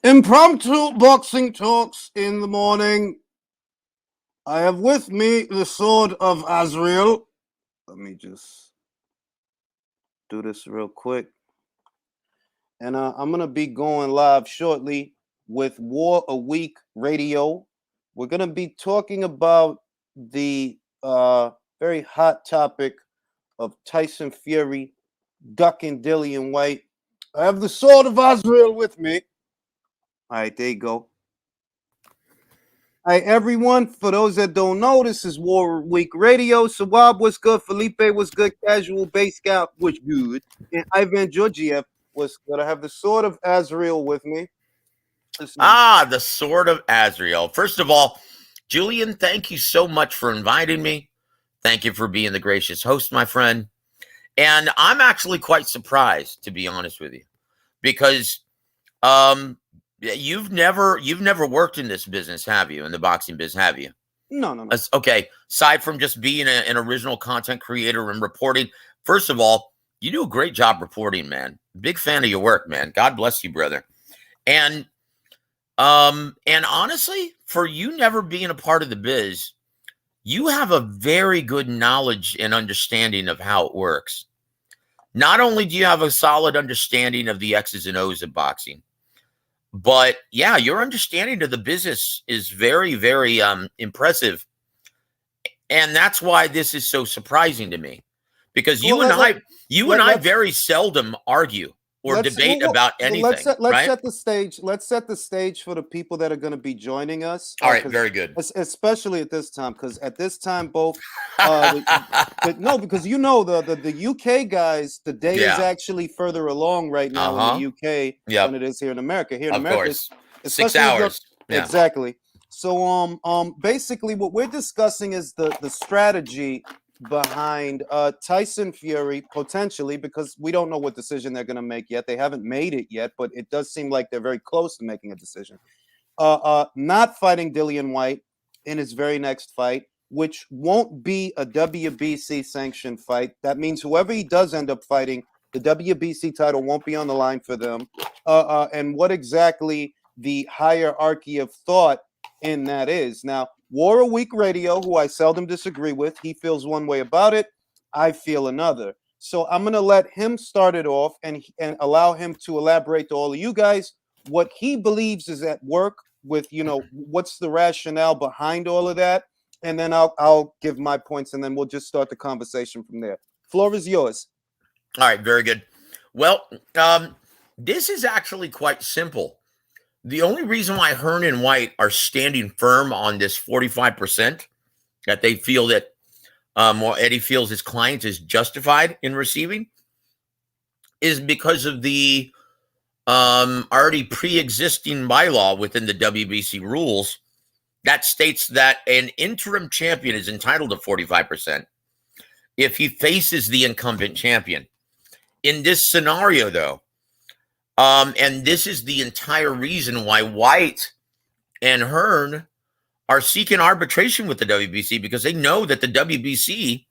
Impromptu boxing talks in the morning. I have with me the sword of Azrael. Let me just do this real quick. And I'm going to be going live shortly with War a Week Radio. We're going to be talking about the very hot topic of Tyson Fury ducking Dillian Whyte. I have the sword of Azrael with me. All right, there you go. All right, everyone. For those that don't know, this is War Week Radio. Sawab was good. Felipe was good. Casual Base Scout was good. And Ivan Georgiev was good. I have the sword of Azrael with me. The sword of Azrael. First of all, Julian, thank you so much for inviting me. Thank you for being the gracious host, my friend. And I'm actually quite surprised, to be honest with you, because you've never worked in this business, have you? In the boxing business, have you? No. Okay. Aside from just being an original content creator and reporting, first of all, you do a great job reporting, man. Big fan of your work, man. God bless you, brother. And honestly, for you never being a part of the biz, you have a very good knowledge and understanding of how it works. Not only do you have a solid understanding of the X's and O's of boxing, but yeah, your understanding of the business is very, very impressive. And that's why this is so surprising to me, because you and I very seldom argue or debate about anything. Let's set the stage. Let's set the stage for the people that are going to be joining us. All right, very good. Especially at this time, because at this time, both because you know the UK guys, the day is actually further along right now in the UK than it is here in America. Here in America, it's 6 hours. Exactly. So basically, what we're discussing is the strategy behind Tyson Fury, potentially, because we don't know what decision they're going to make yet. They haven't made it yet, but it does seem like they're very close to making a decision. Not fighting Dillian Whyte in his very next fight, which won't be a WBC sanctioned fight. That means whoever he does end up fighting, the WBC title won't be on the line for them. And what exactly the hierarchy of thought in that is. Now, War a Week Radio, who I seldom disagree with, he feels one way about it, I feel another. So I'm going to let him start it off and allow him to elaborate to all of you guys what he believes is at work with, what's the rationale behind all of that. And then I'll give my points, and then we'll just start the conversation from there. Floor is yours. All right, very good. Well, this is actually quite simple. The only reason why Hearn and Whyte are standing firm on this 45% that they feel that Eddie feels his client is justified in receiving is because of the already pre-existing bylaw within the WBC rules that states that an interim champion is entitled to 45% if he faces the incumbent champion. In this scenario, though, and this is the entire reason why Whyte and Hearn are seeking arbitration with the WBC, because they know that the WBC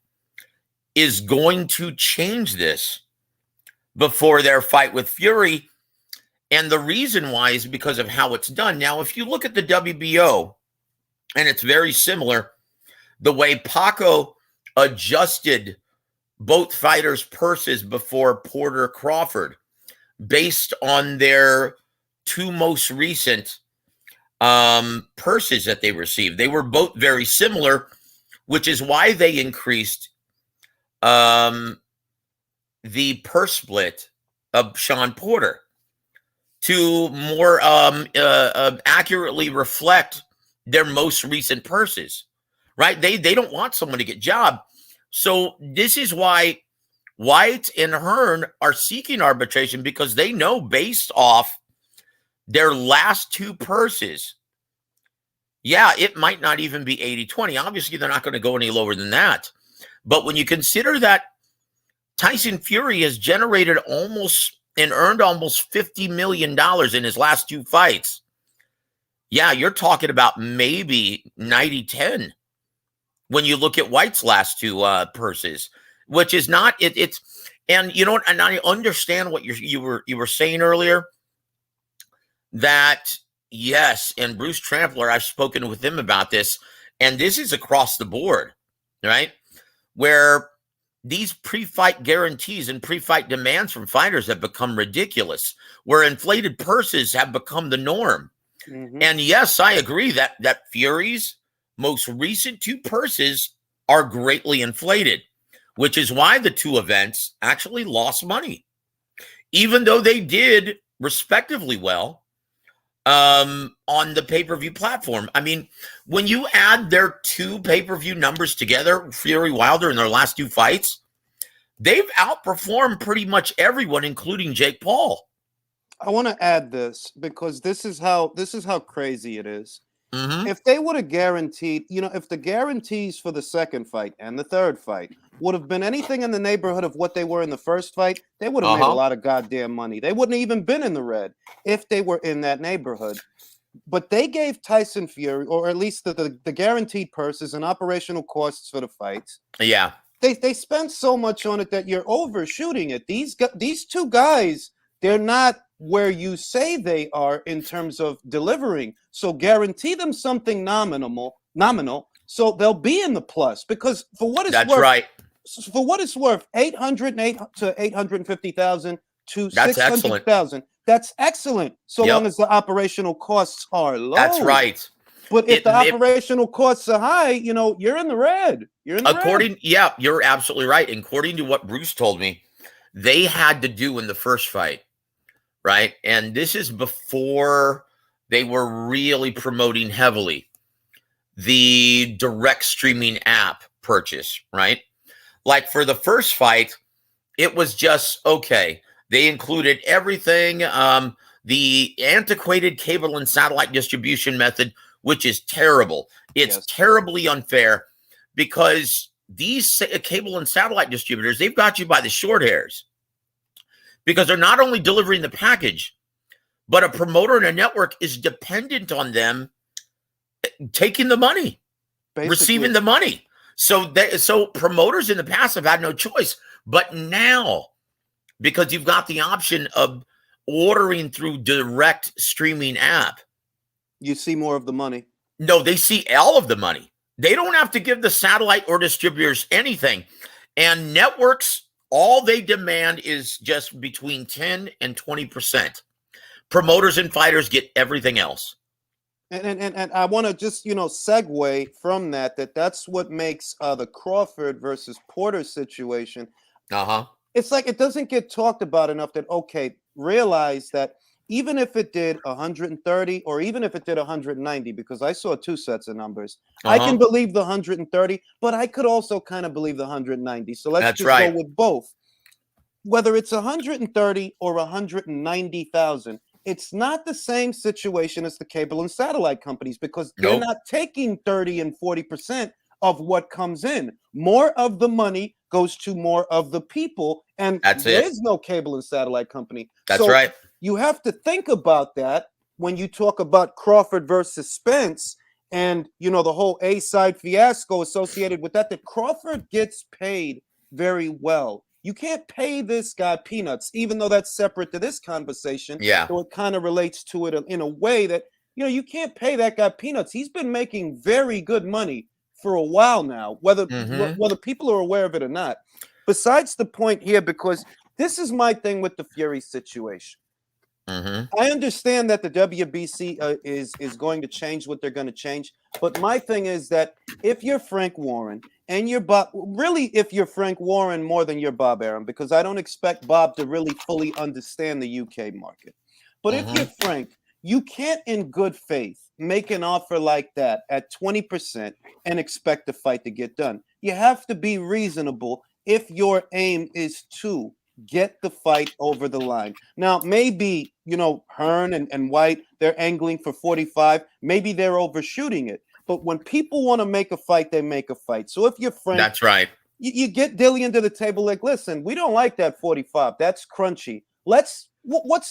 is going to change this before their fight with Fury. And the reason why is because of how it's done. Now, if you look at the WBO, and it's very similar, the way Paco adjusted both fighters' purses before Porter Crawford, based on their two most recent purses that they received. They were both very similar, which is why they increased the purse split of Sean Porter to more accurately reflect their most recent purses, right? They don't want someone to get jobbed. So this is why Whyte and Hearn are seeking arbitration, because they know based off their last two purses, it might not even be 80-20. Obviously, they're not going to go any lower than that. But when you consider that Tyson Fury has generated almost and earned almost $50 million in his last two fights, you're talking about maybe 90-10 when you look at Whyte's last two purses. Which is not it's, and and I understand what you were saying earlier, that, yes, and Bruce Trampler, I've spoken with him about this, and this is across the board, right? Where these pre-fight guarantees and pre-fight demands from fighters have become ridiculous, where inflated purses have become the norm. Mhm. And yes, I agree that Fury's most recent 2 purses are greatly inflated, which is why the 2 events actually lost money, even though they did respectively well on the pay-per-view platform. I mean, when you add their 2 pay-per-view numbers together, Fury Wilder in their last 2 fights, they've outperformed pretty much everyone, including Jake Paul. I want to add this because this is how crazy it is. Mm-hmm. If they would have guaranteed, if the guarantees for the second fight and the third fight would have been anything in the neighborhood of what they were in the first fight, they would have made a lot of goddamn money. They wouldn't have even been in the red if they were in that neighborhood. But they gave Tyson Fury, or at least the guaranteed purses and operational costs for the fights. Yeah. They spent so much on it that you're overshooting it. These 2 guys, they're not where you say they are in terms of delivering. So guarantee them something nominal, so they'll be in the plus. Because for what it's worth, that's right. For what it's worth, 808 to 850,000 to That's 600,000. That's excellent. So long as the operational costs are low. That's right. But if the operational costs are high, you're in the red. You're in the red. Yeah, you're absolutely right. According to what Bruce told me, they had to do in the first fight, right? And this is before they were really promoting heavily the direct streaming app purchase, right? Like for the first fight, it was just okay. They included everything, the antiquated cable and satellite distribution method, which is terrible. It's terribly unfair because these cable and satellite distributors, they've got you by the short hairs because they're not only delivering the package, but a promoter and a network is dependent on them taking the money, receiving the money. So promoters in the past have had no choice. But now, because you've got the option of ordering through direct streaming app, you see more of the money. No, they see all of the money. They don't have to give the satellite or distributors anything. And networks, all they demand is just between 10 and 20%. Promoters and fighters get everything else. And I want to just, segue from that's what makes the Crawford versus Porter situation. It's like it doesn't get talked about enough that, okay, realize that even if it did 130 or even if it did 190, because I saw 2 sets of numbers, I can believe the 130, but I could also kind of believe the 190. So let's go with both. Whether it's 130 or 190,000, it's not the same situation as the cable and satellite companies because they're not taking 30 and 40% of what comes in. More of the money goes to more of the people, and there is no cable and satellite company. That's right. You have to think about that when you talk about Crawford versus Spence and, the whole A-side fiasco associated with that Crawford gets paid very well. You can't pay this guy peanuts, even though that's separate to this conversation. Yeah. So it kind of relates to it in a way that, you can't pay that guy peanuts. He's been making very good money for a while now, whether people are aware of it or not. Besides the point here, because this is my thing with the Fury situation. I understand that the WBC is going to change what they're going to change, but my thing is that if you're Frank Warren and you're Bob, really, if you're Frank Warren more than you're Bob Arum, because I don't expect Bob to really fully understand the UK market. But if you're Frank, you can't, in good faith, make an offer like that at 20% and expect the fight to get done. You have to be reasonable if your aim is to get the fight over the line. Now, maybe, Hearn and Whyte, they're angling for 45. Maybe they're overshooting it. But when people want to make a fight, they make a fight. So if you're Frank, that's right. You get Dillian to the table like, listen, we don't like that 45. That's crunchy. What's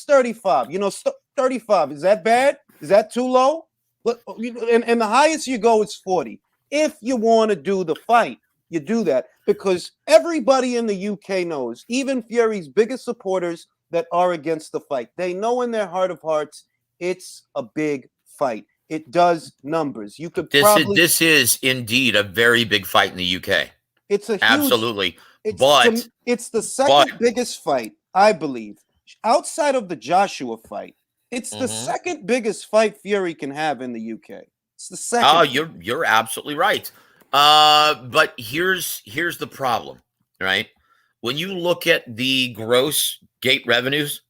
35? 35. Is that bad? Is that too low? And the highest you go is 40. If you want to do the fight, you do that because everybody in the UK knows, even Fury's biggest supporters that are against the fight, they know in their heart of hearts it's a big fight. It does numbers. You could This is indeed a very big fight in the UK. It's a huge. Absolutely. It's the second biggest fight, I believe, outside of the Joshua fight. It's the second biggest fight Fury can have in the UK. It's the second. Oh, you're absolutely right. But here's the problem, right? When you look at the gross gate revenues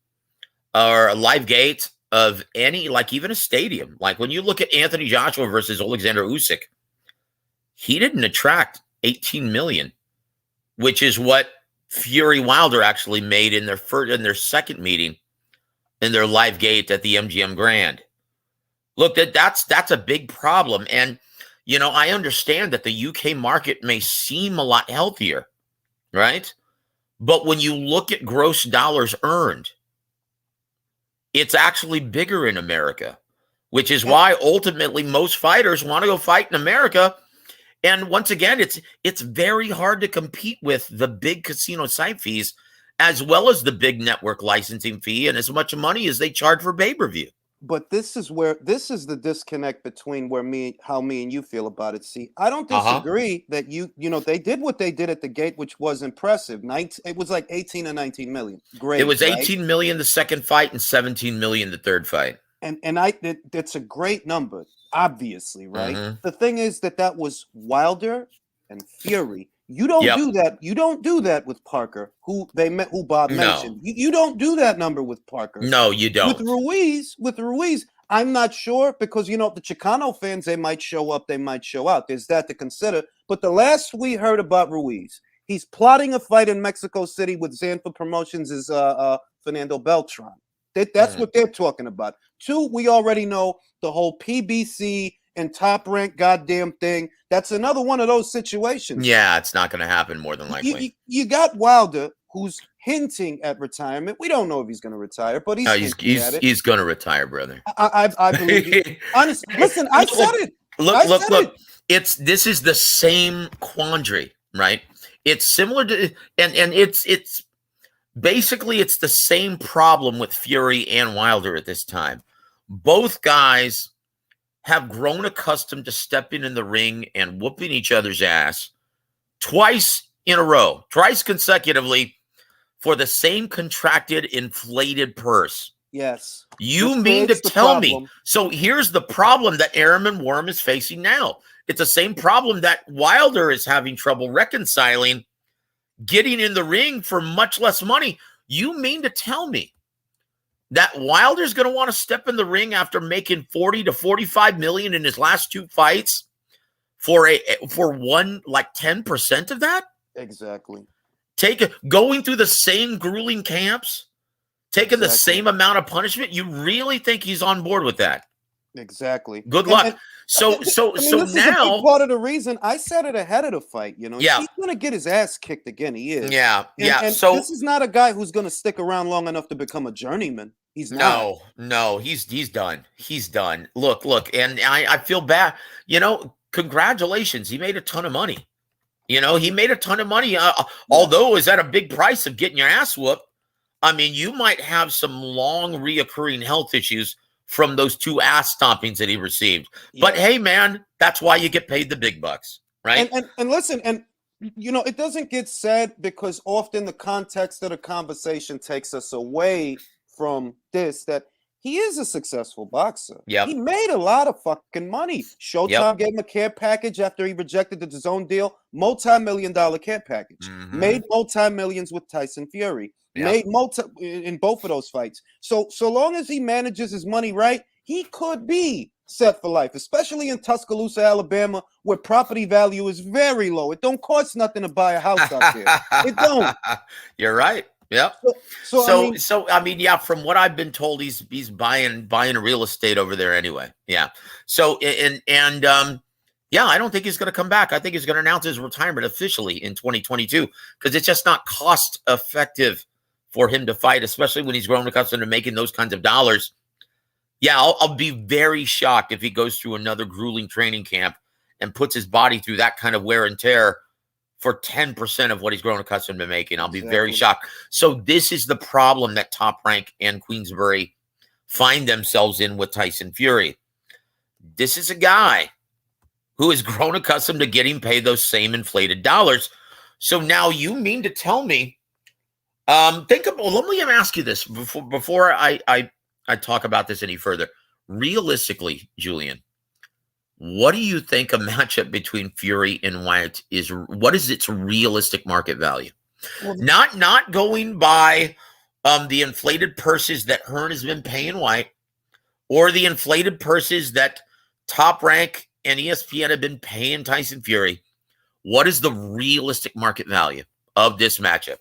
or a live gate of any, like even a stadium, like when you look at Anthony Joshua versus Alexander Usyk, he didn't attract 18 million, which is what Fury Wilder actually made in their second meeting in their live gate at the MGM Grand. Look, that's a big problem. And, you know, I understand that the UK market may seem a lot healthier, right? But when you look at gross dollars earned, it's actually bigger in America, which is why ultimately most fighters want to go fight in America. And once again, it's very hard to compete with the big casino site fees as well as the big network licensing fee and as much money as they charge for pay-per-view. But this is the disconnect between how me and you feel about it. See, I don't disagree that they did what they did at the gate, which was impressive. It was like 18 or 19 million. Great. It was 18 million the second fight and 17 million the third fight. And that's a great number, obviously, right? The thing is that was Wilder and Fury. You don't do that. You don't do that with Parker, who Bob mentioned. You don't do that number with Parker. No, you don't. With Ruiz, I'm not sure because the Chicano fans, they might show up, they might show out. There's that to consider. But the last we heard about Ruiz, he's plotting a fight in Mexico City with Zanfa Promotions is Fernando Beltran. That's what they're talking about. 2, we already know the whole PBC and Top Rank goddamn thing. That's another one of those situations. Yeah, it's not going to happen more than likely. You got Wilder, who's hinting at retirement. We don't know if he's going to retire, but he's going to retire, brother. I believe it. Honestly, listen, I said it. Look. This is the same quandary, right? It's similar to, and it's basically it's the same problem with Fury and Wilder at this time. Both guys have grown accustomed to stepping in the ring and whooping each other's ass twice consecutively for the same contracted, inflated purse. Yes. You mean to tell me? So here's the problem that Airman Worm is facing now. It's the same problem that Wilder is having trouble reconciling, getting in the ring for much less money. You mean to tell me that Wilder's going to want to step in the ring after making 40 to 45 million in his last 2 fights for one, like 10% of that? Exactly. Going through the same grueling camps, taking the same amount of punishment. You really think he's on board with that? Exactly. Good luck. So this now is a big part of the reason I said it ahead of the fight. He's going to get his ass kicked again. He is. And so this is not a guy who's going to stick around long enough to become a journeyman. He's not. No, he's done. He's done. Look, and I feel bad. Congratulations. He made a ton of money. He made a ton of money. Although it was at a big price of getting your ass whooped. I mean, you might have some long reoccurring health issues from those 2 ass stompings that he received. Yeah. But hey, man, that's why you get paid the big bucks, right? And listen, it doesn't get said because often the context of the conversation takes us away from this, that he is a successful boxer. Yeah, he made a lot of fucking money. Showtime gave him a care package after he rejected the DAZN deal, multi-million-dollar care package. Made multi-millions with Tyson Fury. Made in both of those fights. So long as he manages his money right, he could be set for life, especially in Tuscaloosa, Alabama, where property value is very low. It don't cost nothing to buy a house out there. It don't. You're right. Yep. So I mean, from what I've been told, he's buying real estate over there anyway. Yeah. So I don't think he's going to come back. I think he's going to announce his retirement officially in 2022 because it's just not cost effective for him to fight, especially when he's grown accustomed to making those kinds of dollars. Yeah, I'll be very shocked if he goes through another grueling training camp and puts his body through that kind of wear and tear for 10% of what he's grown accustomed to making. I'll be very shocked. So this is the problem that Top Rank and Queensbury find themselves in with Tyson Fury. This is a guy who has grown accustomed to getting paid those same inflated dollars. So now you mean to tell me, let me ask you this before I talk about this any further. Realistically, Julian, what do you think a matchup between Fury and Whyte is? What is its realistic market value? Well, Not going by the inflated purses that Hearn has been paying Whyte, or the inflated purses that Top Rank and ESPN have been paying Tyson Fury. What is the realistic market value of this matchup?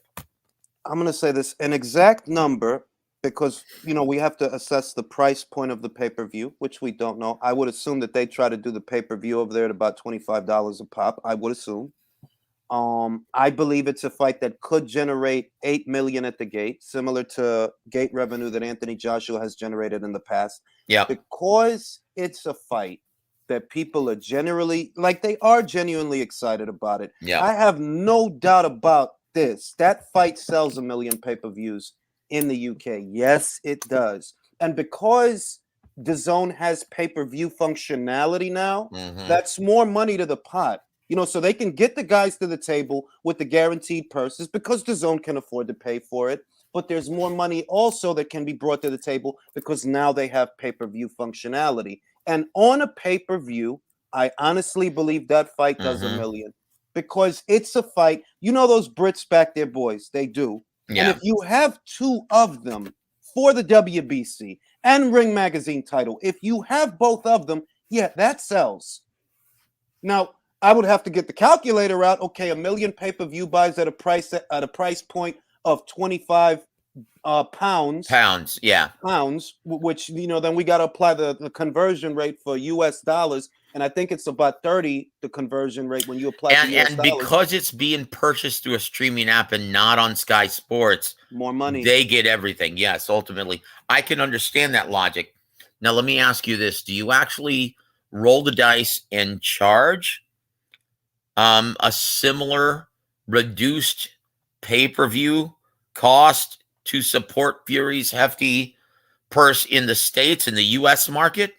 I'm going to say this, an exact number, because, we have to assess the price point of the pay-per-view, which we don't know. I would assume that they try to do the pay-per-view over there at about $25 a pop, I would assume. I believe it's a fight that could generate $8 million at the gate, similar to gate revenue that Anthony Joshua has generated in the past. Yeah. Because it's a fight that people are they are genuinely excited about it. Yeah. I have no doubt about this. That fight sells 1 million pay-per-views in the UK. Yes, it does. And because DAZN has pay-per-view functionality now, that's more money to the pot. So they can get the guys to the table with the guaranteed purses because DAZN can afford to pay for it. But there's more money also that can be brought to the table because now they have pay-per-view functionality. And on a pay-per-view, I honestly believe that fight does 1 million because it's a fight. Those Brits back there, boys, they do. Yeah. And if you have two of them for the WBC and Ring Magazine title, if you have both of them, yeah, that sells. Now, I would have to get the calculator out. Okay, 1 million pay-per-view buys at a price point of 25 pounds. Yeah. Pounds, which then we got to apply the conversion rate for US dollars, and I think it's about 30 the conversion rate when you apply to US dollars. Because it's being purchased through a streaming app and not on Sky Sports, more money. They get everything. Yes, ultimately, I can understand that logic. Now, let me ask you this: do you actually roll the dice and charge a similar reduced pay-per-view cost to support Fury's hefty purse in the States, in the U.S. market?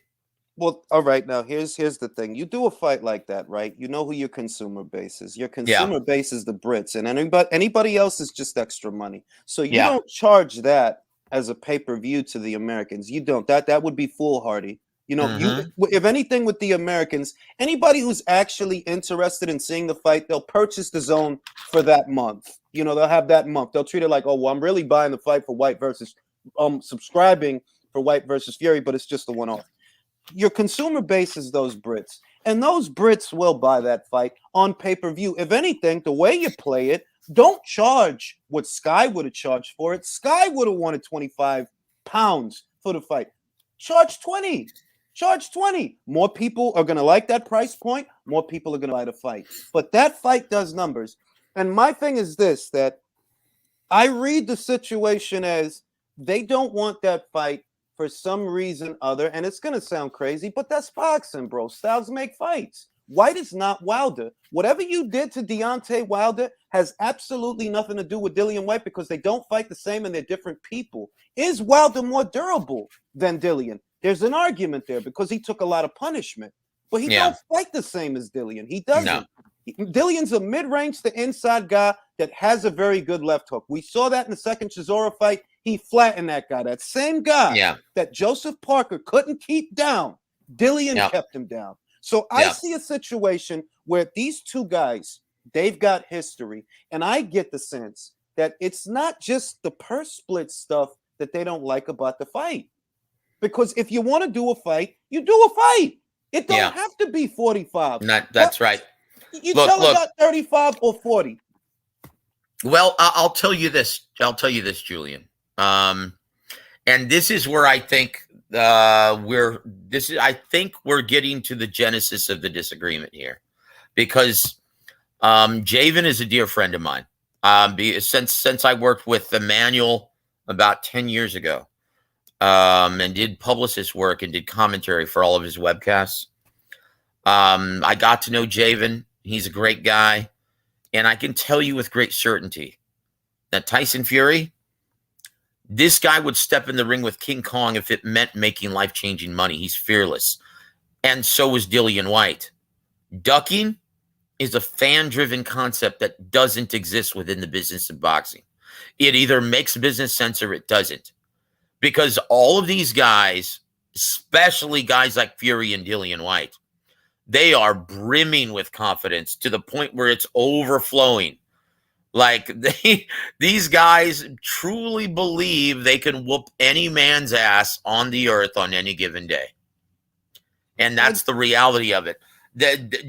Well, all right. Now, here's the thing. You do a fight like that, right? You know who your consumer base is. Your consumer base is the Brits, and anybody else is just extra money. So you don't charge that as a pay-per-view to the Americans. You don't. That would be foolhardy. If anything with the Americans, anybody who's actually interested in seeing the fight, they'll purchase DAZN for that month. They'll have that month. They'll treat it like, oh, well, I'm really buying the fight for Whyte versus, subscribing for Whyte versus Fury, but it's just a one-off. Your consumer base is those Brits, and those Brits will buy that fight on pay-per-view. If anything, the way you play it, don't charge what Sky would have charged for it. Sky would have wanted 25 pounds for the fight. Charge 20. Charge 20. More people are going to like that price point. More people are going to buy the fight. But that fight does numbers. And my thing is this, that I read the situation as they don't want that fight for some reason other, and it's going to sound crazy, but that's boxing, bro. Styles make fights. Whyte is not Wilder. Whatever you did to Deontay Wilder has absolutely nothing to do with Dillian Whyte because they don't fight the same and they're different people. Is Wilder more durable than Dillian? There's an argument there because he took a lot of punishment, but he don't fight the same as Dillian. He doesn't. No. Dillian's a mid-range to inside guy that has a very good left hook. We saw that in the second Chisora fight. He flattened that guy. That same guy that Joseph Parker couldn't keep down, Dillian kept him down. So I see a situation where these two guys, they've got history, and I get the sense that it's not just the purse split stuff that they don't like about the fight. Because if you want to do a fight, you do a fight. It don't have to be 45. That's right. You tell about 35 or 40. Well, I'll tell you this. Julian. And this is where I think I think we're getting to the genesis of the disagreement here, because Javen is a dear friend of mine. Since I worked with Emmanuel about 10 years ago, and did publicist work and did commentary for all of his webcasts. I got to know Javen. He's a great guy. And I can tell you with great certainty that Tyson Fury This guy would step in the ring with King Kong if it meant making life-changing money. He's fearless. And so is Dillian Whyte. Ducking is a fan-driven concept that doesn't exist within the business of boxing. It either makes business sense or it doesn't. Because all of these guys, especially guys like Fury and Dillian Whyte, they are brimming with confidence to the point where it's overflowing. Like these guys truly believe they can whoop any man's ass on the earth on any given day. And that's the reality of it.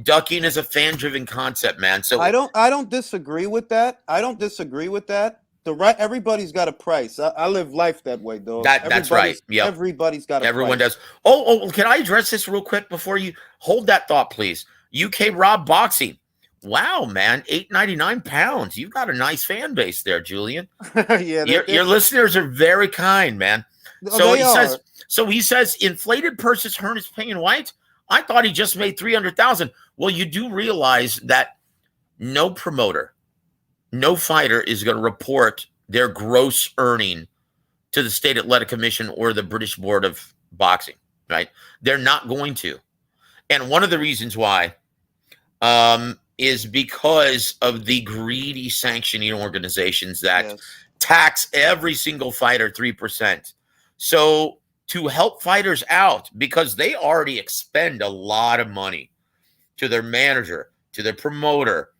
Ducking is a fan-driven concept, man. So I don't disagree with that. I don't disagree with that. Everybody's got a price. I live life that way, though. That's right. Yeah, everybody's got a everyone price. does. Oh, can I address this real quick before you hold that thought, please? UK Rob Boxing. Wow, man, £8.99. You've got a nice fan base there, Julian. Yeah, your listeners are very kind, man. So he says inflated purses Hearn is paying Whyte. I thought he just made $300,000. Well, you do realize that no promoter, no fighter is going to report their gross earning to the State Athletic Commission or the British Board of Boxing, right? They're not going to. And one of the reasons why is because of the greedy sanctioning organizations that tax every single fighter 3%. So to help fighters out, because they already expend a lot of money to their manager, to their promoter,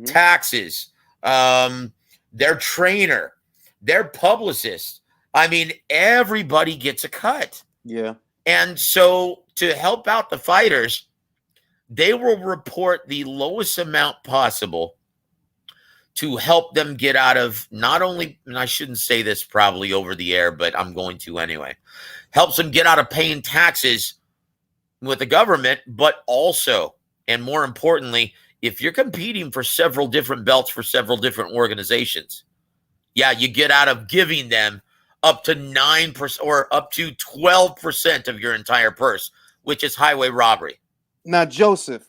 taxes, their trainer, their publicist. I mean, everybody gets a cut. Yeah. And so to help out the fighters, they will report the lowest amount possible to help them get out of not only, and I shouldn't say this probably over the air, but I'm going to anyway, helps them get out of paying taxes with the government, but also, and more importantly, if you're competing for several different belts for several different organizations, yeah, you get out of giving them up to 9% or up to 12% of your entire purse, which is highway robbery. Now, Joseph,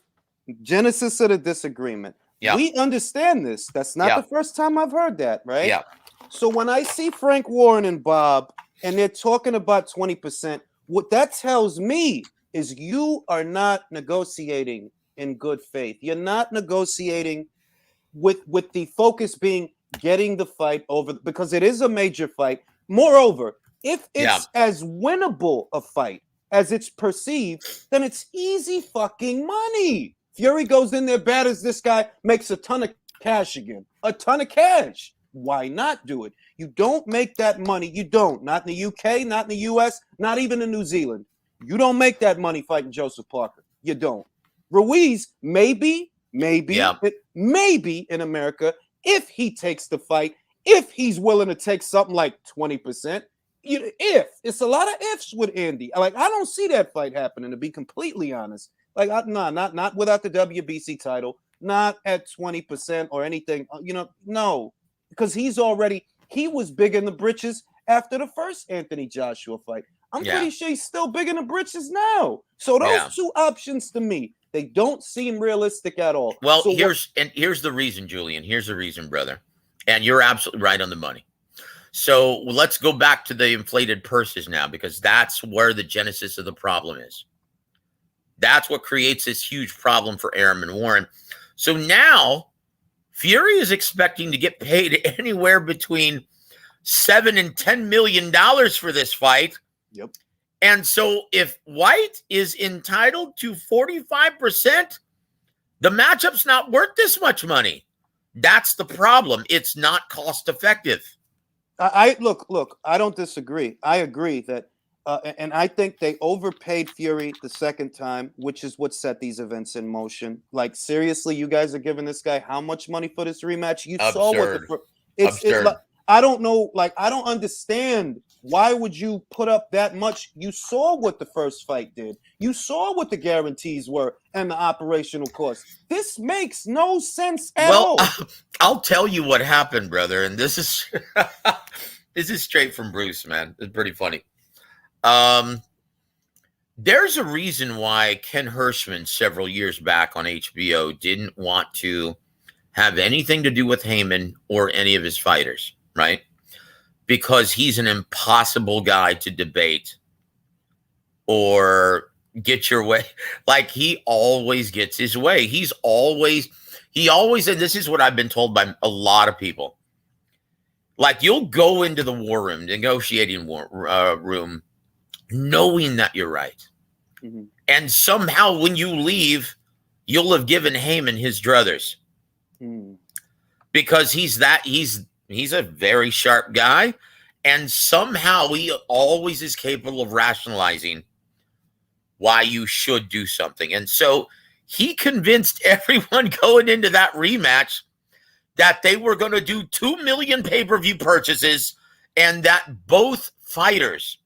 genesis of the disagreement. Yeah. We understand this. That's not the first time I've heard that, right? Yeah. So when I see Frank Warren and Bob, and they're talking about 20%, what that tells me is you are not negotiating in good faith. You're not negotiating with the focus being getting the fight over, because it is a major fight. Moreover, if it's as winnable a fight as it's perceived, then it's easy fucking money. Fury goes in there bad as this guy, makes a ton of cash again. A ton of cash. Why not do it? You don't make that money. You don't. Not in the UK, not in the US, not even in New Zealand. You don't make that money fighting Joseph Parker. You don't. Ruiz, maybe in America, if he takes the fight, if he's willing to take something like 20%, if. It's a lot of ifs with Andy. Like, I don't see that fight happening, to be completely honest. Like, not without the WBC title, not at 20% or anything. No, because he was big in the britches after the first Anthony Joshua fight. I'm pretty sure he's still big in the britches now. So those two options to me, they don't seem realistic at all. Well, here's the reason, Julian. Here's the reason, brother. And you're absolutely right on the money. So let's go back to the inflated purses now, because that's where the genesis of the problem is. That's what creates this huge problem for Arum and Warren. So now Fury is expecting to get paid anywhere between $7 and $10 million for this fight. Yep. And so if Whyte is entitled to 45%, the matchup's not worth this much money. That's the problem. It's not cost effective. Look, I don't disagree. I agree that, and I think they overpaid Fury the second time, which is what set these events in motion. Like, seriously, you guys are giving this guy how much money for this rematch? You saw what I don't know. Like, I don't understand. Why would you put up that much? You saw what the first fight did. You saw what the guarantees were and the operational costs. This makes no sense at all. I'll tell you what happened, brother. And this is this is straight from Bruce, man. It's pretty funny. There's a reason why Ken Hirschman several years back on HBO didn't want to have anything to do with Haymon or any of his fighters, right? because he's an impossible guy to debate or get your way. Like, he always gets his way. He always, and this is what I've been told by a lot of people. Like, you'll go into the war room, negotiating room, knowing that you're right. Mm-hmm. And somehow when you leave, you'll have given Haymon his druthers. Because he's a very sharp guy. And somehow he always is capable of rationalizing why you should do something. And so he convinced everyone going into that rematch that they were going to do 2 million pay-per-view purchases and that both fighters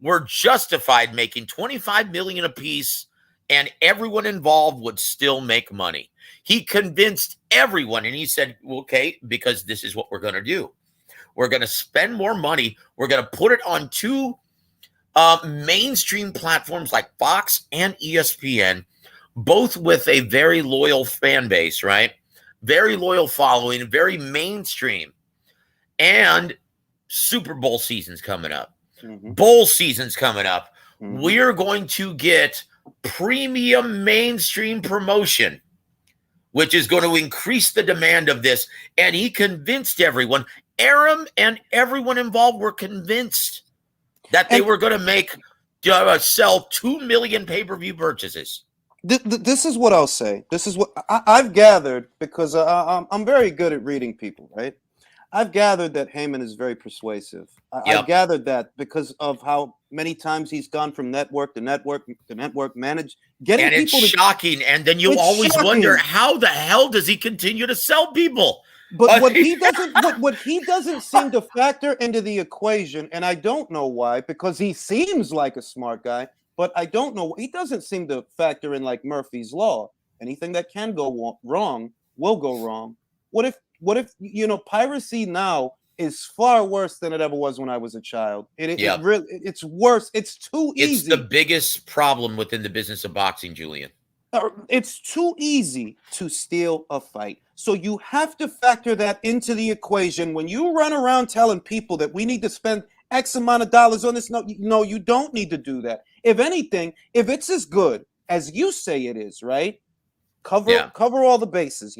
were justified making 25 million apiece and everyone involved would still make money. He convinced everyone, and he said, okay, because this is what we're going to do. We're going to spend more money. We're going to put it on two mainstream platforms like Fox and ESPN, both with a very loyal fan base, right? Very loyal following, very mainstream. And Super Bowl season's coming up. Mm-hmm. Bowl season's coming up. Mm-hmm. We're going to get premium mainstream promotion, which is going to increase the demand of this. And he convinced everyone, Aram and everyone involved were convinced that they were going to make, sell 2 million pay-per-view purchases. This is what I'll say. This is what I've gathered, because I'm very good at reading people, right? I've gathered that Haymon is very persuasive. I gathered that because of how many times he's gone from network to network to network, getting and people. It's shocking. And then you always wonder, how the hell does he continue to sell people? But what he doesn't seem to factor into the equation, and I don't know why, because he seems like a smart guy, but I don't know. He doesn't seem to factor in like Murphy's Law. Anything that can go wrong will go wrong. What if piracy now is far worse than it ever was when I was a child? It's worse. It's too easy. It's the biggest problem within the business of boxing, Julian. It's too easy to steal a fight. So you have to factor that into the equation when you run around telling people that we need to spend X amount of dollars on this. No, you don't need to do that. If anything, if it's as good as you say it is, right? Cover all the bases,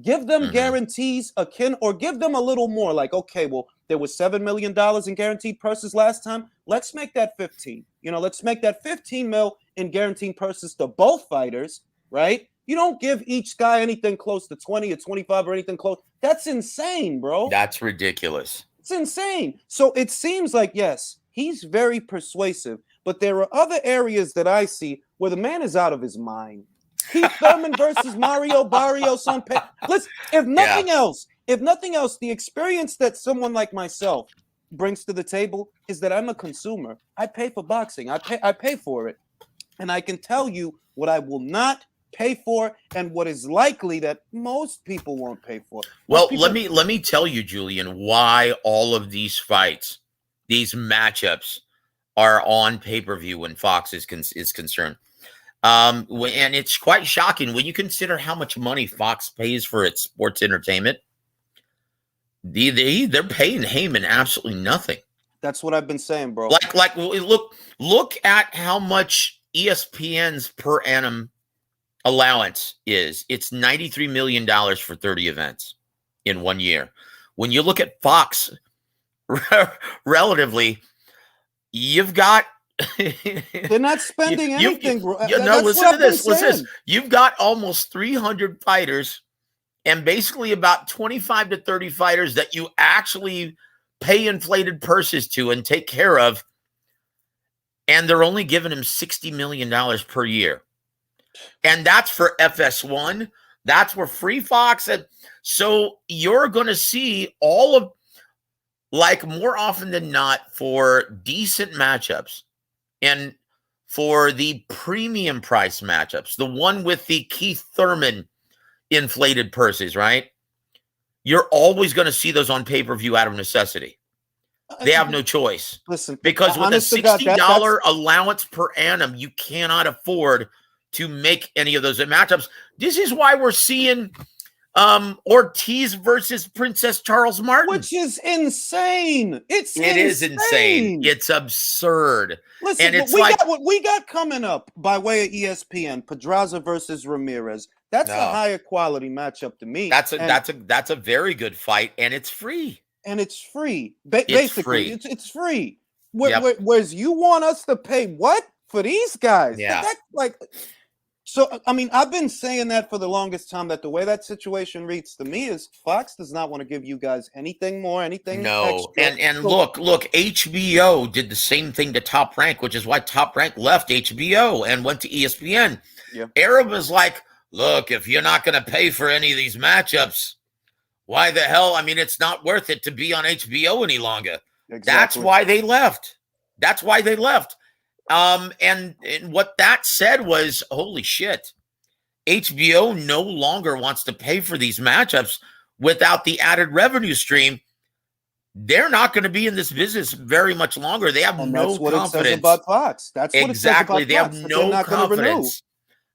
give them guarantees akin, or give them a little more, like, okay, well, there was $7 million in guaranteed purses last time. Let's make that 15. Let's make that 15 mil in guaranteed purses to both fighters, right? You don't give each guy anything close to 20 or 25 or anything close. That's insane, bro. That's ridiculous. It's insane. So it seems like, yes, he's very persuasive, but there are other areas that I see where the man is out of his mind. Keith Thurman versus Mario Barrios on pay. Listen, if nothing else, the experience that someone like myself brings to the table is that I'm a consumer. I pay for boxing. I pay for it. And I can tell you what I will not pay for and what is likely that most people won't pay for. Well, let me tell you, Julian, why all of these fights, these matchups are on pay-per-view when Fox is concerned. And it's quite shocking when you consider how much money Fox pays for its sports entertainment. They're paying Haymon absolutely nothing. That's what I've been saying, bro. Like look at how much ESPN's per annum allowance is. It's $93 million for 30 events in 1 year. When you look at Fox, relatively, you've got. They're not spending anything, bro. Listen to this. You've got almost 300 fighters and basically about 25 to 30 fighters that you actually pay inflated purses to and take care of. And they're only giving him $60 million per year. And that's for FS1. That's for Free Fox. And so you're going to see all of, like, more often than not, for decent matchups and for the premium price matchups, the one with the Keith Thurman inflated purses, right? You're always going to see those on pay-per-view out of necessity. They have no choice. Listen, because with a $60 allowance per annum, you cannot afford to make any of those matchups. This is why we're seeing Ortiz versus Princess Charles Martin. Which is insane. It is insane. It's absurd. Listen, and it's what we got coming up by way of ESPN, Pedraza versus Ramirez. That's a higher quality matchup to me. That's a very good fight, and it's free. And it's free. Basically, it's free. Whereas you want us to pay what for these guys? Yeah. So, I mean, I've been saying that for the longest time, that the way that situation reads to me is Fox does not want to give you guys anything more, anything extra. And look, HBO did the same thing to Top Rank, which is why Top Rank left HBO and went to ESPN. Yeah. Arab was like, look, if you're not going to pay for any of these matchups, why the hell? I mean, it's not worth it to be on HBO any longer. Exactly. That's why they left. And what that said was, holy shit, HBO no longer wants to pay for these matchups without the added revenue stream. They're not going to be in this business very much longer. They have no confidence. That's what it says about Fox. That's what exactly. It says about Fox. They have no confidence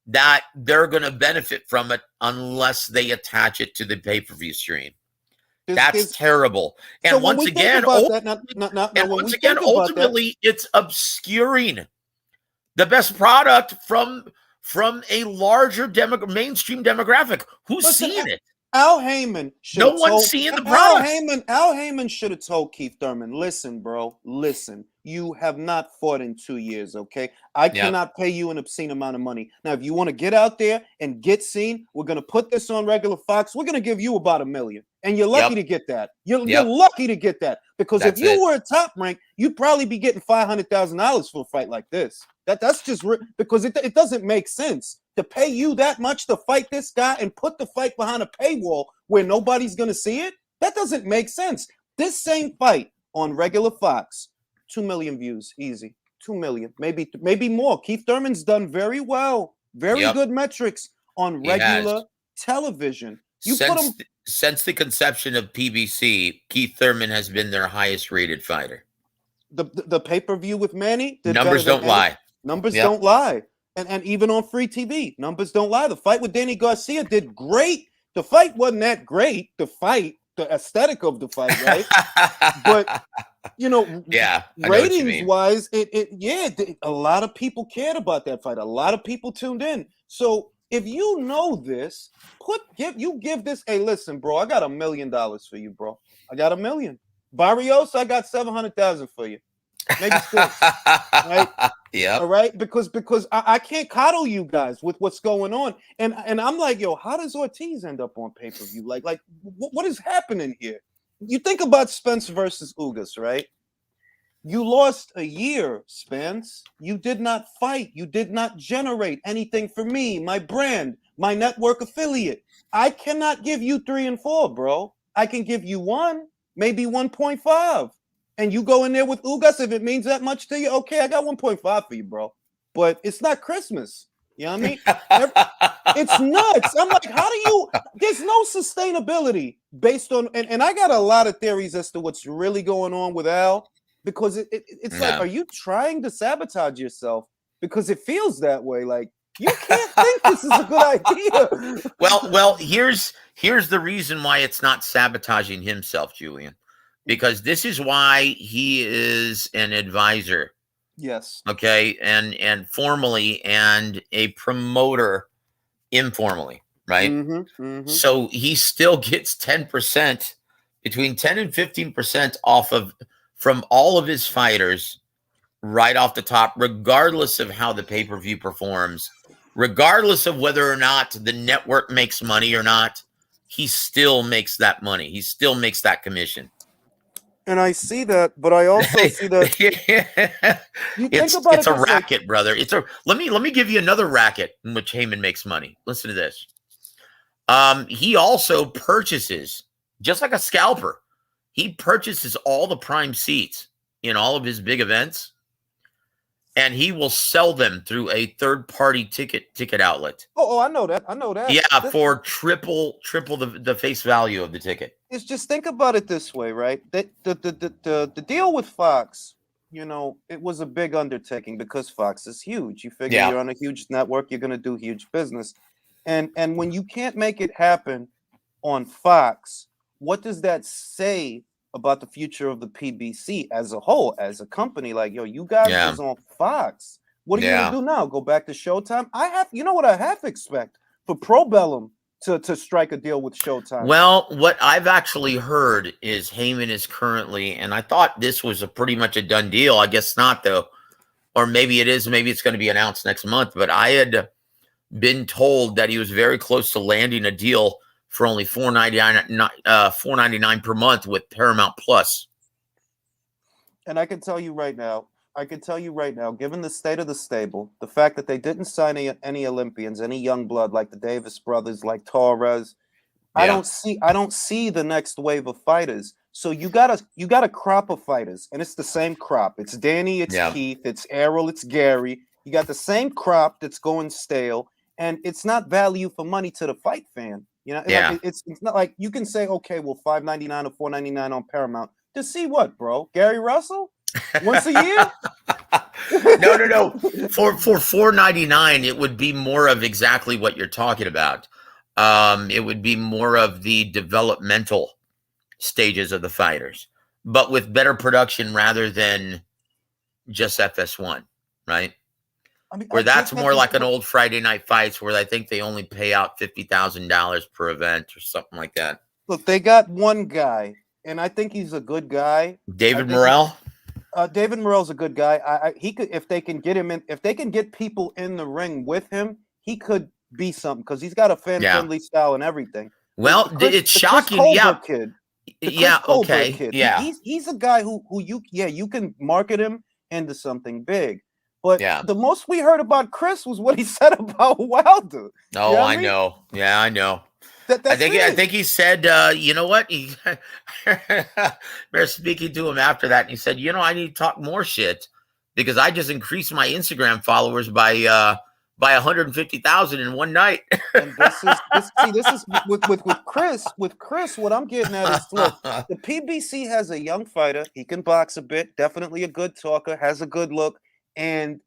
that they're going to benefit from it unless they attach it to the pay-per-view stream. That's terrible. And so once again, ultimately, it's obscuring the best product from a larger mainstream demographic. Who's seeing it? Al Haymon. No one's seeing the product. Al Haymon should have told Keith Thurman, listen, bro, listen. You have not fought in 2 years, okay? I cannot pay you an obscene amount of money. Now, if you want to get out there and get seen, we're going to put this on regular Fox. We're going to give you about $1 million. And you're lucky to get that. You're lucky to get that. Because if you were a Top Rank, you'd probably be getting $500,000 for a fight like this. That's just because it doesn't make sense to pay you that much to fight this guy and put the fight behind a paywall where nobody's going to see it. That doesn't make sense. This same fight on regular Fox, 2 million views, easy. 2 million, maybe more. Keith Thurman's done very well, very good metrics on regular television. Since the conception of PBC, Keith Thurman has been their highest rated fighter. The pay-per-view with Manny, numbers don't lie. Numbers don't lie. And even on free TV, numbers don't lie. The fight with Danny Garcia did great. The fight wasn't that great. The aesthetic of the fight, right? But ratings wise, a lot of people cared about that fight. A lot of people tuned in. So if you know this, give this. Hey, listen, bro, I got $1 million for you, bro. I got $1 million. Barrios, I got 700,000 for you. Maybe 6. Right? Yeah. All right. Because I can't coddle you guys with what's going on. And I'm like, yo, how does Ortiz end up on pay-per-view? Like what is happening here? You think about Spence versus Ugas, right? You lost a year, Spence. You did not fight. You did not generate anything for me, my brand, my network affiliate. I cannot give you 3 and 4, bro. I can give you 1, maybe 1.5. And you go in there with Ugas, if it means that much to you, okay, I got 1.5 for you, bro. But it's not Christmas. You know what I mean? It's nuts. I'm like, there's no sustainability based on, and I got a lot of theories as to what's really going on with Al, because it's like, are you trying to sabotage yourself? Because it feels that way. Like, you can't think this is a good idea. Well, here's the reason why it's not sabotaging himself, Julian. Because this is why he is an advisor. Yes. Okay. And formally, and a promoter informally, right? Mm-hmm, mm-hmm. So he still gets 10%, between 10 and 15% from all of his fighters right off the top, regardless of how the pay-per-view performs, regardless of whether or not the network makes money or not. He still makes that money. He still makes that commission. And I see that, but I also see that it's a racket, brother. Let me give you another racket in which Haymon makes money. Listen to this. He also purchases, just like a scalper, he purchases all the prime seats in all of his big events, and he will sell them through a third-party ticket outlet. Oh, I know that. Yeah, for triple the face value of the ticket. It's just, think about it this way, right? The deal with Fox, it was a big undertaking because Fox is huge. You figure you're on a huge network, you're going to do huge business. And when you can't make it happen on Fox, what does that say about the future of the PBC as a whole, as a company? Like, yo, you guys Yeah. was on Fox. What are you Yeah. gonna do now? Go back to Showtime? You know what I half expect for Pro Bellum to strike a deal with Showtime. Well, what I've actually heard is Heyman is currently, and I thought this was pretty much a done deal. I guess not, though. Or maybe it is. Maybe it's going to be announced next month. But I had been told that he was very close to landing a deal for only $4.99 per month with Paramount Plus. And I can tell you right now, given the state of the stable, the fact that they didn't sign any Olympians, any young blood like the Davis brothers, like Torres, I don't see the next wave of fighters. So you got a crop of fighters, and it's the same crop. It's Danny, it's Keith, it's Errol, it's Gary. You got the same crop that's going stale, and it's not value for money to the fight fan. You know, it's not like you can say, okay, well, $5.99 or $4.99 on Paramount to see what, bro? Gary Russell once a year? No. For $4.99, it would be more of exactly what you're talking about. It would be more of the developmental stages of the fighters, but with better production rather than just FS1, right? I mean, where that's more like an old Friday night fights where I think they only pay out $50,000 per event or something like that. Look, they got one guy, and I think he's a good guy. David Morrell? David Morrell's a good guy. He could, if they can get him in, if they can get people in the ring with him, he could be something because he's got a fan-friendly style and everything. Well, it's shocking. Kid. Okay. Kid. Yeah. He's a guy who you can market him into something big. But the most we heard about Chris was what he said about Wilder. Oh, I know. Yeah, I know. I think he said, you know what? He they're speaking to him after that, and he said, you know, I need to talk more shit because I just increased my Instagram followers by 150,000 in one night. And this is with Chris. With Chris, what I'm getting at is, look, the PBC has a young fighter. He can box a bit. Definitely a good talker. Has a good look. And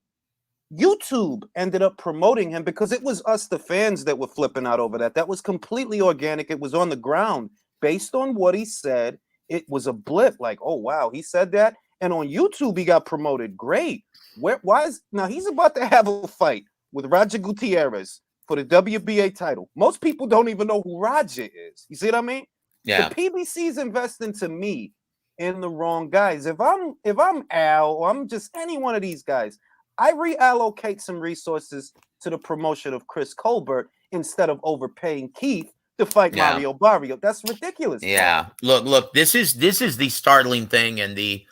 YouTube ended up promoting him because it was us, the fans, that were flipping out over that. That was completely organic. It was on the ground. Based on what he said, it was a blip. Like, oh, wow, he said that. And on YouTube, he got promoted. Great. Now he's about to have a fight with Roger Gutierrez for the WBA title. Most people don't even know who Roger is. You see what I mean? Yeah. The PBC's investing, to me, in the wrong guys. If I'm Al or I'm just any one of these guys, I reallocate some resources to the promotion of Chris Colbert instead of overpaying Keith to fight Mario Barrio. That's ridiculous. Yeah. Bro. Look, this is the startling thing and the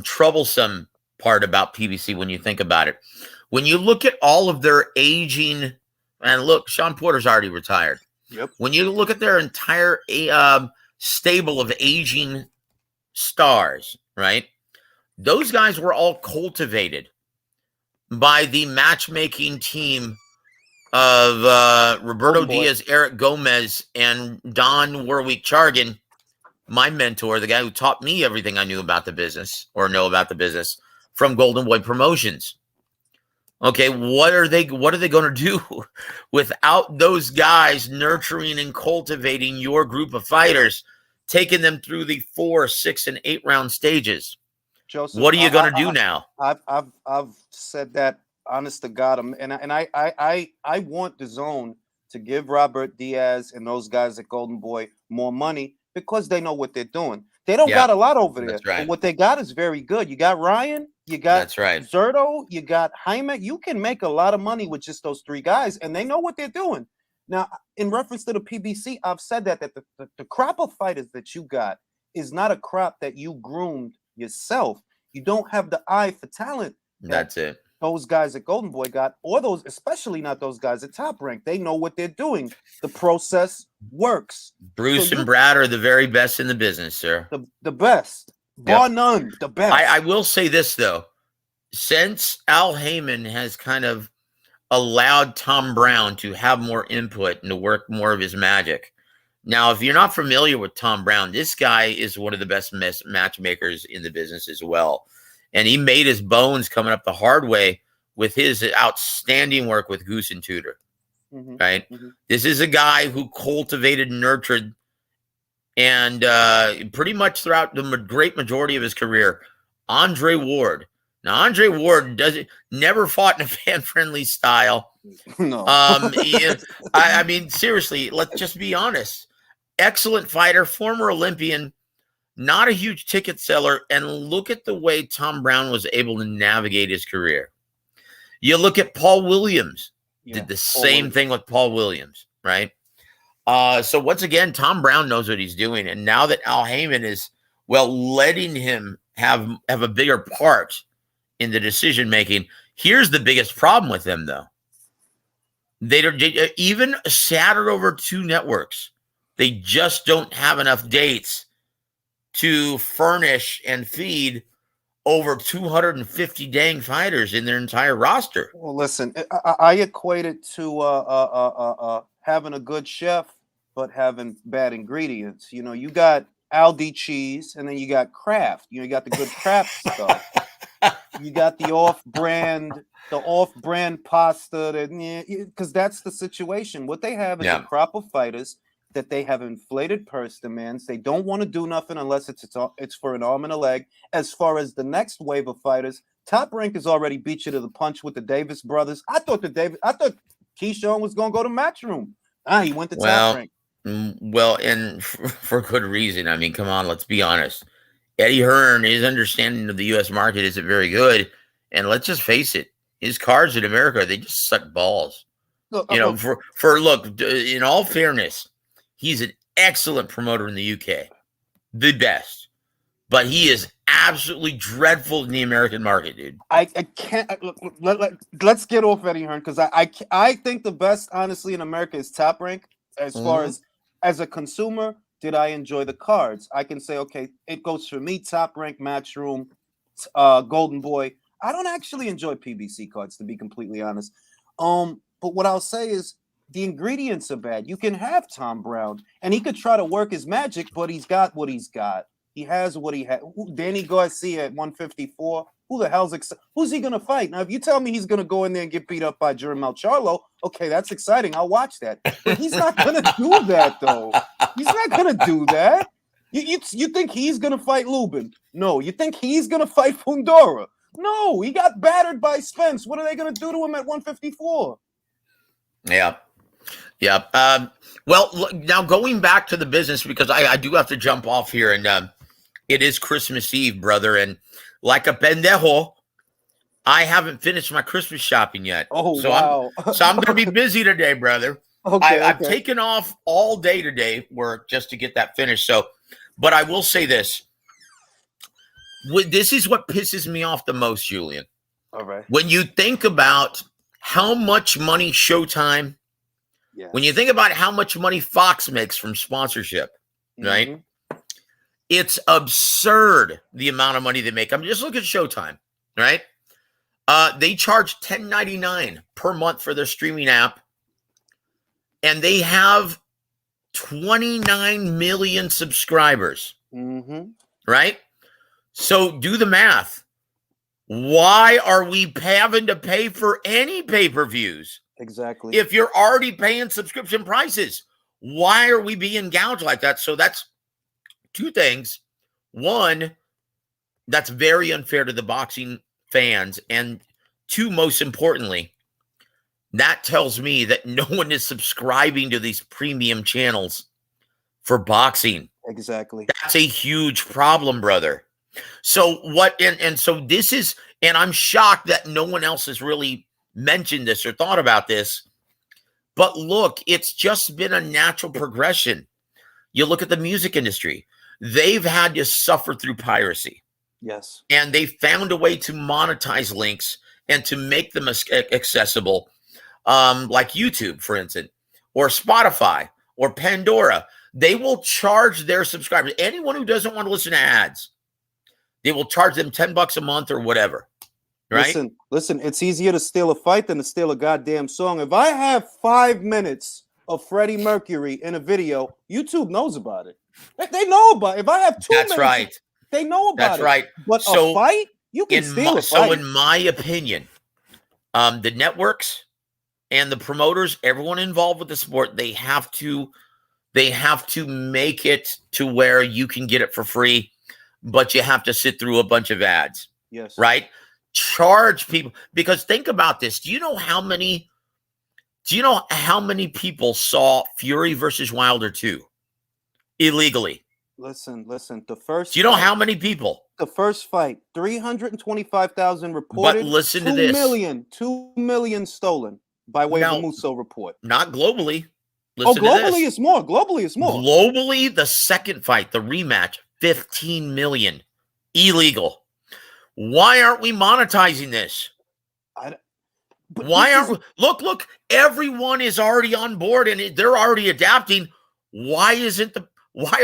troublesome part about PBC when you think about it. When you look at all of their aging, and look, Sean Porter's already retired. Yep. When you look at their entire stable of aging stars, right? Those guys were all cultivated by the matchmaking team of Roberto Diaz, Eric Gomez, and Don Warwick Chargan, my mentor, the guy who taught me everything I knew about the business or know about the business from Golden Boy Promotions. Okay, what are they going to do without those guys nurturing and cultivating your group of fighters, taking them through the 4, 6, and 8 round stages? Joseph, what are you going to do now? I've said that, honest to God, and I want the zone to give Robert Diaz and those guys at Golden Boy more money because they know what they're doing. They don't got a lot over there. Right. But what they got is very good. You got Ryan, you got Zerto, you got Jaime. You can make a lot of money with just those 3 guys, and they know what they're doing. Now, in reference to the PBC, I've said that the crop of fighters that you got is not a crop that you groomed yourself. You don't have the eye for talent. That's it. Those guys at Golden Boy got, or those, especially not those guys at Top Rank. They know what they're doing. The process works. Bruce and Brad are the very best in the business, sir. The best. Bar none. The best. I will say this, though. Since Al Haymon has kind of allowed Tom Brown to have more input and to work more of his magic. Now, if you're not familiar with Tom Brown, this guy is one of the best matchmakers in the business as well. And he made his bones coming up the hard way with his outstanding work with Goose and Tudor. right? This is a guy who cultivated and nurtured, and pretty much throughout the great majority of his career, Andre Ward. Now, Andre Ward never fought in a fan-friendly style. No. I mean, seriously, let's just be honest. Excellent fighter, former Olympian, not a huge ticket seller, and look at the way Tom Brown was able to navigate his career. You look at Paul Williams, did the same thing with Paul Williams, right? So once again, Tom Brown knows what he's doing, and now that Al Haymon is, well, letting him have a bigger part in the decision making. Here's the biggest problem with them, though. They don't even scattered over 2 networks. They just don't have enough dates to furnish and feed over 250 dang fighters in their entire roster. Well, listen, I equate it to having a good chef, but having bad ingredients. You know, you got Aldi cheese, and then you got Kraft. You know, you got the good Kraft stuff. You got the off-brand pasta, because that's the situation. What they have is a crop of fighters that they have inflated purse demands. They don't want to do nothing unless it's for an arm and a leg. As far as the next wave of fighters, Top Rank has already beat you to the punch with the Davis brothers. I thought Keyshawn was going to go to Matchroom. He went to Top Rank. Well, and for good reason. I mean, come on, let's be honest. Eddie Hearn, his understanding of the U.S. market isn't very good. And let's just face it, his cards in America, they just suck balls. Look, look, in all fairness, he's an excellent promoter in the UK, the best. But he is absolutely dreadful in the American market, dude. I can't. Let's get off Eddie Hearn, because I think the best, honestly, in America is Top Rank. As far as a consumer, did I enjoy the cards? I can say, okay, it goes for me, Top Rank, Matchroom, Golden Boy. I don't actually enjoy PBC cards, to be completely honest. But what I'll say is the ingredients are bad. You can have Tom Brown, and he could try to work his magic, but he's got what he's got. He has what he had. Danny Garcia at 154. Who the hell's who's he gonna fight? Now, if you tell me he's gonna go in there and get beat up by Jermel Charlo, okay, that's exciting. I'll watch that. But he's not gonna do that, though. He's not gonna do that. You think he's gonna fight Lubin? No. You think he's gonna fight Fundora? No. He got battered by Spence. What are they gonna do to him at 154? Yeah. Well, look, now going back to the business, because I do have to jump off here, and it is Christmas Eve, brother, and like a pendejo, I haven't finished my Christmas shopping yet. Oh, so wow. I'm going to be busy today, brother. Okay, I've taken off all day today work just to get that finished. So, but I will say this. This is what pisses me off the most, Julian. All right. When you think about how much money Showtime, when you think about how much money Fox makes from sponsorship, right? It's absurd the amount of money they make. I mean, just look at Showtime, right? They charge $10.99 per month for their streaming app, and they have 29 million subscribers, right? So do the math. Why are we having to pay for any pay-per-views? Exactly. If you're already paying subscription prices, why are we being gouged like that? So that's 2 things. 1, that's very unfair to the boxing fans. And 2, most importantly, that tells me that no one is subscribing to these premium channels for boxing. Exactly. That's a huge problem, brother. So what, and so this is, and I'm shocked that no one else has really mentioned this or thought about this. But look, it's just been a natural progression. You look at the music industry. They've had to suffer through piracy. Yes. And they found a way to monetize links and to make them accessible, like YouTube, for instance, or Spotify or Pandora. They will charge their subscribers, anyone who doesn't want to listen to ads, they will charge them $10 a month or whatever. Right? Listen, it's easier to steal a fight than to steal a goddamn song. If I have 5 minutes of Freddie Mercury in a video, YouTube knows about it. They know about it. If I have 2 minutes, right. They know about it. That's right. But so, a fight, you can steal a fight. So in my opinion, the networks and the promoters, everyone involved with the sport, they have to make it to where you can get it for free, but you have to sit through a bunch of ads. Yes. Right? Charge people, because think about this. Do you know how many people saw Fury versus Wilder 2 illegally? Listen. The first. Do you know how many people? The first fight, 325,000 But reported. listen to this. 2 million stolen by way of the Musso report. Not globally. Listen globally it's more. Globally it's more. Globally, the second fight, the rematch, 15 million illegal. Why aren't we monetizing this? Why aren't we? Look, everyone is already on board and they're already adapting. Why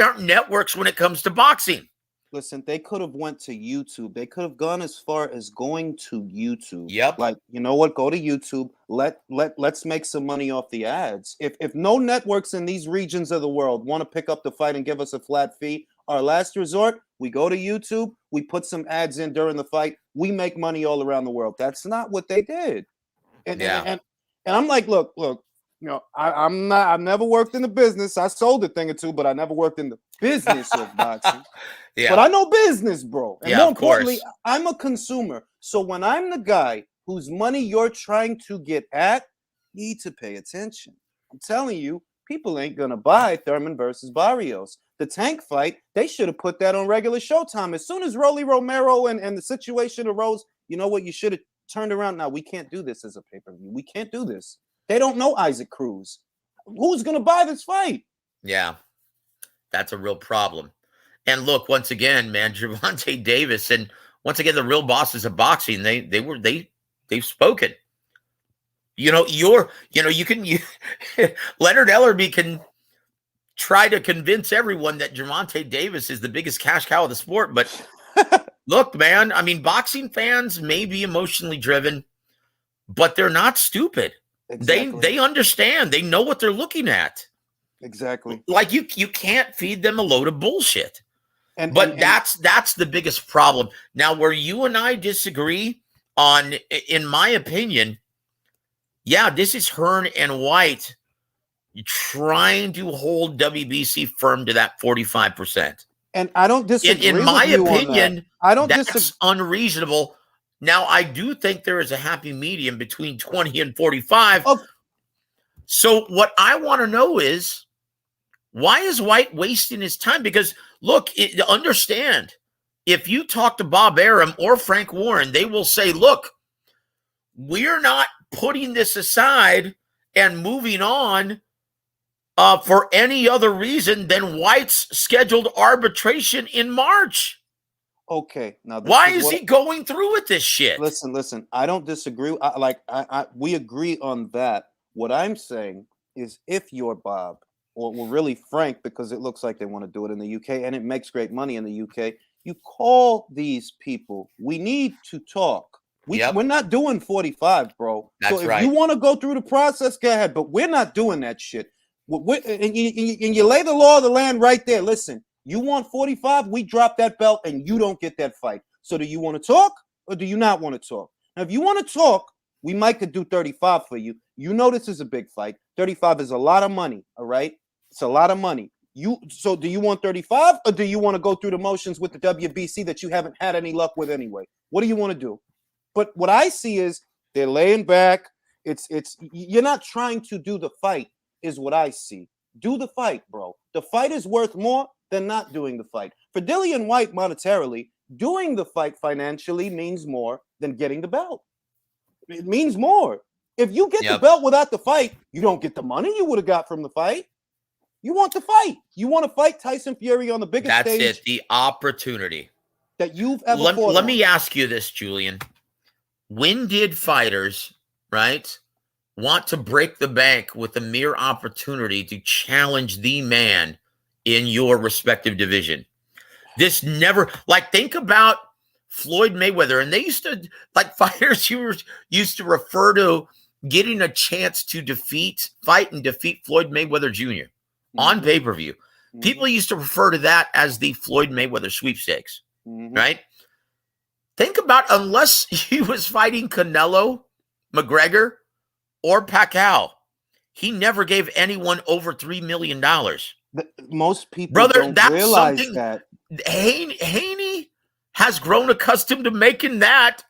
aren't networks when it comes to boxing? Listen, they could have went to YouTube. They could have gone as far as going to YouTube. Yep. Like, you know what? Go to YouTube. Let's make some money off the ads. If no networks in these regions of the world want to pick up the fight and give us a flat fee, our last resort, we go to YouTube. We put some ads in during the fight. We make money all around the world. That's not what they did. And I'm like, look. You know, I've never worked in the business. I sold a thing or two, but I never worked in the business of boxing. Yeah. But I know business, bro. And more importantly, I'm a consumer. So when I'm the guy whose money you're trying to get at, you need to pay attention. I'm telling you, people ain't gonna buy Thurman versus Barrios. The Tank fight, they should have put that on regular Showtime. As soon as Rolly Romero and the situation arose, you know what? You should have turned around. Now, we can't do this as a pay-per-view. We can't do this. They don't know Isaac Cruz. Who's going to buy this fight? Yeah, that's a real problem. And look, once again, man, Gervonta Davis, and once again, the real bosses of boxing, they've spoken. Leonard Ellerby can try to convince everyone that Gervonta Davis is the biggest cash cow of the sport. But look, man, I mean, boxing fans may be emotionally driven, but they're not stupid. Exactly. They understand. They know what they're looking at. Exactly. Like you can't feed them a load of bullshit. But that's the biggest problem. Now, where you and I disagree on, in my opinion, yeah, this is Hearn and Whyte trying to hold WBC firm to that 45%. And I don't disagree. In my opinion, I don't that's unreasonable. Now, I do think there is a happy medium between 20 and 45. So what I want to know is, why is Whyte wasting his time? Because, look, understand, if you talk to Bob Arum or Frank Warren, they will say, look, we're not putting this aside and moving on for any other reason than Whyte's scheduled arbitration in March. Okay, now why is he going through with this shit? Listen. I don't disagree. We agree on that. What I'm saying is, if you're Bob, or really Frank, because it looks like they want to do it in the UK and it makes great money in the UK, you call these people. We need to talk. We're not doing 45, bro. That's so if right. you want to go through the process, go ahead. But we're not doing that shit. And you lay the law of the land right there. Listen. You want 45, we drop that belt and you don't get that fight. So do you want to talk or do you not want to talk? Now, if you want to talk, we might could do 35 for you. You know this is a big fight. 35 is a lot of money, all right? It's a lot of money. So do you want 35 or do you want to go through the motions with the WBC that you haven't had any luck with anyway? What do you want to do? But what I see is they're laying back. You're not trying to do the fight is what I see. Do the fight, bro. The fight is worth more than not doing the fight. For Dillian Whyte, monetarily, doing the fight financially means more than getting the belt. It means more. If you get the belt without the fight, you don't get the money you would have got from the fight. You want the fight. You want to fight Tyson Fury on the biggest stage. That's it, the opportunity. That you've ever fought on. Let me ask you this, Julian. When did fighters, right, want to break the bank with a mere opportunity to challenge the man in your respective division? This never, think about Floyd Mayweather, and they used to, fighters used to refer to getting a chance to fight and defeat Floyd Mayweather Jr. on pay-per-view. Mm-hmm. People used to refer to that as the Floyd Mayweather sweepstakes, right? Think about, unless he was fighting Canelo McGregor or Pacquiao, he never gave anyone over $3 million. Most people Brother, don't that's realize something that. Haney has grown accustomed to making that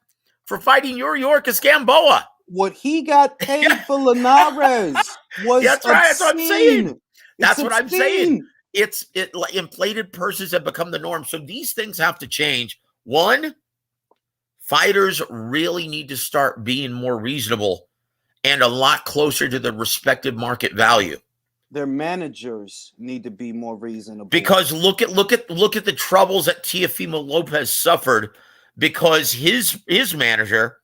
for fighting Yorkis Gamboa. What he got paid for Linares was That's right. That's what I'm saying. obscene. That's It's what I'm saying. obscene. Inflated purses have become the norm. So these things have to change. One, fighters really need to start being more reasonable and a lot closer to the respective market value. Their managers need to be more reasonable. Because look at the troubles that Teofimo Lopez suffered because his manager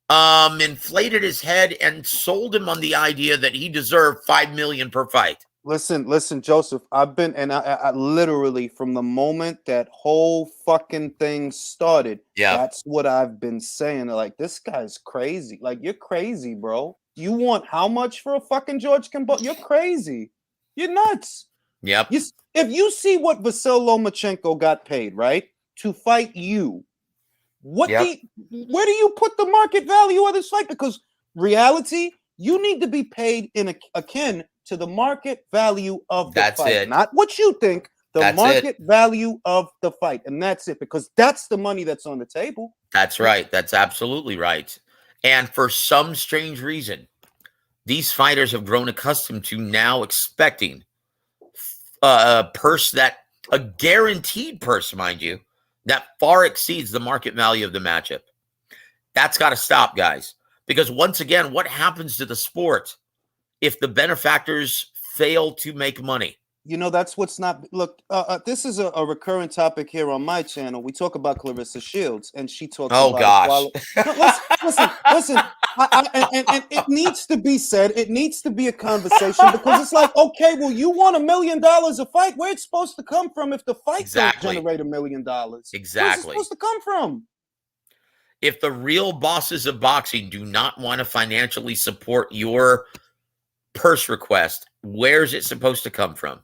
inflated his head and sold him on the idea that he deserved $5 million per fight. Listen, Joseph. I've been, and I literally from the moment that whole fucking thing started, that's what I've been saying. Like, this guy's crazy. Like, you're crazy, bro. You want how much for a fucking George Kimbo? You're crazy. You're nuts. Yep. If you see what Vasyl Lomachenko got paid, right, to fight you, where do you put the market value of this fight? Because reality, you need to be paid in akin to the market value of the fight, not what you think. The market value of the fight, and that's it. Because that's the money that's on the table. That's right. That's absolutely right. And for some strange reason, these fighters have grown accustomed to now expecting a purse a guaranteed purse, mind you, that far exceeds the market value of the matchup. That's got to stop, guys. Because once again, what happens to the sport if the benefactors fail to make money? You know, that's what's not. Look, this is a recurrent topic here on my channel. We talk about Clarissa Shields, and she talks about. Oh gosh! Listen. And it needs to be said. It needs to be a conversation because it's like, okay, well, you want $1 million a fight. Where's it supposed to come from if the fight don't generate $1 million? Exactly. Where's it supposed to come from? If the real bosses of boxing do not want to financially support your purse request, where's it supposed to come from?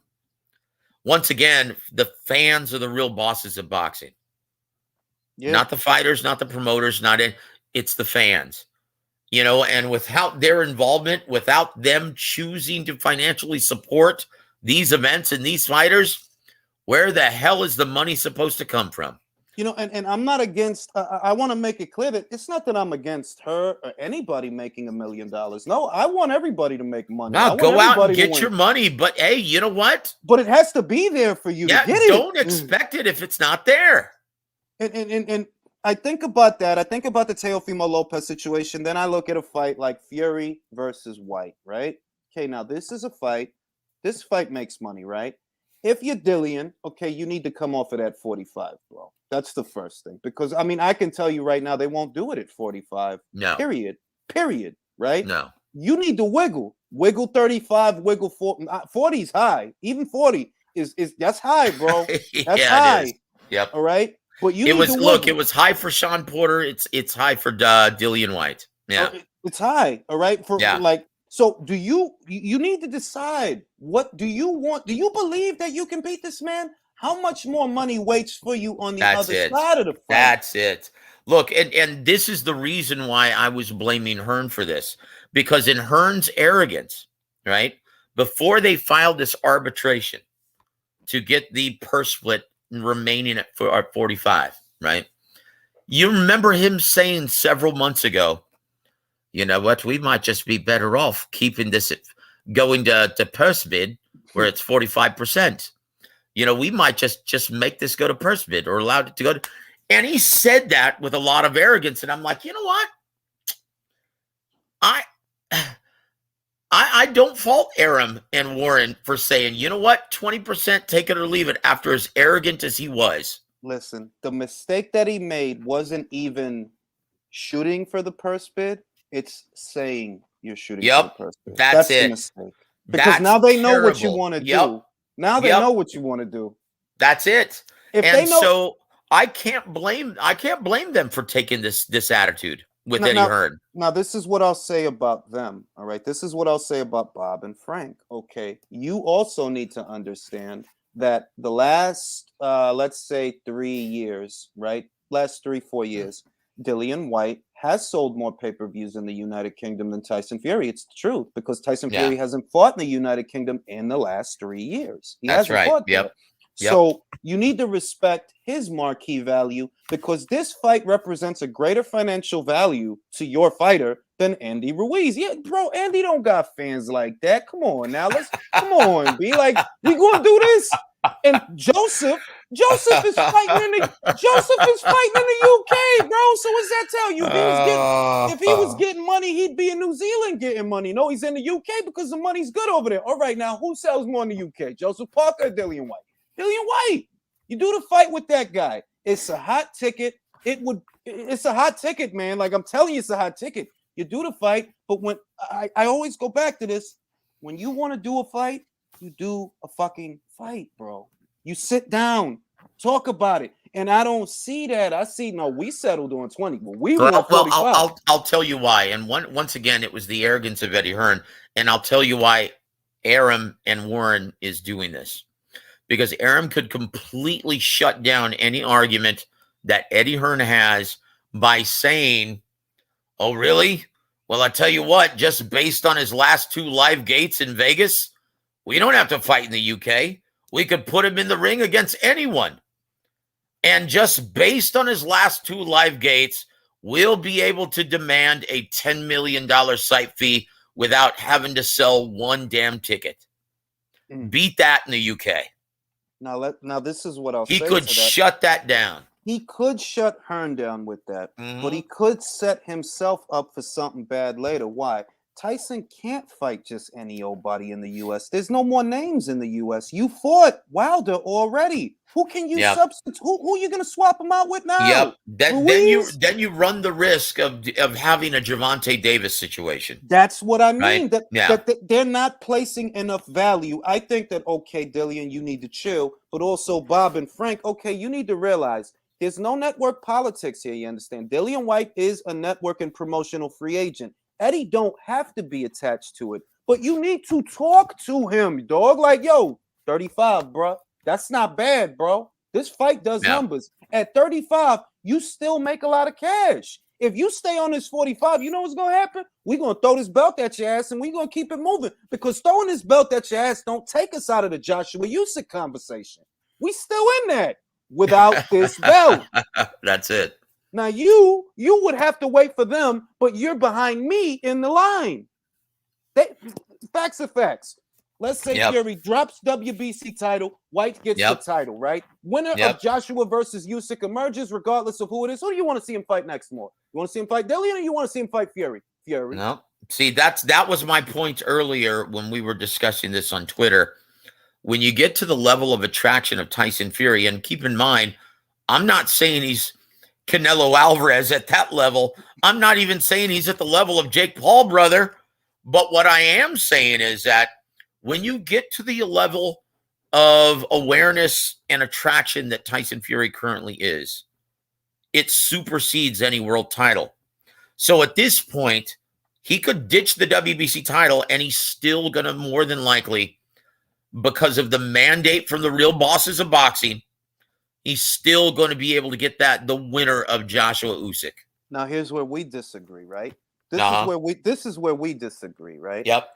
Once again, the fans are the real bosses of boxing. Yeah. Not the fighters, not the promoters, it's the fans. You know, and without their involvement, without them choosing to financially support these events and these fighters, where the hell is the money supposed to come from? You know, and I'm not against, I want to make it clear that it's not that I'm against her or anybody making $1 million. No, I want everybody to make money. No, go out and get your money. But hey, you know what? But it has to be there for you to get it. Don't expect it if it's not there. And I think about that. I think about the Teofimo Lopez situation. Then I look at a fight like Fury versus Whyte, right? Okay, now this is a fight. This fight makes money, right? If you're Dillian, okay, you need to come off of that 45, bro. That's the first thing. Because, I mean, I can tell you right now, they won't do it at 45. No. Period, right? No. You need to wiggle. Wiggle 35, wiggle 40. 40 is high. Even 40 is that's high, bro. That's high. Yep. All right? But you it was high for Sean Porter. It's high for Dillian Whyte. Yeah. It's high, all right? So do you need to decide, what do you want? Do you believe that you can beat this man? How much more money waits for you on the other side of the fight? That's it. Look, and this is the reason why I was blaming Hearn for this. Because in Hearn's arrogance, right, before they filed this arbitration to get the purse split remaining at 45, right? You remember him saying several months ago, you know what, we might just be better off keeping this going to purse bid where it's 45%. You know, we might just make this go to purse bid or allow it to go to. And he said that with a lot of arrogance. And I'm like, you know what? I don't fault Arum and Warren for saying, you know what, 20%, take it or leave it, after as arrogant as he was. Listen, the mistake that he made wasn't even shooting for the purse bid. It's saying you're shooting for the purse bid. That's it. The mistake. Because now they know what you want to do. Now they know what you want to do. That's it. So I can't blame them for taking this attitude with Eddie Hearn. Now, this is what I'll say about them. All right. This is what I'll say about Bob and Frank. Okay. You also need to understand that the last, let's say 3 years, right? Last 3-4 years, Dillian Whyte has sold more pay-per-views in the United Kingdom than Tyson Fury. It's the truth, because Tyson Yeah. Fury hasn't fought in the United Kingdom in the last 3 years. He That's hasn't right. fought Yep. there. Yep. So you need to respect his marquee value, because this fight represents a greater financial value to your fighter than Andy Ruiz. Yeah, bro, Andy don't got fans like that. Come on now, come on, be like, we gonna do this. And Joseph is fighting in the UK, bro. So what's that tell you? If he was getting money, he'd be in New Zealand getting money. No, he's in the UK because the money's good over there. All right, now who sells more in the UK? Joseph Parker or Dillian Whyte? Dillian Whyte. You do the fight with that guy. It's a hot ticket. It's a hot ticket, man. Like, I'm telling you, it's a hot ticket. You do the fight, but when I always go back to this, when you want to do a fight, you do a fucking fight, bro. You sit down, talk about it. And I don't see that. I see, no, we settled on 20, but we want 45. I'll tell you why. And once again, it was the arrogance of Eddie Hearn. And I'll tell you why Arum and Warren is doing this. Because Arum could completely shut down any argument that Eddie Hearn has by saying, oh, really? Well, I tell you what, just based on his last 2 live gates in Vegas, we don't have to fight in the UK. We could put him in the ring against anyone. And just based on his last 2 live gates, we'll be able to demand a $10 million site fee without having to sell 1 damn ticket. Beat that in the UK. Now this is what I'll say. He could shut that down. He could shut Hearn down with that, but he could set himself up for something bad later. Why? Tyson can't fight just any old body in the U.S. There's no more names in the U.S. You fought Wilder already. Who can you substitute? Who are you going to swap him out with now? Yep. Then you run the risk of having a Gervonta Davis situation. That's what I mean. Right? That they're not placing enough value. I think that, okay, Dillian, you need to chill, but also Bob and Frank, okay, you need to realize there's no network politics here. You understand? Dillian Whyte is a network and promotional free agent. Eddie don't have to be attached to it, but you need to talk to him, dog. Like, yo, 35, bro. That's not bad, bro. This fight does numbers. At 35, you still make a lot of cash. If you stay on this 45, you know what's going to happen? We're going to throw this belt at your ass, and we're going to keep it moving, because throwing this belt at your ass don't take us out of the Joshua Usyk conversation. We still in that without this belt. That's it. Now, you would have to wait for them, but you're behind me in the line. Facts are facts. Let's say Fury drops WBC title, Whyte gets the title, right? Winner of Joshua versus Usyk emerges, regardless of who it is. Who do you want to see him fight next more? You want to see him fight Dillian, or you want to see him fight Fury? Fury. No. See, that was my point earlier when we were discussing this on Twitter. When you get to the level of attraction of Tyson Fury, and keep in mind, I'm not saying he's Canelo Alvarez at that level. I'm not even saying he's at the level of Jake Paul, brother. But what I am saying is that when you get to the level of awareness and attraction that Tyson Fury currently is, it supersedes any world title. So at this point, he could ditch the WBC title, and he's still going to more than likely, because of the mandate from the real bosses of boxing, he's still going to be able to get the winner of Joshua Usyk. Now, here's where we disagree, right? This is where we disagree, right? Yep.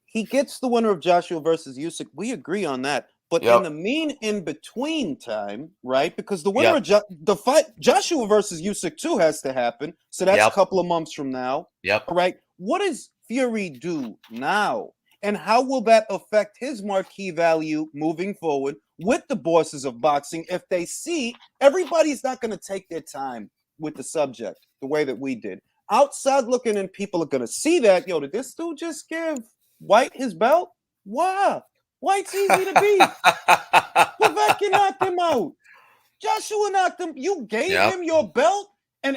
He gets the winner of Joshua versus Usyk. We agree on that. But in the in-between time, right? Because the winner of the fight, Joshua versus Usyk 2 has to happen. So that's a couple of months from now. Yep. All right. What does Fury do now? And how will that affect his marquee value moving forward with the bosses of boxing if they see everybody's not going to take their time with the subject the way that we did? Outside looking in, people are going to see that, yo, did this dude just give Whyte his belt? Why? Whyte's easy to beat. Povetkin knocked him out. Joshua knocked him. You gave him your belt, and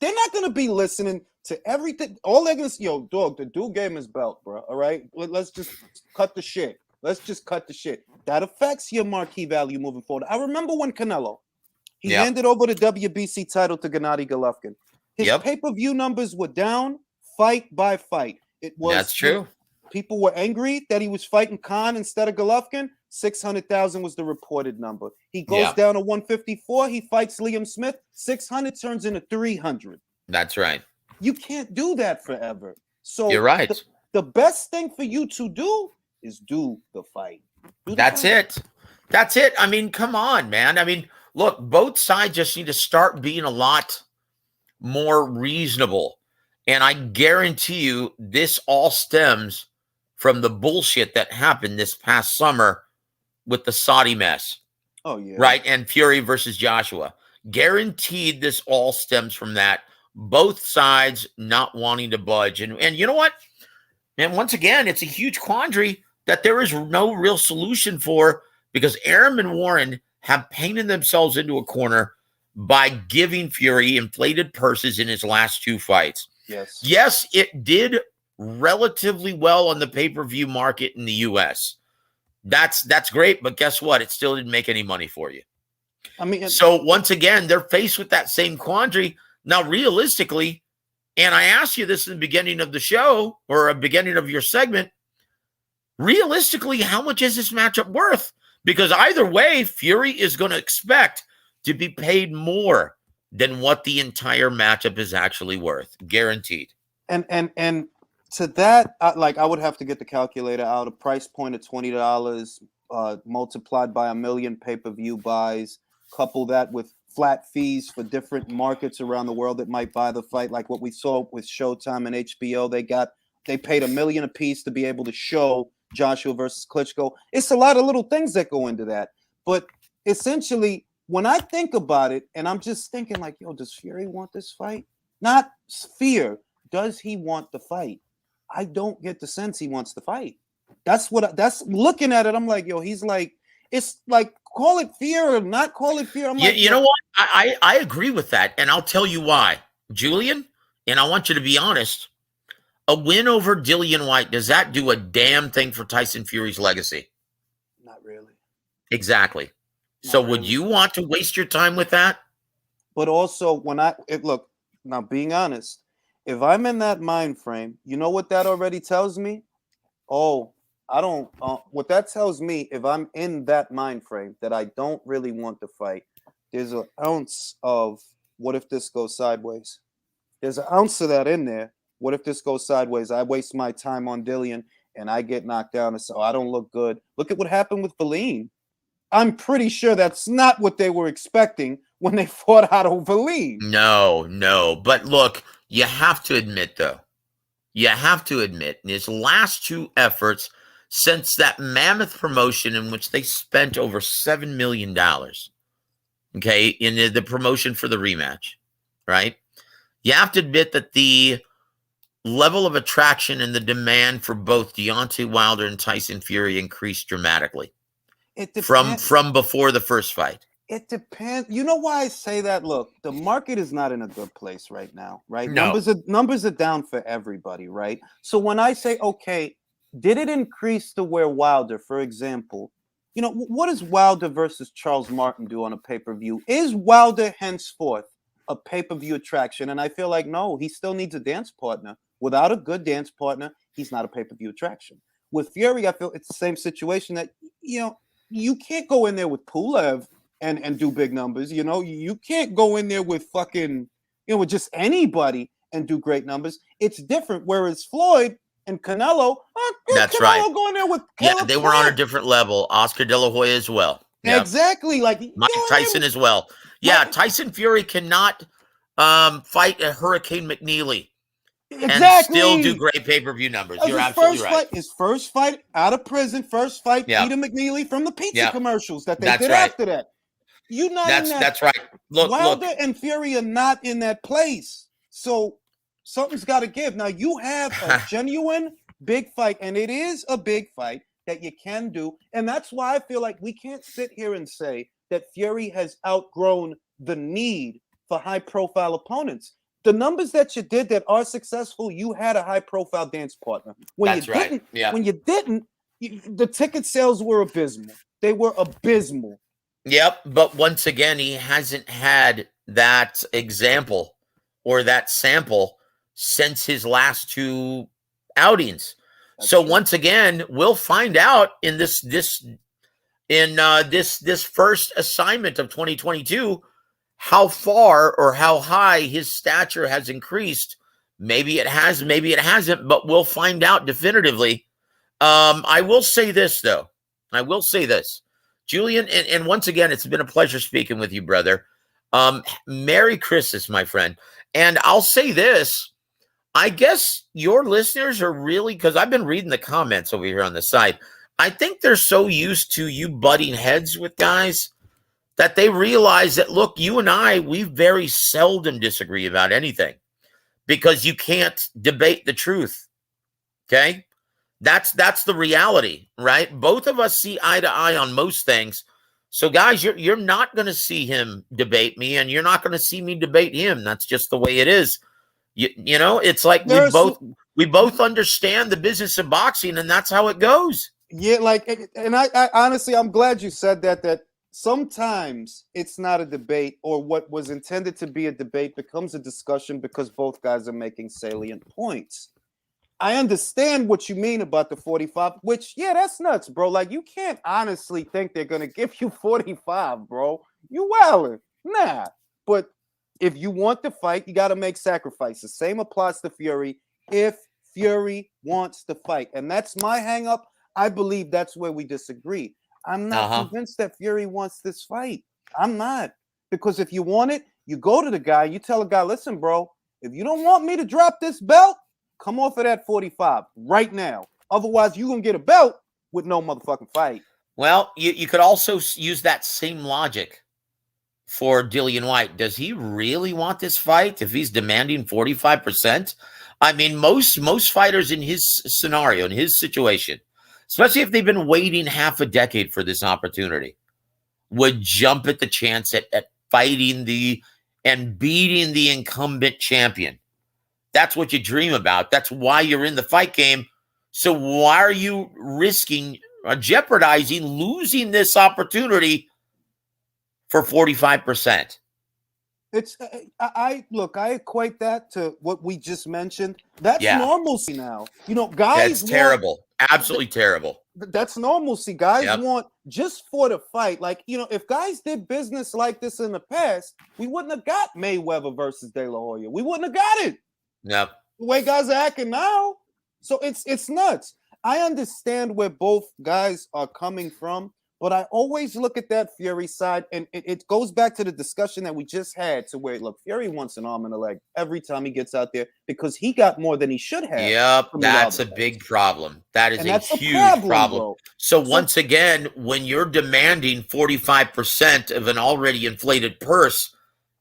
they're not going to be listening to everything. All they're going to say, yo, dog, the dude gave him his belt, bro. All right? Let's just cut the shit. That affects your marquee value moving forward. I remember when Canelo, he handed over the WBC title to Gennady Golovkin. His pay-per-view numbers were down fight by fight. It was That's true. People were angry that he was fighting Khan instead of Golovkin. 600,000 was the reported number. He goes down to 154. He fights Liam Smith. 600 turns into 300. That's right. You can't do that forever. So You're right. the best thing for you to do is do the fight. That's it. That's it. I mean, come on, man. I mean, look, both sides just need to start being a lot more reasonable. And I guarantee you this all stems from the bullshit that happened this past summer with the Saudi mess. Oh, yeah. Right? And Fury versus Joshua. Guaranteed this all stems from that. Both sides not wanting to budge. And you know what? And once again, it's a huge quandary that there is no real solution for, because Arum and Warren have painted themselves into a corner by giving Fury inflated purses in his last 2 fights. Yes. Yes, it did relatively well on the pay-per-view market in the US. That's great, but guess what? It still didn't make any money for you. I mean, so once again, they're faced with that same quandary. Now, realistically, and I asked you this in the beginning of the show, or a beginning of your segment, realistically, how much is this matchup worth? Because either way, Fury is going to expect to be paid more than what the entire matchup is actually worth, guaranteed. And to that, I would have to get the calculator out. A price point of $20 multiplied by 1 million pay-per-view buys. Couple that with flat fees for different markets around the world that might buy the fight, like what we saw with Showtime and HBO. They paid $1 million a piece to be able to show Joshua versus Klitschko. It's a lot of little things that go into that. But essentially, when I think about it, and I'm just thinking like, yo, does Fury want this fight? Not fear. Does he want the fight? I don't get the sense he wants the fight. That's looking at it. I'm like, yo, he's like, it's like, call it fear or not call it fear. I'm like, you know what? I agree with that. And I'll tell you why. Julian, and I want you to be honest, a win over Dillian Whyte, does that do a damn thing for Tyson Fury's legacy? Not really. Exactly. Not so really. Would you want to waste your time with that? But also, look, now being honest, if I'm in that mind frame, you know what that already tells me? Oh, I don't. What that tells me, if I'm in that mind frame that I don't really want to fight, there's an ounce of what if this goes sideways? There's an ounce of that in there. What if this goes sideways? I waste my time on Dillian and I get knocked down, and so I don't look good. Look at what happened with Valeen. I'm pretty sure that's not what they were expecting when they fought Otto Valeen. No. But look, you have to admit, though, in his last 2 efforts since that mammoth promotion in which they spent over $7 million, okay, in the promotion for the rematch, right? You have to admit that the level of attraction and the demand for both Deontay Wilder and Tyson Fury increased dramatically. It depends. From before the first fight. It depends. You know why I say that? Look, the market is not in a good place right now, right? No. Numbers are down for everybody, right? So when I say, okay, did it increase to where Wilder, for example, you know, what does Wilder versus Charles Martin do on a pay-per-view? Is Wilder henceforth a pay-per-view attraction? And I feel like, no, he still needs a dance partner. Without a good dance partner, he's not a pay-per-view attraction. With Fury, I feel it's the same situation that, you know, you can't go in there with Pulev and do big numbers. You know, you can't go in there with fucking, you know, with just anybody and do great numbers. It's different. Whereas Floyd and Canelo, that's Canelo right. Going there with Caleb they were on a different level. Oscar De La Hoya as well. Yep. Exactly. Like Mike Tyson as well. Yeah, Tyson Fury cannot fight a Hurricane McNeely. Exactly. And still do great pay-per-view numbers. You're absolutely right. His first fight out of prison, Peter McNeely from the pizza commercials that they did after that. You're not in that. That's right. Wilder and Fury are not in that place. So something's got to give. Now you have a genuine big fight, and it is a big fight that you can do. And that's why I feel like we can't sit here and say that Fury has outgrown the need for high-profile opponents. The numbers that you did that are successful, you had a high-profile dance partner. When you didn't, the ticket sales were abysmal. They were abysmal. Yep, but once again, he hasn't had that example or that sample since his last 2 outings. That's true. Once again, we'll find out in this first assignment of 2022 how far or how high his stature has increased Maybe it has, maybe it hasn't, but we'll find out definitively. I will say this, though. I will say this. Julian, and once again, it's been a pleasure speaking with you, brother. Merry Christmas, my friend. And I'll say this. I guess your listeners are really, because I've been reading the comments over here on the side. I think they're so used to you butting heads with guys that they realize that, look, you and I, we very seldom disagree about anything because you can't debate the truth. Okay? That's the reality, right? Both of us see eye to eye on most things. So, guys, you're not going to see him debate me, and you're not going to see me debate him. That's just the way it is. You know, it's like we both understand the business of boxing, and that's how it goes. Yeah, like, and I honestly, I'm glad you said that. That sometimes it's not a debate, or what was intended to be a debate becomes a discussion because both guys are making salient points. I understand what you mean about the 45, which, yeah, that's nuts, bro. Like, you can't honestly think they're going to give you 45, bro. You wildin'. Nah. But if you want to fight, you got to make sacrifices. Same applies to Fury if Fury wants to fight. And that's my hang up. I believe that's where we disagree. I'm not convinced that Fury wants this fight. I'm not. Because if you want it, you go to the guy, you tell the guy, listen, bro, if you don't want me to drop this belt, come off of that 45 right now. Otherwise, you're going to get a belt with no motherfucking fight. Well, you could also use that same logic for Dillian Whyte. Does he really want this fight if he's demanding 45%? I mean, most fighters in his scenario, in his situation, especially if they've been waiting half a decade for this opportunity, would jump at the chance at fighting and beating the incumbent champion. That's what you dream about. That's why you're in the fight game. So why are you risking or jeopardizing losing this opportunity for 45%? It's I equate that to what we just mentioned. That's normalcy now. You know, guys. That's terrible. Absolutely terrible. That's normalcy. Guys want just for the fight. Like, you know, if guys did business like this in the past, we wouldn't have got Mayweather versus De La Hoya. We wouldn't have got it. Yep. The way guys are acting now. So it's nuts. I understand where both guys are coming from, but I always look at that Fury side, and it goes back to the discussion that we just had to where, look, Fury wants an arm and a leg every time he gets out there because he got more than he should have. Yep, that's a big problem. That is a huge problem. So once again, when you're demanding 45% of an already inflated purse,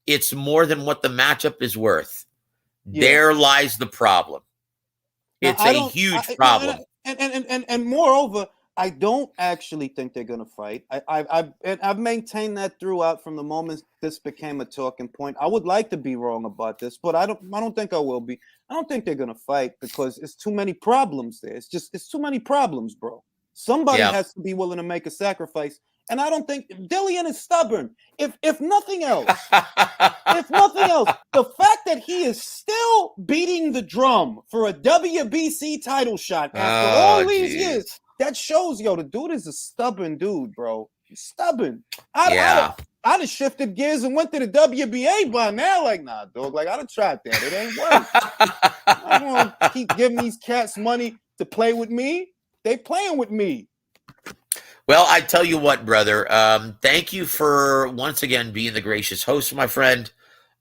it's more than what the matchup is worth. Yeah. There lies the problem. Now, it's a huge problem. And moreover, I don't actually think they're going to fight. I've maintained that throughout from the moment this became a talking point. I would like to be wrong about this, but I don't think I will be. I don't think they're going to fight because it's too many problems there. It's too many problems, bro. Somebody has to be willing to make a sacrifice. And I don't think Dillian is stubborn. If nothing else, the fact that he is still beating the drum for a WBC title shot after all these years, that shows, the dude is a stubborn dude, bro. He's stubborn. I'd have shifted gears and went to the WBA by now. Like, nah, dog. Like, I'd have tried that. It ain't work. I don't want to keep giving these cats money to play with me. They playing with me. Well, I tell you what, brother, thank you for once again being the gracious host, my friend.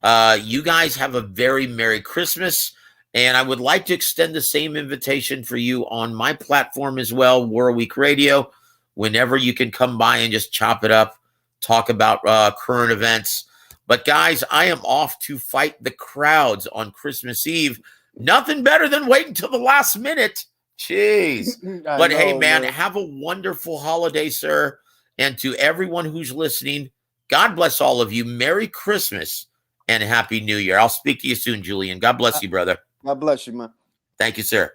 You guys have a very Merry Christmas, and I would like to extend the same invitation for you on my platform as well, War Week Radio, whenever you can come by and just chop it up, talk about current events. But guys, I am off to fight the crowds on Christmas Eve. Nothing better than waiting till the last minute. Jeez. But hey, man, have a wonderful holiday, sir. And to everyone who's listening, God bless all of you. Merry Christmas and Happy New Year. I'll speak to you soon, Julian. God bless you, brother. God bless you, man. Thank you, sir.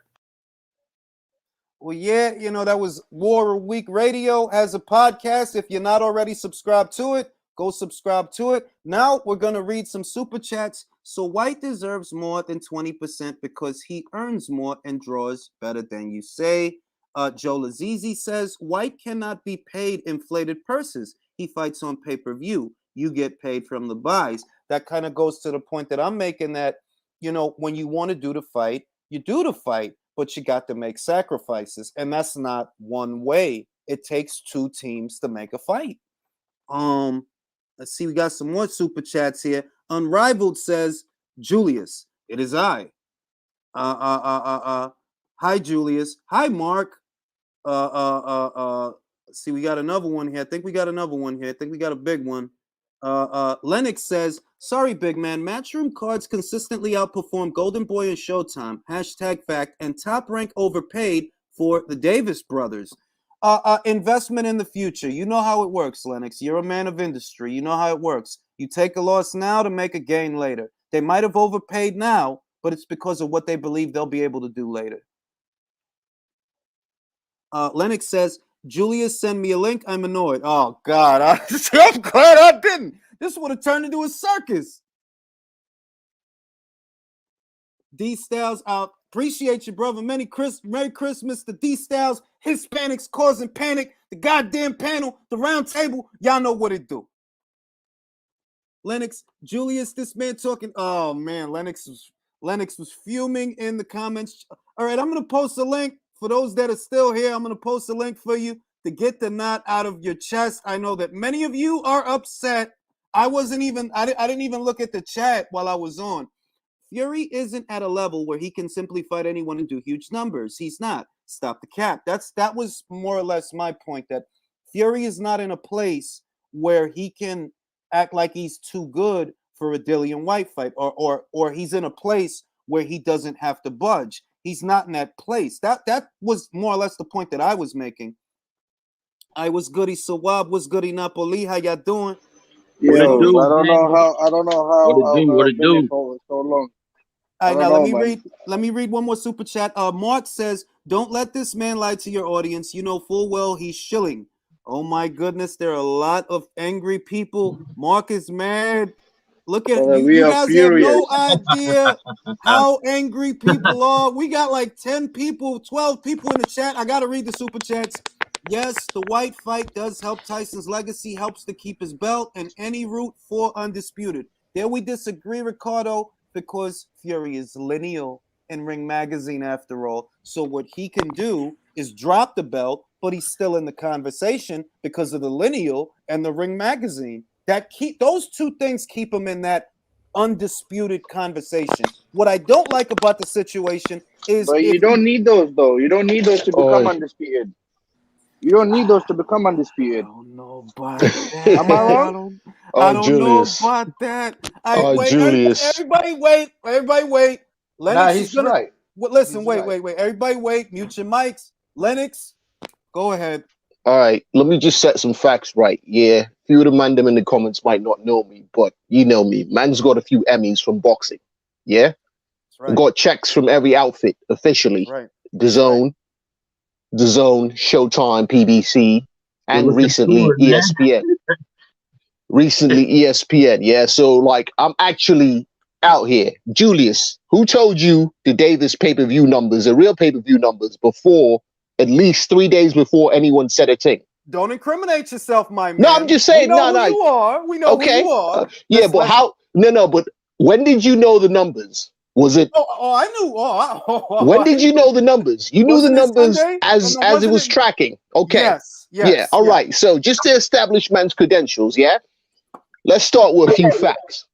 Well, yeah, that was War Week Radio as a podcast. If you're not already subscribed to it, go subscribe to it. Now we're going to read some super chats. So Whyte deserves more than 20% because he earns more and draws better than you say. Joe Lazizi says, Whyte cannot be paid inflated purses. He fights on pay-per-view. You get paid from the buys. That kind of goes to the point that I'm making that, when you want to do the fight, you do the fight, but you got to make sacrifices. And that's not one way. It takes two teams to make a fight. Let's see, we got some more super chats here. Unrivaled says, Julius, it is I. Hi, Julius. Hi, Mark. See, we got another one here. I think we got another one here. I think we got a big one. Lennox says, sorry, big man. Matchroom cards consistently outperform Golden Boy and Showtime. #fact. And Top Rank overpaid for the Davis brothers. Investment in the future. You know how it works, Lennox. You're a man of industry. You know how it works. You take a loss now to make a gain later. They might have overpaid now, but it's because of what they believe they'll be able to do later. Lennox says, Julius, send me a link. I'm annoyed. Oh, God. I'm glad I didn't. This would have turned into a circus. D Styles, I appreciate you, brother. Merry Christmas to D Styles. Hispanics causing panic. The goddamn panel, the round table. Y'all know what it do. Lennox, Julius, this man talking. Oh, man. Lennox was fuming in the comments. All right, I'm going to post a link. For those that are still here, I'm going to post a link for you to get the knot out of your chest. I know that many of you are upset. I didn't even look at the chat while I was on. Fury isn't at a level where he can simply fight anyone and do huge numbers. He's not. Stop the cap. That was more or less my point, that Fury is not in a place where he can act like he's too good for a Dillian Whyte fight, or he's in a place where he doesn't have to budge. He's not in that place. That was more or less the point that I was making. I was goody Sawab, was goody Napoli. How y'all doing? Yo, I don't know how what it do? For so long. All right, now let me read one more super chat. Mark says, don't let this man lie to your audience. You know full well he's shilling. Oh my goodness, there are a lot of angry people. Mark is mad. Look at you. You guys furious. Have no idea how angry people are. We got like 10 people, 12 people in the chat. I got to read the super chats. Yes, the Whyte fight does help Tyson's legacy, helps to keep his belt, and any route for Undisputed. There we disagree, Ricardo, because Fury is lineal in Ring Magazine after all. So what he can do is drop the belt, but he's still in the conversation because of the lineal and the Ring Magazine. Those two things keep him in that undisputed conversation. What I don't like about the situation is, but you don't need those though. You don't need those to become undisputed. You don't need those to become undisputed. I don't know about that. Am I wrong? I don't know about that. Wait, Julius. Everybody wait. Lennox he's right. Listen, he's wait. Everybody wait. Mute your mics. Lennox, go ahead. All right, let me just set some facts right. Yeah, few of the man them in the comments might not know me, but you know me. Man's got a few Emmys from boxing. Yeah? That's right. Got checks from every outfit officially. Right. The Zone, Showtime, PBC, and recently ESPN. Yeah. So like I'm actually out here. Julius, who told you the Davis pay-per-view numbers, the real pay-per-view numbers, before at least 3 days before anyone said a thing? Don't incriminate yourself, my man. No, I'm just saying. We know who you are. We know who you are. Yeah, but how? No. But when did you know the numbers? Was it? I knew. When did you know the numbers? You knew the numbers as it was tracking. Okay. Yes. Yeah. All right. So just to establish man's credentials, yeah. Let's start with a few facts.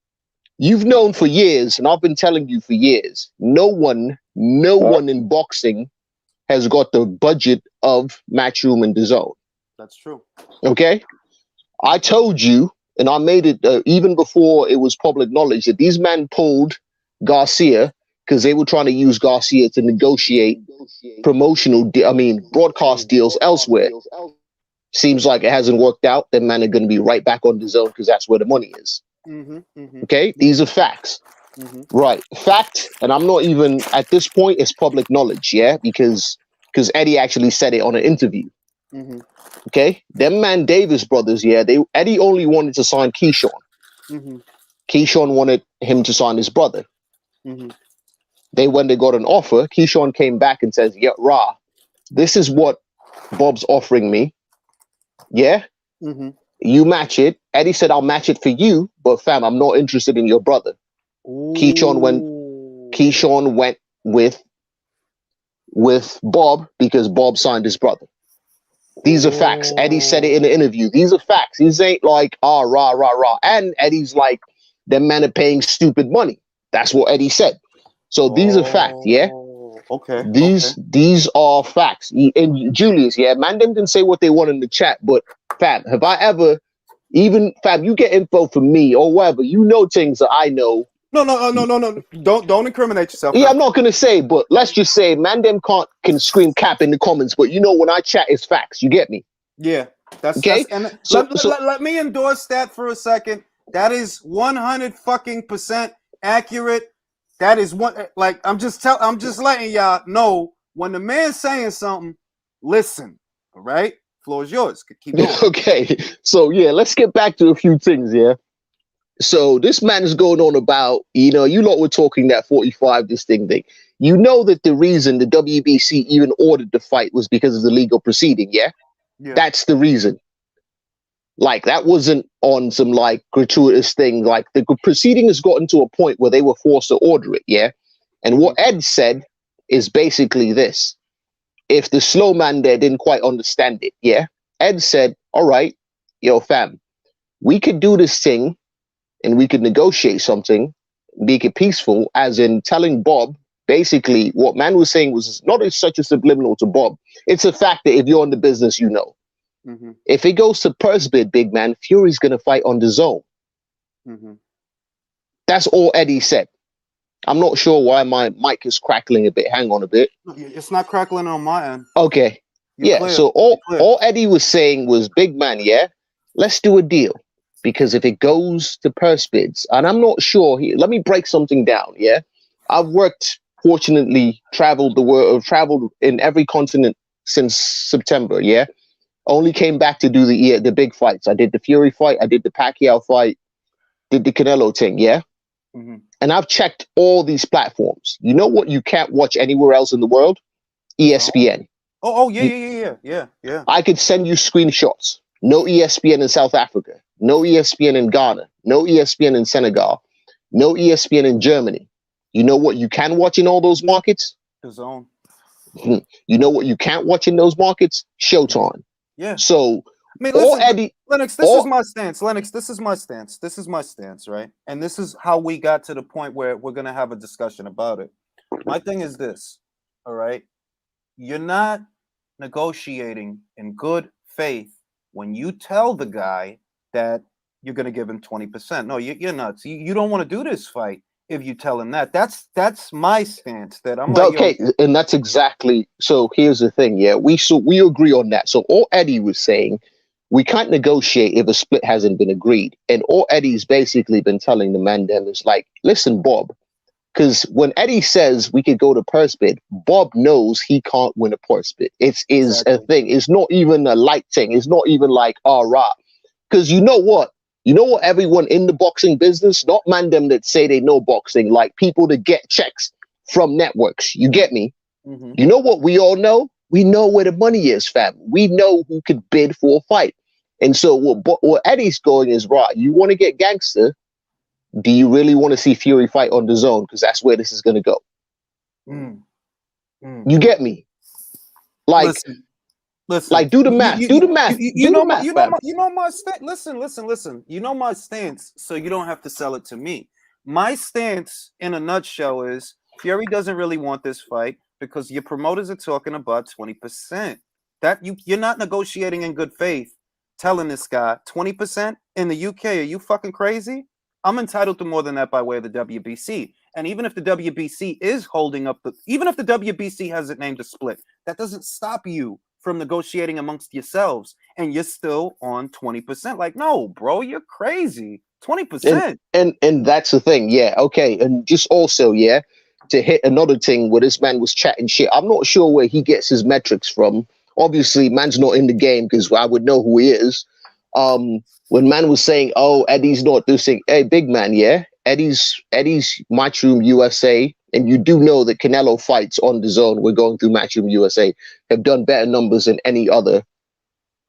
You've known for years, and I've been telling you for years. No one in boxing has got the budget of Matchroom and DAZN. That's true. Okay. I told you, and I made it even before it was public knowledge, that these men pulled Garcia because they were trying to use Garcia to negotiate broadcast deals elsewhere. Seems like it hasn't worked out. Then men are going to be right back on DAZN because that's where the money is. Okay, these are facts. Right, fact, and I'm not even at this point. It's public knowledge, yeah, because Eddie actually said it on an interview. Okay, them man Davis brothers, yeah, Eddie only wanted to sign Keyshawn. Keyshawn wanted him to sign his brother. When they got an offer, Keyshawn came back and says, "Yeah, rah, this is what Bob's offering me. Yeah, you match it." Eddie said, "I'll match it for you, but fam, I'm not interested in your brother." Keyshawn went, Keyshawn went with Bob because Bob signed his brother. These are facts. Eddie said it in the interview. These are facts. These ain't like, rah, rah, rah. And Eddie's like, them men are paying stupid money. That's what Eddie said. So these are facts, yeah? Okay. These are facts. And Julius, yeah, man, them can say what they want in the chat, but fam, have I ever, even fam, you get info from me or whatever, you know things that I know. No. Don't incriminate yourself. Yeah, I'm not gonna say, but let's just say, man, them can scream cap in the comments, but you know when I chat, it's facts. You get me? Yeah, that's okay. And so, let me endorse that for a second. That is 100% accurate. That is what, like, I'm just letting y'all know when the man's saying something, listen. All right, floor is yours. Keep going. Okay, so yeah, let's get back to a few things. Yeah. So this man is going on about, you know, you lot were talking that 45 this thing. You know that the reason the WBC even ordered the fight was because of the legal proceeding, yeah? That's the reason. Like, that wasn't on some, like, gratuitous thing. Like, the proceeding has gotten to a point where they were forced to order it, yeah? And what Ed said is basically this. If the slow man there didn't quite understand it, yeah? Ed said, all right, yo, fam, we could do this thing and we could negotiate something, make it peaceful, as in telling Bob, basically, what man was saying was not such a subliminal to Bob. It's a fact that if you're in the business, you know. If it goes to purse bid, big man, Fury's going to fight on the zone. That's all Eddie said. I'm not sure why my mic is crackling a bit. Hang on a bit. It's not crackling on my end. Okay. Yeah, so all Eddie was saying was, big man, yeah, let's do a deal. Because if it goes to purse bids, and I'm not sure, let me break something down, yeah? I've fortunately, traveled the world, traveled in every continent since September, yeah? Only came back to do the big fights. I did the Fury fight, I did the Pacquiao fight, did the Canelo thing, yeah? And I've checked all these platforms. You know what you can't watch anywhere else in the world? ESPN. Yeah. I could send you screenshots. No ESPN in South Africa. No ESPN in Ghana. No ESPN in Senegal. No ESPN in Germany. You know what you can watch in all those markets? The Zone. You know what you can't watch in those markets? Showtime. Yeah. So, I mean, listen, Lennox, this is my stance. Lennox, this is my stance. This is my stance, right? And this is how we got to the point where we're going to have a discussion about it. My thing is this, all right? You're not negotiating in good faith when you tell the guy that you're going to give him 20%. No, you're nuts. You don't want to do this fight if you tell him that. That's my stance. That I'm like, okay, and that's exactly. So here's the thing. Yeah, we agree on that. So all Eddie was saying, we can't negotiate if a split hasn't been agreed. And all Eddie's basically been telling the man then is like, listen, Bob, because when Eddie says we could go to purse bid, Bob knows he can't win a purse bid. It's a thing. It's not even a light thing. It's not even like, rah. Because you know what? You know what everyone in the boxing business, not man them that say they know boxing, like people that get checks from networks. You get me? You know what we all know? We know where the money is, fam. We know who could bid for a fight. And so what Eddie's going is, right, you want to get gangster? Do you really want to see Fury fight on the zone? Because that's where this is going to go. You get me? Like, listen, like, do the math. Do the math. You know my stance. Listen. You know my stance, so you don't have to sell it to me. My stance, in a nutshell, is Fury doesn't really want this fight because your promoters are talking about 20%. That you're not negotiating in good faith, telling this guy 20% in the UK. Are you fucking crazy? I'm entitled to more than that by way of the WBC. And even if the WBC is holding up even if the WBC hasn't named a split, that doesn't stop you from negotiating amongst yourselves. And you're still on 20%. Like, no, bro, you're crazy. 20%. And that's the thing. Yeah. Okay. And just also, yeah, to hit another thing where this man was chatting shit. I'm not sure where he gets his metrics from. Obviously, man's not in the game because I would know who he is. When man was saying, "Oh, Eddie's not this thing," hey, big man, yeah, Eddie's Matchroom USA, and you do know that Canelo fights on the zone. We're going through Matchroom USA, have done better numbers than any other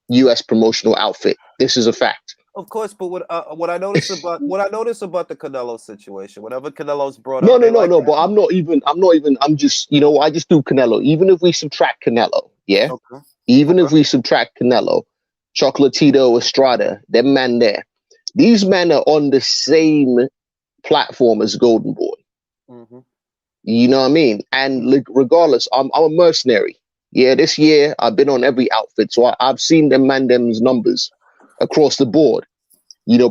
US promotional outfit. This is a fact. Of course, but what I notice about the Canelo situation, whatever Canelo's brought No, up, no, they no, like no. that. But I'm just, I just do Canelo. Even if we subtract Canelo, yeah. Okay. Even if we subtract Canelo, Chocolatito, Estrada, them man there, these men are on the same platform as Golden Boy. Mm-hmm. You know what I mean? And regardless, I'm a mercenary. Yeah, this year I've been on every outfit, so I've seen them man them's numbers across the board.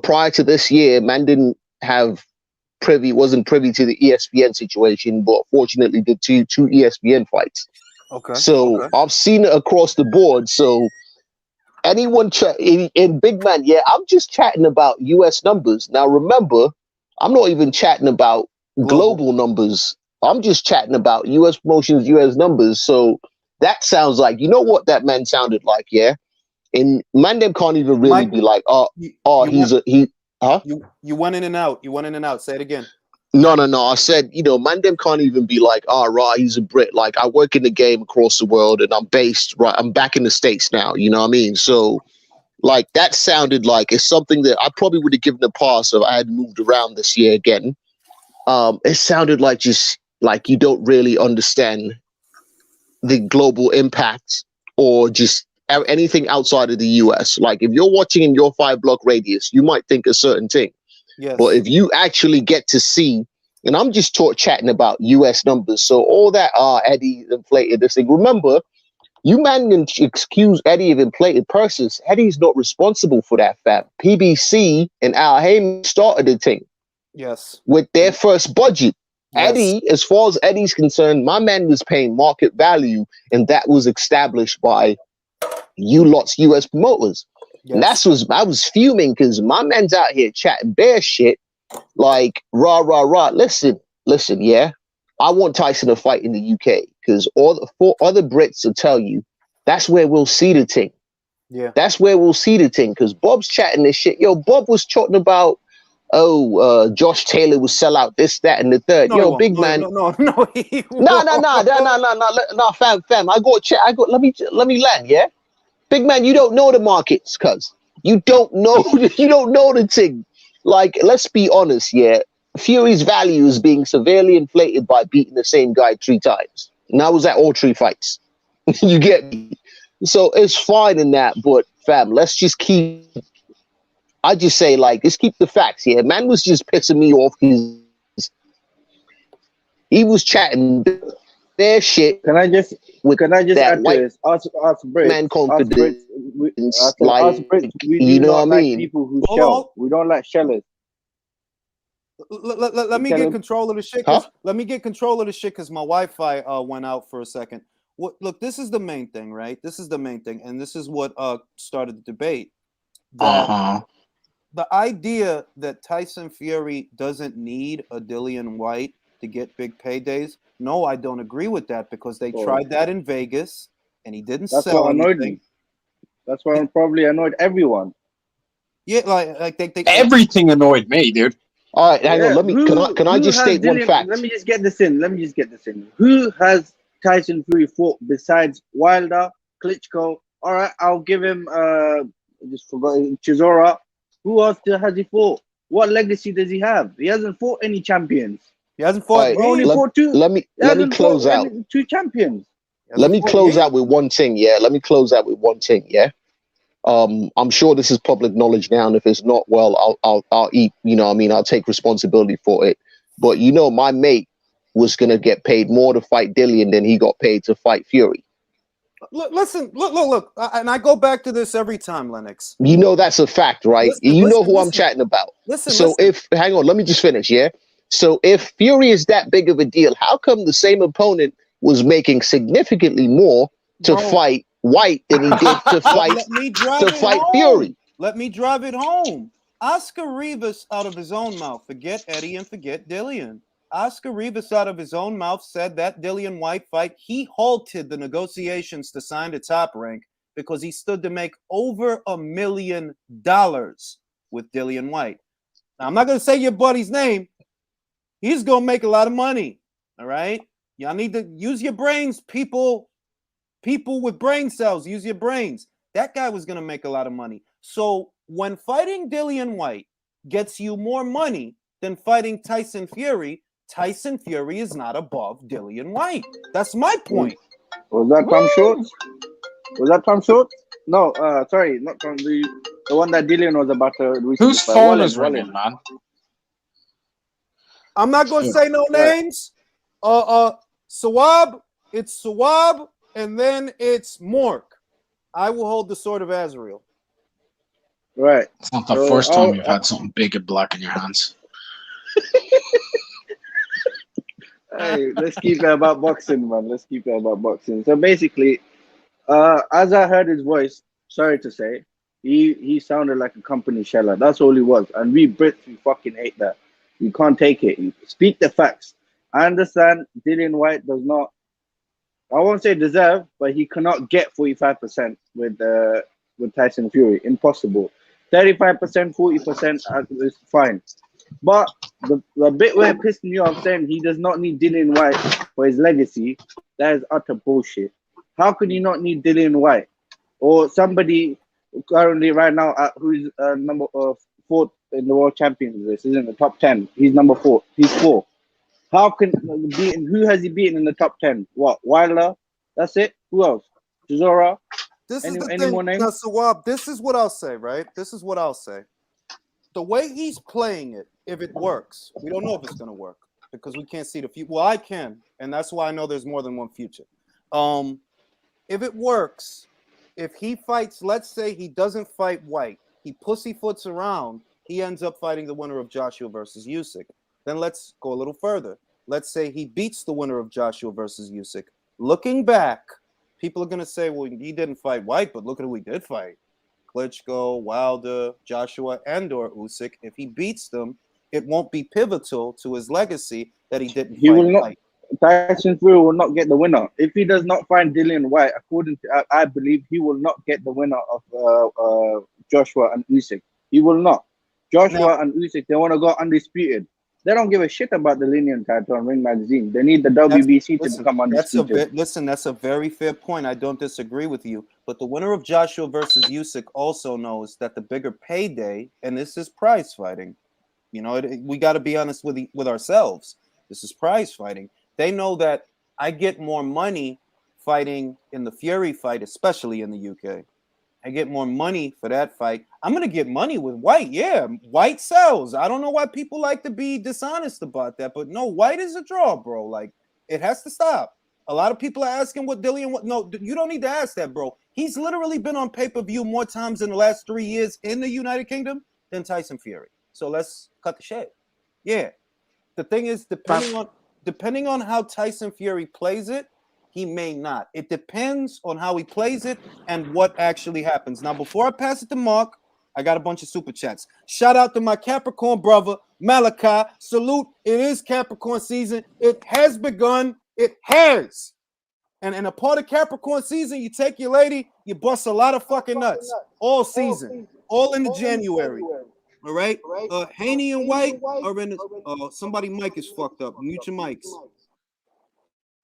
Prior to this year, man didn't wasn't privy to the ESPN situation, but fortunately did two ESPN fights. Okay. So I've seen it across the board. So anyone in big man, yeah, I'm just chatting about US numbers. Now remember, I'm not even chatting about global numbers. I'm just chatting about US promotions, US numbers. So that sounds like, what that man sounded like, yeah? And man, them can't even really be like, You went in and out. You went in and out. Say it again. No. I said, man, them can't even be like, right, he's a Brit. Like, I work in the game across the world and I'm back in the States now. You know what I mean? So, like, that sounded like it's something that I probably would have given a pass if I had moved around this year again. It sounded like just like you don't really understand the global impact or just anything outside of the US. Like, if you're watching in your 5-block radius, you might think a certain thing. Yes. But if you actually get to see, and I'm just chatting about US numbers, so all that Eddie inflated this thing. Remember, you man can excuse Eddie of inflated purses. Eddie's not responsible for that, fam. PBC and Al Haymon started the thing. Yes. With their first budget. Yes. Eddie, as far as Eddie's concerned, my man was paying market value, and that was established by you lot's US promoters. Yes. And I was fuming because my man's out here chatting bear shit, like rah. Listen, yeah. I want Tyson to fight in the UK because all the 4 other Brits will tell you that's where we'll see the thing. Yeah. That's where we'll see the thing because Bob's chatting this shit. Yo, Bob was chatting about, Josh Taylor will sell out this, that, and the third. No, big man. No, fam. Let me land, yeah? Big man, you don't know the markets, cuz. You don't know the thing. Like, let's be honest, yeah. Fury's value is being severely inflated by beating the same guy 3 times. And I was at all 3 fights. You get me? So it's fine in that, but fam, let's just keep let's keep the facts here. Man was just pissing me off because he was chatting their shit. Can I just add to this? Us Brits, man confidence. We do not like people who shell. We don't like shellers. Let me get control of the shit. Let me get control of the shit because my Wi-Fi went out for a second. Look, this is the main thing, right? This is the main thing, and this is what started the debate. The idea that Tyson Fury doesn't need a Dillian Whyte to get big paydays. No, I don't agree with that because they tried that in Vegas and he didn't sell anything. That's what annoyed me. That's why probably annoyed everyone. Yeah, like they everything annoyed me, dude. All right, hang on. Can I just state one fact? Let me just get this in. Who has Tyson Fury fought besides Wilder, Klitschko? All right, I'll give him. Just forgot Chisora. Who else has he fought? What legacy does he have? He hasn't fought any champions. He hasn't fought. Only fought 2. Let me close out. 2 champions. Let me close out with one thing. Yeah. I'm sure this is public knowledge now, and if it's not, well, I'll eat. I'll take responsibility for it. But my mate was gonna get paid more to fight Dillian than he got paid to fight Fury. Look, and I go back to this every time, Lennox. That's a fact, right? Listen, who I'm chatting about. Hang on, let me just finish, yeah? So if Fury is that big of a deal, how come the same opponent was making significantly more to fight Whyte than he did to fight Fury? Let me drive it home. Oscar Rivas out of his own mouth, forget Eddie and forget Dillian. Oscar Rivas out of his own mouth said that Dillian Whyte fight, he halted the negotiations to sign to Top Rank because he stood to make over $1 million with Dillian Whyte. Now, I'm not going to say your buddy's name. He's going to make a lot of money, all right? Y'all need to use your brains, people. People with brain cells, use your brains. That guy was going to make a lot of money. So when fighting Dillian Whyte gets you more money than fighting Tyson Fury, Tyson Fury is not above Dillian Whyte. That's my point. Was that Tom Shorts? Was that Tom Shorts? No, sorry, not from the one that Dillian was about to. Whose phone is ringing, man? I'm not gonna say no names. Sawab, it's Sawab, and then it's Mork. I will hold the sword of Azrael. Right. It's not the first time you've had something big and black in your hands. Hey, let's keep it about boxing, man. Let's keep it about boxing. So basically, as I heard his voice, sorry to say, he sounded like a company sheller. That's all he was. And we Brits, we fucking hate that. You can't take it. You speak the facts. I understand Dillian Whyte does not, I won't say deserve, but he cannot get 45% with Tyson Fury. Impossible. 35%, 40% is fine. But the bit where it pissed me off saying he does not need Dillian Whyte for his legacy, that is utter bullshit. How could he not need Dillian Whyte? Or somebody currently right now who's number 4th in the world champions list, is in the top 10. He's number 4. He's 4. How can who has he beaten in the top 10? What? Wilder? That's it? Who else? Chisora? This is the thing. Now, Sawab, this is what I'll say, right? This is what I'll say. The way he's playing it, if it works, we don't know if it's going to work because we can't see the future. Well, I can, and that's why I know there's more than one future. If it works, if he fights, let's say he doesn't fight Whyte, he pussyfoots around, he ends up fighting the winner of Joshua versus Usyk. Then let's go a little further. Let's say he beats the winner of Joshua versus Usyk. Looking back, people are going to say, well, he didn't fight Whyte, but look at who he did fight. Klitschko, Wilder, Joshua, and/or Usyk. If he beats them, it won't be pivotal to his legacy that he didn't fight Whyte. Tyson Fury will not get the winner. If he does not find Dillian Whyte, according to I believe he will not get the winner of Joshua and Usyk. He will not. Joshua and Usyk, they want to go undisputed. They don't give a shit about the linear title on Ring Magazine. They need the WBC to become undisputed. That's a very fair point. I don't disagree with you. But the winner of Joshua versus Usyk also knows that the bigger payday, and this is prize fighting. You know, we got to be honest with ourselves. This is prize fighting. They know that I get more money fighting in the Fury fight, especially in the UK. I get more money for that fight. I'm going to get money with Whyte. Yeah, Whyte sells. I don't know why people like to be dishonest about that, but no, Whyte is a draw, bro. Like, it has to stop. A lot of people are asking what Dillian... No, you don't need to ask that, bro. He's literally been on pay-per-view more times in the last 3 years in the United Kingdom than Tyson Fury. So let's cut the shit. Yeah. The thing is, depending on how Tyson Fury plays it, he may not. It depends on how he plays it and what actually happens. Now, before I pass it to Mark, I got a bunch of super chats. Shout out to my Capricorn brother, Malachi. Salute. It is Capricorn season. It has begun. It has. And a part of Capricorn season, you take your lady, you bust a lot of fucking nuts. All season. All in the January. All right? Haney and Whyte are in the... somebody mic is fucked up. Mute your mics.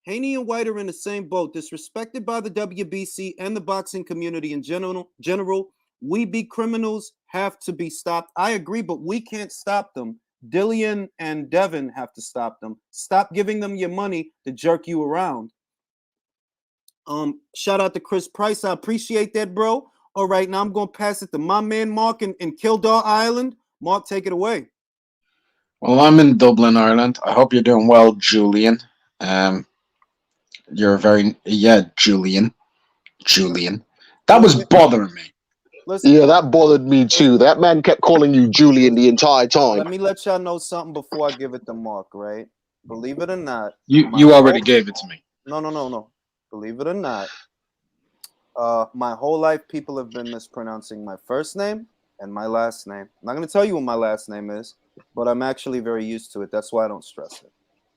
Haney and Whyte are in the same boat, disrespected by the WBC and the boxing community in general. We be criminals, have to be stopped. I agree, but we can't stop them. Dillian and Devin have to stop them. Stop giving them your money to jerk you around. Shout out to Chris Price. I appreciate that, bro. All right, now I'm going to pass it to my man Mark in Kildare, Ireland. Mark, take it away. Well, I'm in Dublin, Ireland. I hope you're doing well, Julian. You're very... Yeah, Julian. That was bothering me. Listen, yeah, that bothered me too. That man kept calling you Julian the entire time. Let me let y'all know something before I give it to Mark, right? Believe it or not. You already gave it to me. No. Believe it or not, my whole life people have been mispronouncing my first name and my last name. I'm not going to tell you what my last name is, but I'm actually very used to it. That's why I don't stress it.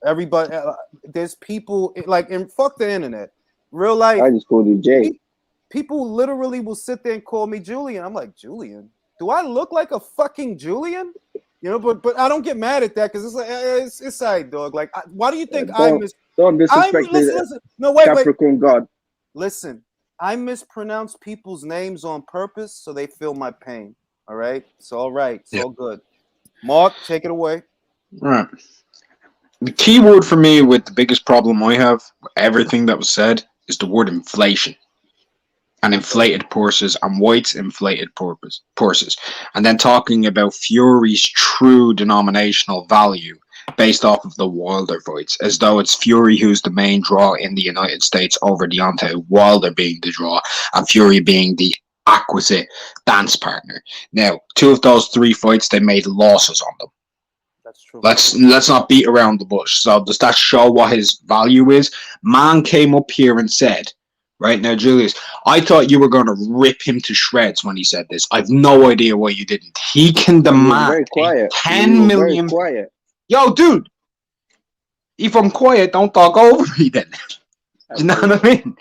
Everybody, there's people, like, and fuck the internet. Real life. I just called you Jay. People literally will sit there and call me Julian. I'm like, Julian? Do I look like a fucking Julian? You know, but I don't get mad at that because it's like it's side dog. Like, why do you think don't disrespect listen. No, wait. Capricorn God. Listen, I mispronounce people's names on purpose so they feel my pain. All right. It's all right. It's all good. Mark, take it away. Right. The key word for me with the biggest problem I have with everything that was said is the word inflation. And inflated purses and Whyte's inflated purses. And then talking about Fury's true denominational value based off of the Wilder fights, as though it's Fury who's the main draw in the United States over Deontay Wilder being the draw and Fury being the acquisite dance partner. Now, 2 of those 3 fights, they made losses on them. That's true. Let's not beat around the bush. So does that show what his value is? Man came up here and said, right now, Julius, I thought you were going to rip him to shreds when he said this. I've no idea why you didn't. He can demand very quiet. 10 million. Very quiet. Yo, dude, if I'm quiet, don't talk over me then. You know what I mean?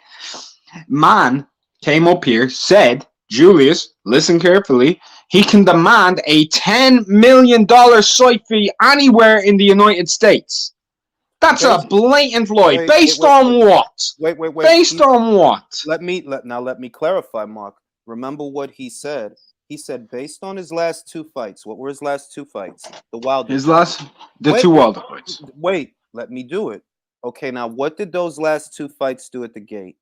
Man came up here, said, Julius, listen carefully, he can demand a $10 million site fee anywhere in the United States. That's a blatant lie. Based on what? Wait. Based on what? Let me clarify, Mark. Remember what he said. He said based on his last 2 fights. What were his last 2 fights? The Wilder. The 2 Wilder fights. Wait, let me do it. Okay, now what did those last 2 fights do at the gate?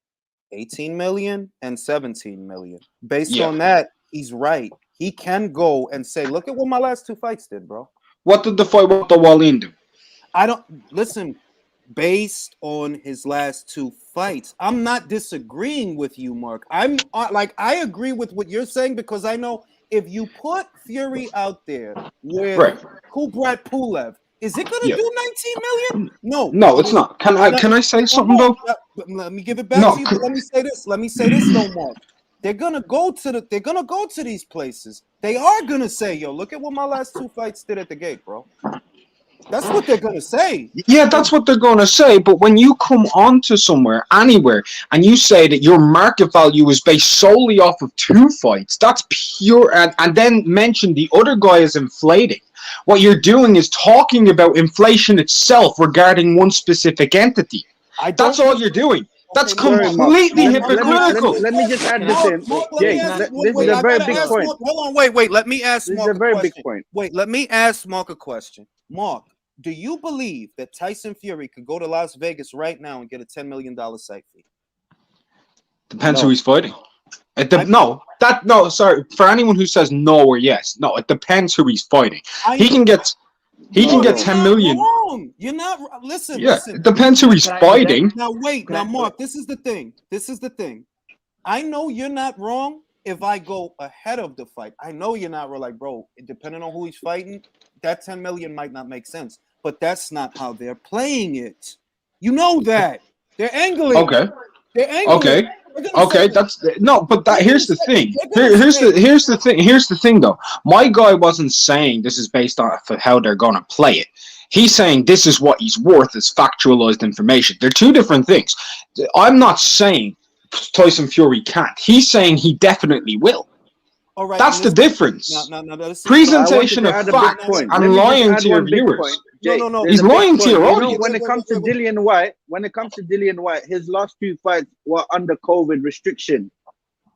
18 million and 17 million. Based on that, he's right. He can go and say, look at what my last 2 fights did, bro. What did the fight with the Wallin do? I don't listen. Based on his last 2 fights, I'm not disagreeing with you, Mark. I'm I agree with what you're saying because I know if you put Fury out there with Kubrat Pulev, is it going to do 19 million? No, it's not. Can I say something though? Let me give it back to you. But let me say this though, Mark. They're gonna go to these places. They are gonna say, yo, look at what my last 2 fights did at the gate, bro. That's what they're gonna say. Yeah, that's what they're gonna say. But when you come onto somewhere, anywhere, and you say that your market value is based solely off of 2 fights, that's pure. And then mention the other guy is inflating. What you're doing is talking about inflation itself regarding one specific entity. That's all you're doing. That's completely hypocritical. Let me just add this in. This is a very big point. Hold on, wait. Let me ask Mark a very big point. Wait, let me ask Mark a question. Mark, do you believe that Tyson Fury could go to Las Vegas right now and get a $10 million site fee? Depends who he's fighting. Sorry. For anyone who says no or yes, no, it depends who he's fighting. He can get 10 million. Wrong. You're not. Listen. It depends who he's fighting. Now wait. Now Mark, this is the thing. I know you're not wrong if I go ahead of the fight. I know you're not wrong. Like, bro, depending on who he's fighting, that 10 million might not make sense. But that's not how they're playing it. You know that. They're angling. Okay. They're angling. Okay, here's the thing. Here's the thing though. My guy wasn't saying this is based on how they're gonna play it. He's saying this is what he's worth as factualized information. They're 2 different things. I'm not saying Tyson Fury can't. He's saying he definitely will. All right, that's the difference. Presentation of facts and lying to your viewers. No. He's lying to your audience. When it comes to Dillian Whyte, his last 2 fights were under COVID restriction.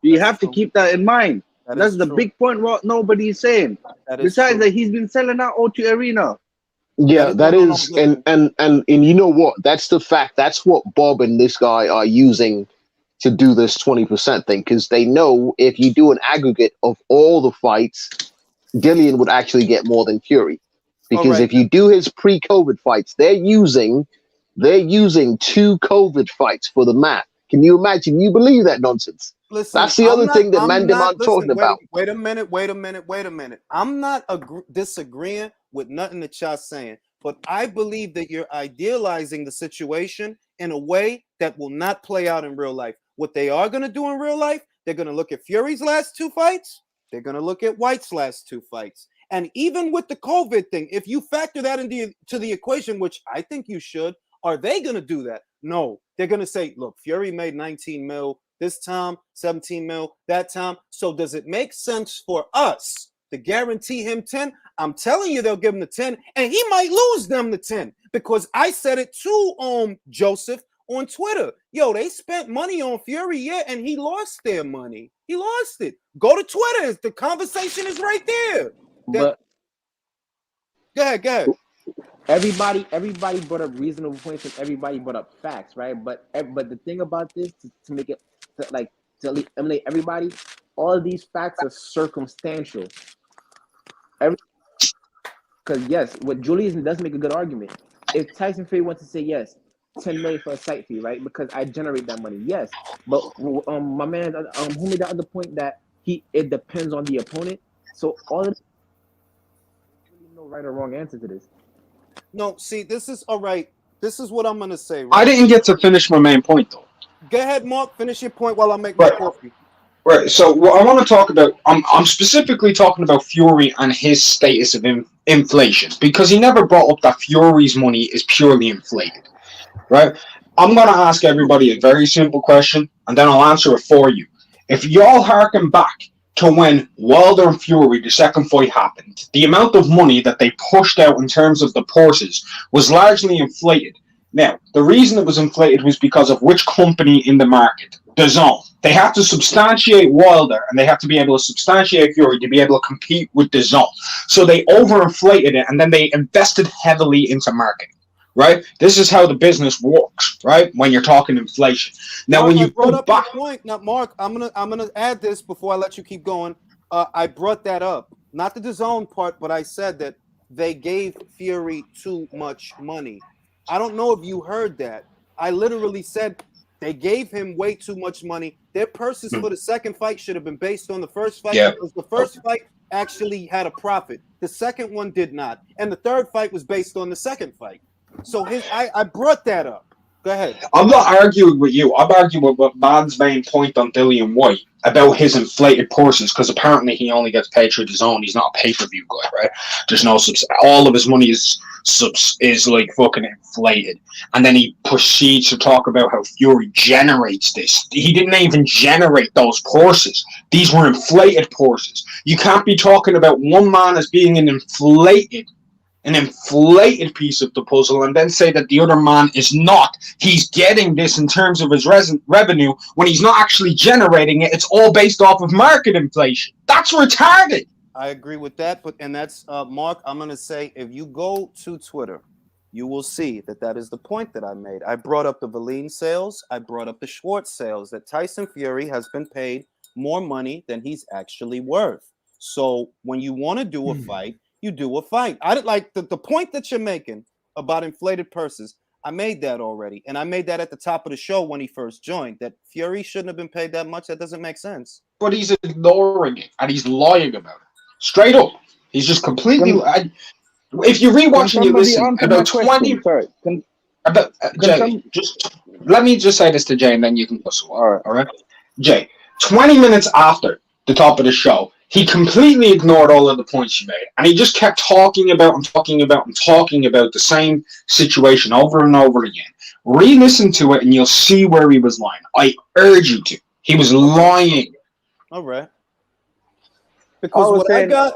You have to keep that in mind. That's the big point. What nobody is saying. Besides that, he's been selling out O2 Arena. Yeah, that is, and you know what? That's the fact. That's what Bob and this guy are using to do this 20% thing, because they know if you do an aggregate of all the fights, Dillian would actually get more than Fury. Because if you do his pre-COVID fights, they're using 2 COVID fights for the math. Can you imagine? You believe that nonsense? Listen, that's the other thing that Mandem talking about. Wait a minute. I'm not disagreeing with nothing that y'all saying, but I believe that you're idealizing the situation in a way that will not play out in real life. What they are going to do in real life, they're going to look at Fury's last 2 fights. They're going to look at Whyte's last 2 fights. And even with the COVID thing, if you factor that into the equation, which I think you should, are they going to do that? No. They're going to say, look, Fury made 19 mil this time, 17 mil that time. So does it make sense for us to guarantee him 10? I'm telling you, they'll give him the 10, and he might lose them the 10, because I said it to Joseph on Twitter. Yo, they spent money on Fury, yeah, and he lost their money. He lost it. Go to Twitter. The conversation is right there. But go ahead. Everybody brought up reasonable points and everybody brought up facts, right? But the thing about this, to make it to eliminate everybody, all of these facts are circumstantial. Because yes, what Julius does make a good argument. If Tyson Fury wants to say yes, 10 million for a site fee, right? Because I generate that money, yes. But my man, who made that other point that it depends on the opponent. So all of this, really no right or wrong answer to this. No, see, this is all right. This is what I'm gonna say. Right? I didn't get to finish my main point though. Go ahead, Mark. Finish your point while I make my coffee. Right. So what I want to talk about, I'm specifically talking about Fury and his status of inflation, because he never brought up that Fury's money is purely inflated. Right. I'm gonna ask everybody a very simple question, and then I'll answer it for you. If y'all harken back to when Wilder and Fury, the second fight happened, the amount of money that they pushed out in terms of the purses was largely inflated. Now, the reason it was inflated was because of which company in the market, DAZN. They have to substantiate Wilder, and they have to be able to substantiate Fury to be able to compete with DAZN. So they overinflated it, and then they invested heavily into marketing. Right? This is how the business works, right? When you're talking inflation. Now, Mark, when you brought go up back, your point. Now, Mark, I'm gonna add this before I let you keep going. I brought that up, not the DAZN part, but I said that they gave Fury too much money. I don't know if you heard that. I literally said they gave him way too much money. Their purses for the second fight should have been based on the first fight, because the first fight actually had a profit. The second one did not, and the third fight was based on the second fight. So I brought that up. Go ahead. I'm not arguing with you. I'm arguing with man's main point on Dillian Whyte about his inflated purses, because apparently he only gets paid through his own. He's not a pay-per-view guy, right? There's no all of his money is like fucking inflated. And then he proceeds to talk about how Fury generates this. He didn't even generate those purses. These were inflated purses. You can't be talking about one man as being an inflated piece of the puzzle and then say that the other man is not. He's getting this in terms of his revenue when he's not actually generating it. It's all based off of market inflation. That's retarded. I agree with that, and that's Mark. I'm gonna say, if you go to Twitter, you will see that is the point that I made. I brought up the Valine sales. I brought up the Schwartz sales. That Tyson Fury has been paid more money than he's actually worth. So when you want to do a fight, you do a fight. I didn't like the point that you're making about inflated purses. I made that already. And I made that at the top of the show when he first joined, that Fury shouldn't have been paid that much. That doesn't make sense. But he's ignoring it, and he's lying about it. Straight up. He's just completely... if you rewatch and you listen, about 20... Sorry. Jay, let me just say this to Jay, and then you can go. All right? Jay, 20 minutes after the top of the show, he completely ignored all of the points you made, and he just kept talking about the same situation over and over again. Re-listen to it, and you'll see where he was lying. I urge you to. He was lying. All right. Because I got...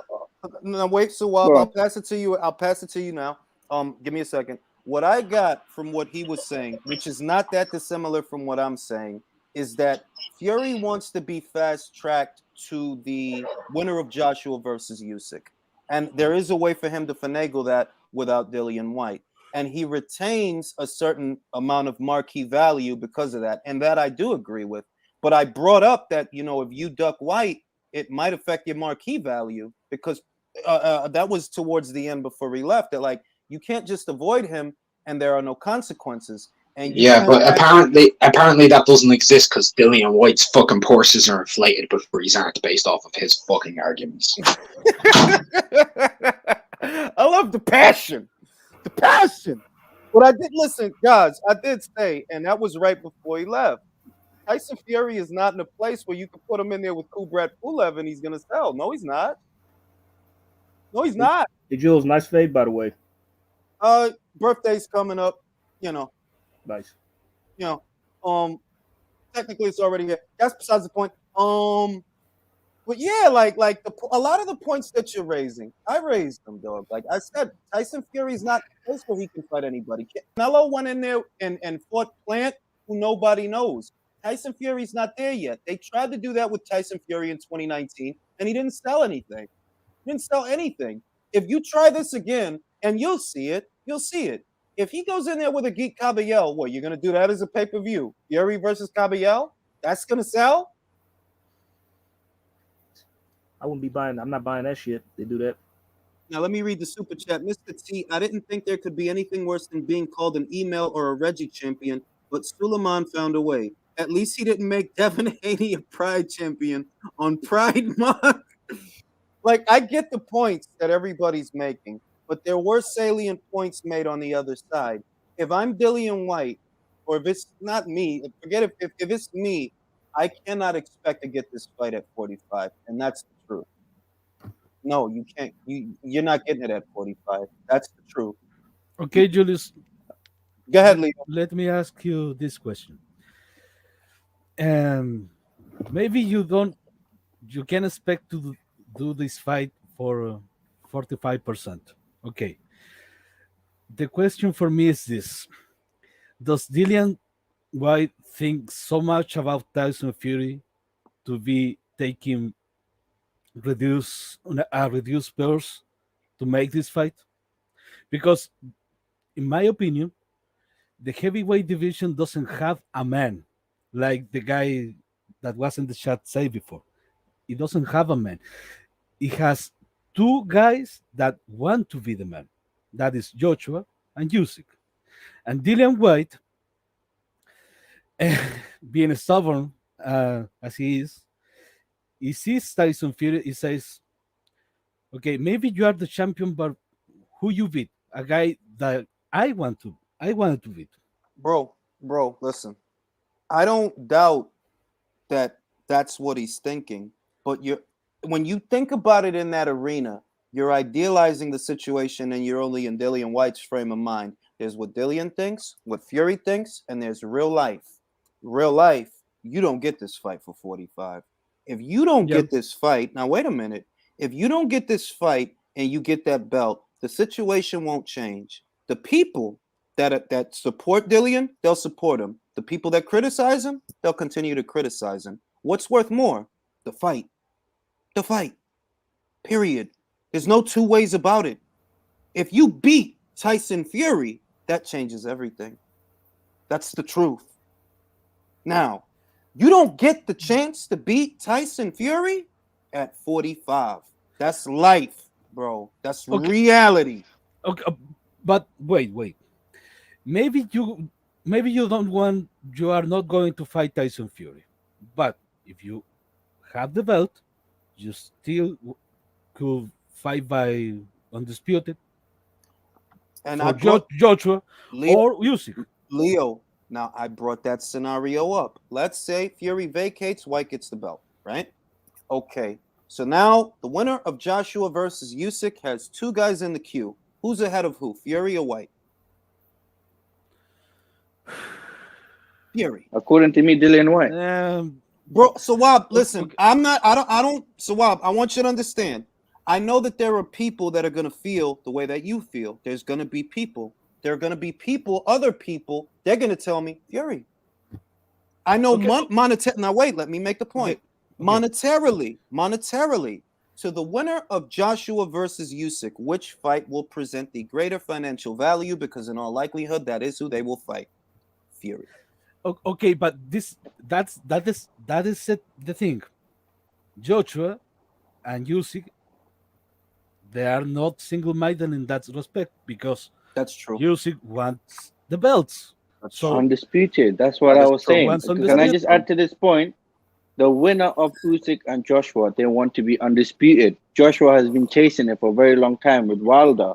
No, wait, so I'll pass it to you. I'll pass it to you now. Give me a second. What I got from what he was saying, which is not that dissimilar from what I'm saying, is that Fury wants to be fast-tracked to the winner of Joshua versus Usyk. And there is a way for him to finagle that without Dillian Whyte. And he retains a certain amount of marquee value because of that. And that I do agree with. But I brought up that, if you duck Whyte, it might affect your marquee value, because that was towards the end before he left. That you can't just avoid him and there are no consequences. And but apparently that doesn't exist, because Dillian Whyte's fucking purses are inflated, but Fury's aren't, based off of his fucking arguments. I love the passion. The passion. But I did listen, guys. I did say, and that was right before he left, Tyson Fury is not in a place where you can put him in there with Kubrat Pulev and he's going to sell. No, he's not. No, he's not. Hey, Jules, nice fade, by the way. Birthday's coming up, Nice. Technically it's already here. That's besides the point. But yeah, a lot of the points that you're raising, I raised them, dog. Like I said, Tyson Fury's not a place where he can fight anybody. Canelo went in there and fought Plant who nobody knows. Tyson Fury's not there yet. They tried to do that with Tyson Fury in 2019, and he didn't sell anything. He didn't sell anything. If you try this again, and you'll see it, If he goes in there with a Geek Caballel, what, you're going to do that as a pay-per-view? Fury versus Caballel? That's going to sell? I wouldn't be buying. I'm not buying that shit. They do that. Now, let me read the super chat. Mr. T, I didn't think there could be anything worse than being called an email or a Reggie champion, but Suleiman found a way. At least he didn't make Devin Haney a Pride champion on Pride Month. Like, I get the points that everybody's making, but there were salient points made on the other side. If I'm Dillian Whyte, or if it's not me, forget if it's me, I cannot expect to get this fight at 45, and that's the truth. No, you can't. You're not getting it at 45. That's the truth. Okay, Julius. Go ahead, Leo. Let me ask you this question. Maybe you can expect to do this fight for 45%. Okay. The question for me is this: does Dillian Whyte think so much about Tyson Fury to be taking reduced purse to make this fight? Because, in my opinion, the heavyweight division doesn't have a man like the guy that was in the chat said before. It doesn't have a man. It has two guys that want to be the man. That is Joshua and Usyk. And Dillian Whyte, being stubborn as he sees Tyson Fury, he says, okay, maybe you are the champion, but who you beat? A guy that I wanted to beat. Bro, listen. I don't doubt that that's what he's thinking, but when you think about it in that arena, you're idealizing the situation and you're only in Dillian Whyte's frame of mind. There's what Dillian thinks, what Fury thinks, and there's real life. Real life, you don't get this fight for 45. If you don't get this fight, now wait a minute. If you don't get this fight and you get that belt, the situation won't change. The people that support Dillian, they'll support him. The people that criticize him, they'll continue to criticize him. What's worth more? The fight. The fight. Period. There's no two ways about it. If you beat Tyson Fury, that changes everything. That's the truth. Now, you don't get the chance to beat Tyson Fury at 45. That's life, bro. That's reality. Okay, but wait. Maybe you are not going to fight Tyson Fury. But if you have the belt, you still could fight by Undisputed. And I brought Joshua or Usyk. Leo, now I brought that scenario up. Let's say Fury vacates, Whyte gets the belt, right? Okay. So now the winner of Joshua versus Usyk has two guys in the queue. Who's ahead of who, Fury or Whyte? Fury. According to me, Dillian Whyte. Bro, Sawab, listen, I don't, Sawab, I want you to understand. I know that there are people that are going to feel the way that you feel. There's going to be people. There are going to be people, other people, they're going to tell me, Fury. I know now wait, let me make the point. Monetarily, to the winner of Joshua versus Usyk, which fight will present the greater financial value? Because in all likelihood, that is who they will fight. Fury. Okay, but that is the thing. Joshua and Usyk, they are not single-minded in that respect because that's true. Usyk wants the belts. So undisputed. That's what I was saying. Can I just add to this point? The winner of Usyk and Joshua, they want to be undisputed. Joshua has been chasing it for a very long time with Wilder,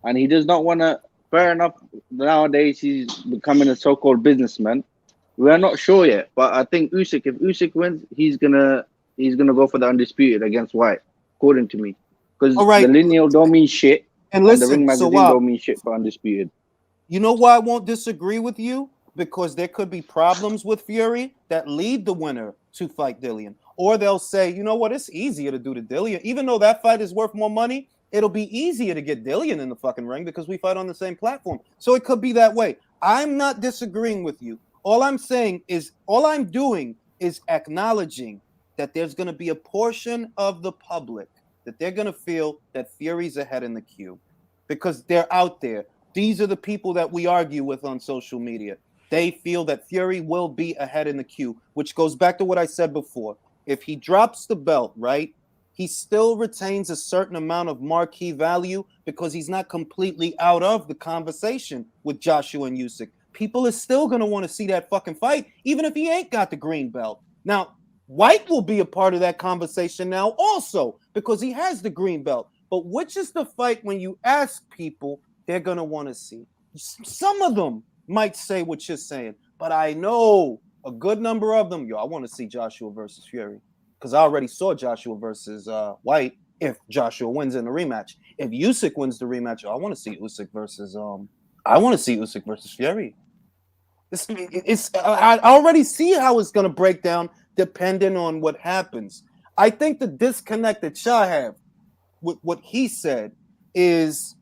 and he does not want to. Fair enough. Nowadays, he's becoming a so-called businessman. We are not sure yet, but I think if Usyk wins, he's gonna go for the undisputed against Whyte, according to me. Because the lineal don't mean shit, and listen, the Ring Magazine don't mean shit for undisputed. You know why I won't disagree with you? Because there could be problems with Fury that lead the winner to fight Dillian. Or they'll say, you know what, it's easier to do to Dillian. Even though that fight is worth more money, it'll be easier to get Dillian in the fucking ring because we fight on the same platform. So it could be that way. I'm not disagreeing with you. all I'm doing is acknowledging that there's going to be a portion of the public that they're going to feel that Fury's ahead in the queue because they're out there. These are the people that we argue with on social media. They feel that Fury will be ahead in the queue, which goes back to what I said before. If he drops the belt, right, he still retains a certain amount of marquee value because he's not completely out of the conversation with Joshua and Usyk. People are still going to want to see that fucking fight, even if he ain't got the green belt. Now, Whyte will be a part of that conversation now also because he has the green belt. But which is the fight when you ask people, they're going to want to see? Some of them might say what you're saying, but I know a good number of them, I want to see Joshua versus Fury because I already saw Joshua versus Whyte if Joshua wins in the rematch. If Usyk wins the rematch, I want to see Usyk versus Fury. I already see how it's going to break down depending on what happens. I think the disconnect that Shah have with what he said is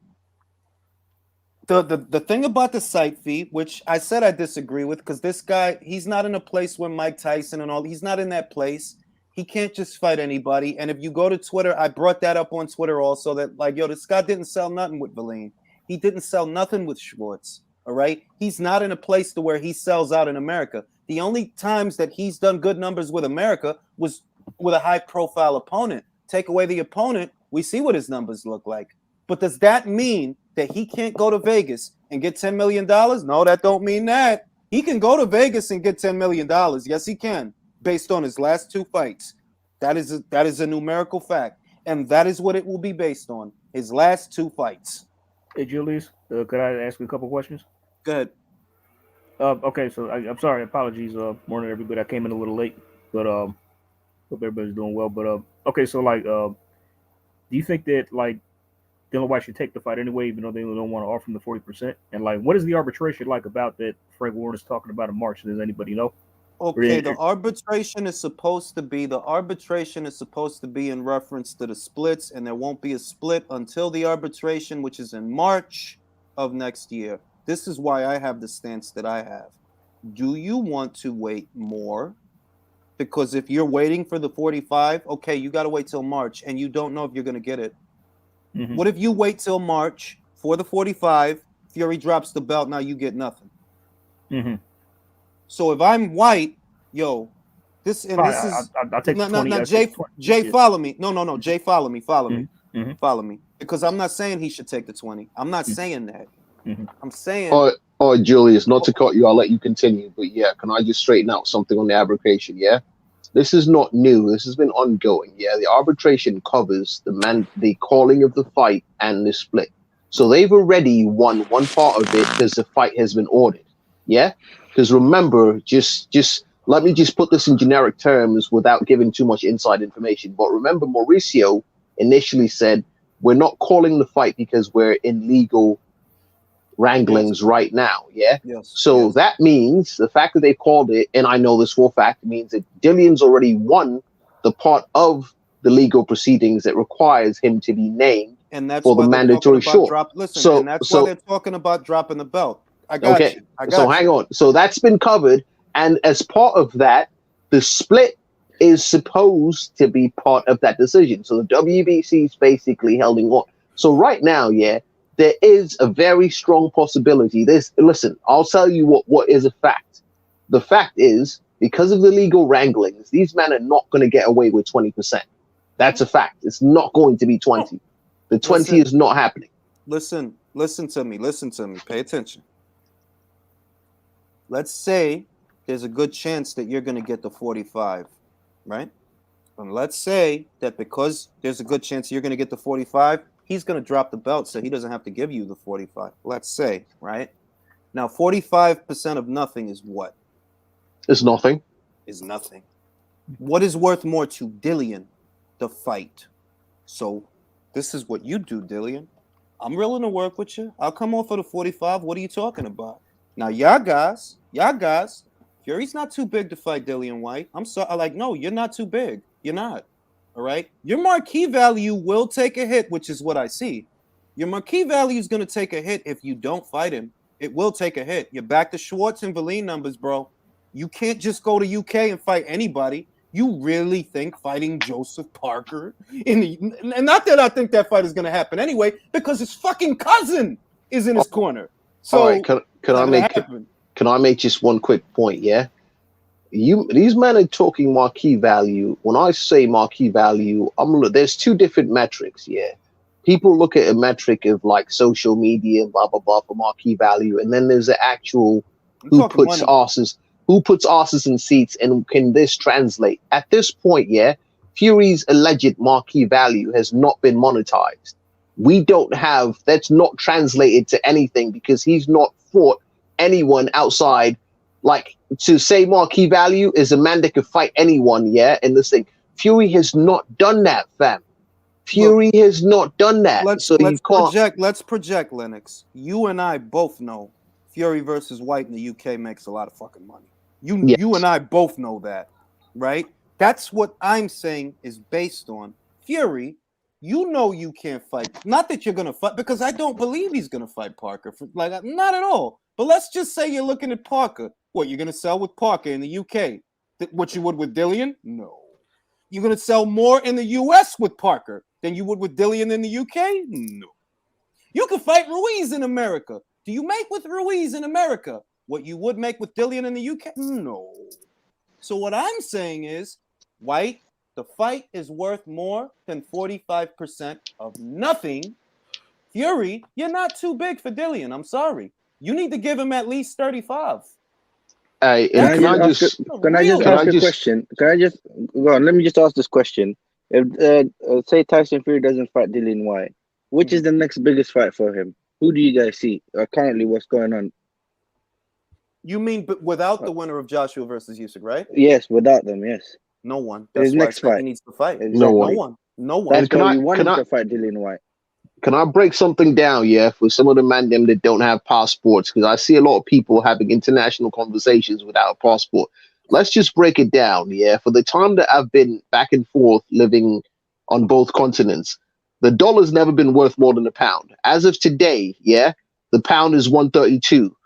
the thing about the site fee, which I said I disagree with, because this guy, he's not in a place where Mike Tyson and all, he's not in that place. He can't just fight anybody. And if you go to Twitter, I brought that up on Twitter also, that like, yo, this guy didn't sell nothing with Valine. He didn't sell nothing with Schwartz. All right. He's not in a place to where he sells out in America. The only times that he's done good numbers with America was with a high profile opponent. Take away the opponent, we see what his numbers look like. But does that mean that he can't go to Vegas and get $10 million? No, that don't mean that. He can go to Vegas and get $10 million. Yes, he can, based on his last two fights. That is a numerical fact. And that is what it will be based on, his last two fights. Hey, Julius, could I ask you a couple questions? Go ahead. Okay, so I'm sorry, apologies, morning everybody. I came in a little late, but hope everybody's doing well. But okay, so like, do you think that like Dylan Whyte should take the fight anyway, even though they don't want to offer him the 40%? And like, what is the arbitration like about that Frank Warren is talking about in March? Does anybody know? Okay, the arbitration is supposed to be in reference to the splits, and there won't be a split until the arbitration, which is in March of next year. This is why I have the stance that I have. Do you want to wait more? Because if you're waiting for the 45, okay, you got to wait till March, and you don't know if you're going to get it. Mm-hmm. What if you wait till March for the 45, Fury drops the belt, now you get nothing? Mm-hmm. So if I'm Whyte, yo, this and fine, this is I'll take 20. Now, Jay, follow me. No, Jay, follow me. Mm-hmm. Follow me. Because I'm not saying he should take the 20. I'm not saying that. Mm-hmm. I'm saying Julius, not to cut you, I'll let you continue, but yeah, can I just straighten out something on the arbitration? Yeah. This is not new. This has been ongoing. Yeah, the arbitration covers the calling of the fight and the split. So they've already won one part of it because the fight has been ordered. Yeah, because remember, just let me just put this in generic terms without giving too much inside information. But remember, Mauricio initially said, we're not calling the fight because we're in legal wranglings right now. Yeah. Yes. So that means the fact that they called it, and I know this for a fact, means that Dillian's already won the part of the legal proceedings that requires him to be named and that's for the mandatory short. And that's why they're talking about dropping the belt. I got you. Hang on. So that's been covered. And as part of that, the split is supposed to be part of that decision. So the WBC is basically holding on. So right now, yeah, there is a very strong possibility. Listen, I'll tell you what is a fact. The fact is, because of the legal wranglings, these men are not going to get away with 20%. That's a fact. It's not going to be 20. The 20 is not happening. Listen to me. Pay attention. Let's say there's a good chance that you're going to get the 45, right? And let's say that because there's a good chance you're going to get the 45, he's going to drop the belt so he doesn't have to give you the 45. Let's say, right? Now, 45% of nothing is what? It's nothing. Is nothing. What is worth more to Dillian? The fight. So this is what you do, Dillian. I'm willing to work with you. I'll come off of the 45. What are you talking about? Now, y'all guys, Fury's not too big to fight Dillian Whyte. I'm sorry. No, you're not too big. You're not. All right? Your marquee value will take a hit, which is what I see. Your marquee value is going to take a hit if you don't fight him. It will take a hit. You're back to Schwartz and Valine numbers, bro. You can't just go to UK and fight anybody. You really think fighting Joseph Parker and not that I think that fight is going to happen anyway, because his fucking cousin is in his corner. So all right, can I make just one quick point? Yeah, these men are talking marquee value. When I say marquee value, there's two different metrics. Yeah, people look at a metric of like social media, blah blah blah, for marquee value, and then there's the actual who puts asses in seats, and can this translate? At this point, yeah, Fury's alleged marquee value has not been monetized. We don't have, that's not translated to anything because he's not fought anyone outside. Like, to say marquee value is a man that could fight anyone, yeah, in this thing. Fury has not done that, fam. Fury has not done that. Let's project, Lennox. You and I both know Fury versus Whyte in the UK makes a lot of fucking money. You and I both know that, right? That's what I'm saying is based on Fury. You know you can't fight. Not that you're gonna fight, because I don't believe he's gonna fight Parker. Not at all. But let's just say you're looking at Parker. What, you're gonna sell with Parker in the UK? What you would with Dillian? No. You're gonna sell more in the US with Parker than you would with Dillian in the UK? No. You can fight Ruiz in America. Do you make with Ruiz in America what you would make with Dillian in the UK? No. So what I'm saying is, Whyte, the fight is worth more than 45% of nothing. Fury, you're not too big for Dillian. I'm sorry. You need to give him at least 35. Can I just ask a question? Can I just go on? Let me just ask this question. If say Tyson Fury doesn't fight Dillian Whyte, which is the next biggest fight for him? Who do you guys see currently? What's going on? You mean but without the winner of Joshua versus Usyk, right? Yes, without them, yes. No one. That's his why next fight. He needs to fight. No one. That's why we want him to fight Dillian Whyte. Can I break something down, yeah, for some of the man them that don't have passports? Because I see a lot of people having international conversations without a passport. Let's just break it down, yeah. For the time that I've been back and forth living on both continents, the dollar's never been worth more than a pound. As of today, yeah, the pound is 132.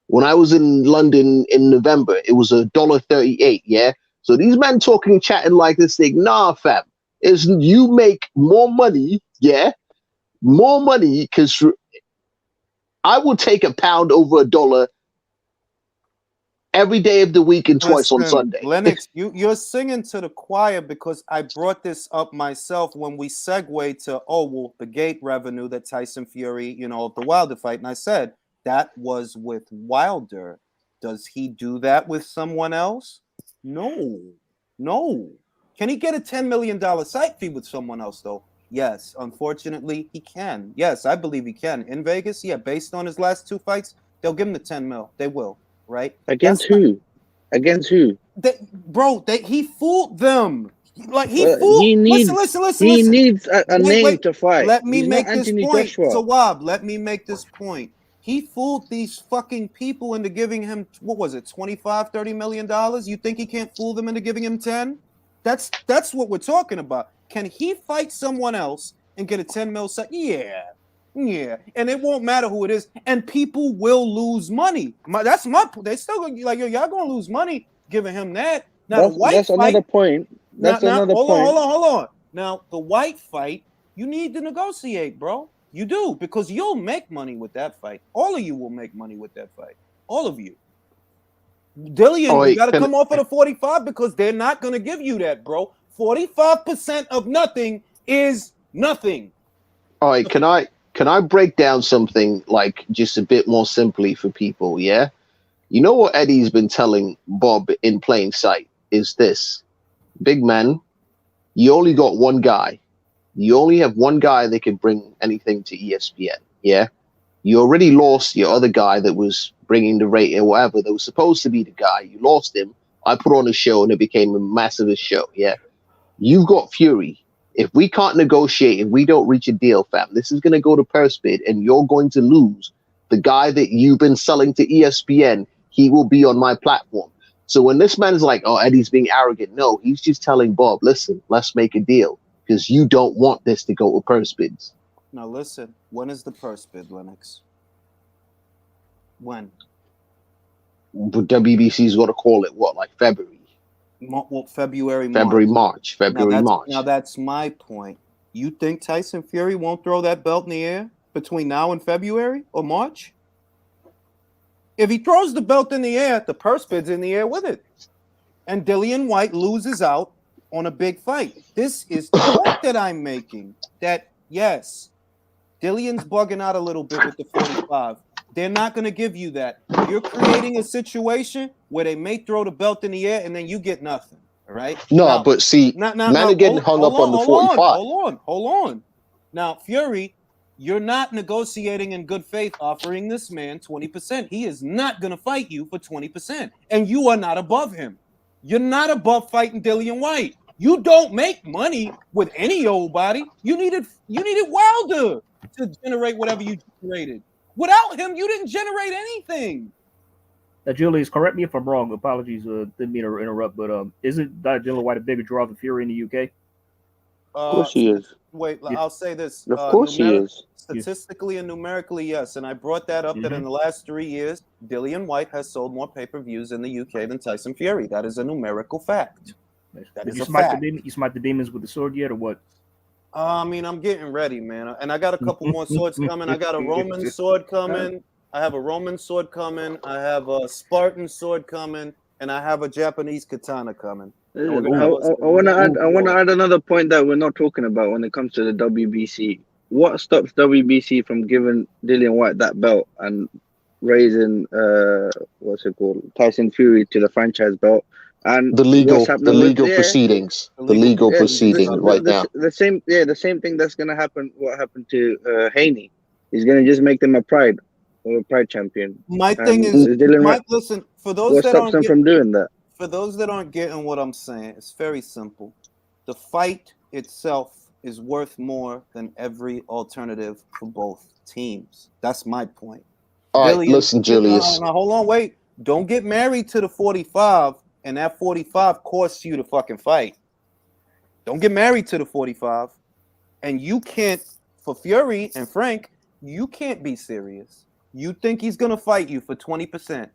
When I was in London in November, it was $1.38, yeah. So these men talking, chatting like this thing, nah, fam, is you make more money, yeah, more money, because I will take a pound over $1 every day of the week and twice on Sunday. Lennox, you're singing to the choir, because I brought this up myself when we segued to, the gate revenue that Tyson Fury, of the Wilder fight. And I said, that was with Wilder. Does he do that with someone else? No. Can he get a $10 million site fee with someone else, though? Yes, unfortunately, he can. Yes, I believe he can. In Vegas, yeah, based on his last two fights, they'll give him the 10 mil. They will, right? Against who? Against who? He fooled them. Like, he fooled. He needs, listen. He needs a name to fight. Let me make this point. Joshua. So, Wob, let me make this point. He fooled these fucking people into giving him, what was it, $25-30 million? You think he can't fool them into giving him 10? That's what we're talking about. Can he fight someone else and get a 10 mil set? Yeah. And it won't matter who it is. And people will lose money. They still gonna be like, y'all gonna lose money giving him that. Now, that's another point. Hold on. Now, the Whyte fight, you need to negotiate, bro. You do, because you'll make money with that fight. All of you will make money with that fight. All of you. Dillian, you got to come off of the 45 because they're not going to give you that, bro. 45% of nothing is nothing. All right, can I break down something like just a bit more simply for people, yeah? You know what Eddie's been telling Bob in plain sight is this. Big man, you only got one guy. You only have one guy that can bring anything to ESPN, yeah? You already lost your other guy that was bringing the rate or whatever. That was supposed to be the guy. You lost him. I put on a show and it became a massive show, yeah? You've got Fury. If we can't negotiate and we don't reach a deal, fam, this is going to go to purse bid and you're going to lose. The guy that you've been selling to ESPN, he will be on my platform. So when this man is like, Eddie's being arrogant, no, he's just telling Bob, listen, let's make a deal. Because you don't want this to go to purse bids. Now listen, when is the purse bid, Lennox? When? The WBC's got to call it what, like February? February, March. Now that's my point. You think Tyson Fury won't throw that belt in the air between now and February or March? If he throws the belt in the air, the purse bid's in the air with it. And Dillian Whyte loses out on a big fight. This is the point that I'm making. That, yes, Dillian's bugging out a little bit with the 45. They're not going to give you that. You're creating a situation where they may throw the belt in the air and then you get nothing. All right? No, now, but see, man are getting hung up on the 45. Hold on. Now, Fury, you're not negotiating in good faith offering this man 20%. He is not going to fight you for 20%. And you are not above him. You're not above fighting Dillian Whyte. You don't make money with any old body. You needed Wilder to generate whatever you generated. Without him, you didn't generate anything. Julius, correct me if I'm wrong. Apologies, didn't mean to interrupt, but isn't Dillian Whyte a bigger draw than Fury in the UK? Of course he is. Wait, I'll say this. Of course he is. Statistically and numerically, yes. And I brought that up that in the last 3 years, Dillian Whyte has sold more pay-per-views in the UK than Tyson Fury. That is a numerical fact. That is a fact. You smite the demons with the sword yet, or what? I mean, I'm getting ready, man. And I got a couple more swords coming. I got a Roman sword coming. I have a Roman sword coming. I have a Spartan sword coming. And I have a Japanese katana coming. I want to add another point that we're not talking about when it comes to the WBC. What stops WBC from giving Dillian Whyte that belt and raising Tyson Fury to the franchise belt? And the legal proceedings, right now. The same thing that's gonna happen. What happened to Haney? He's gonna just make them a pride champion. My thing is, listen, for those what stops them from doing that? For those that aren't getting what I'm saying, it's very simple. The fight itself is worth more than every alternative for both teams. That's my point. All right, listen, Julius. Now, hold on, wait. Don't get married to the 45, and that 45 costs you to fucking fight. Don't get married to the 45, and you can't. For Fury and Frank, you can't be serious. You think he's gonna fight you for 20%.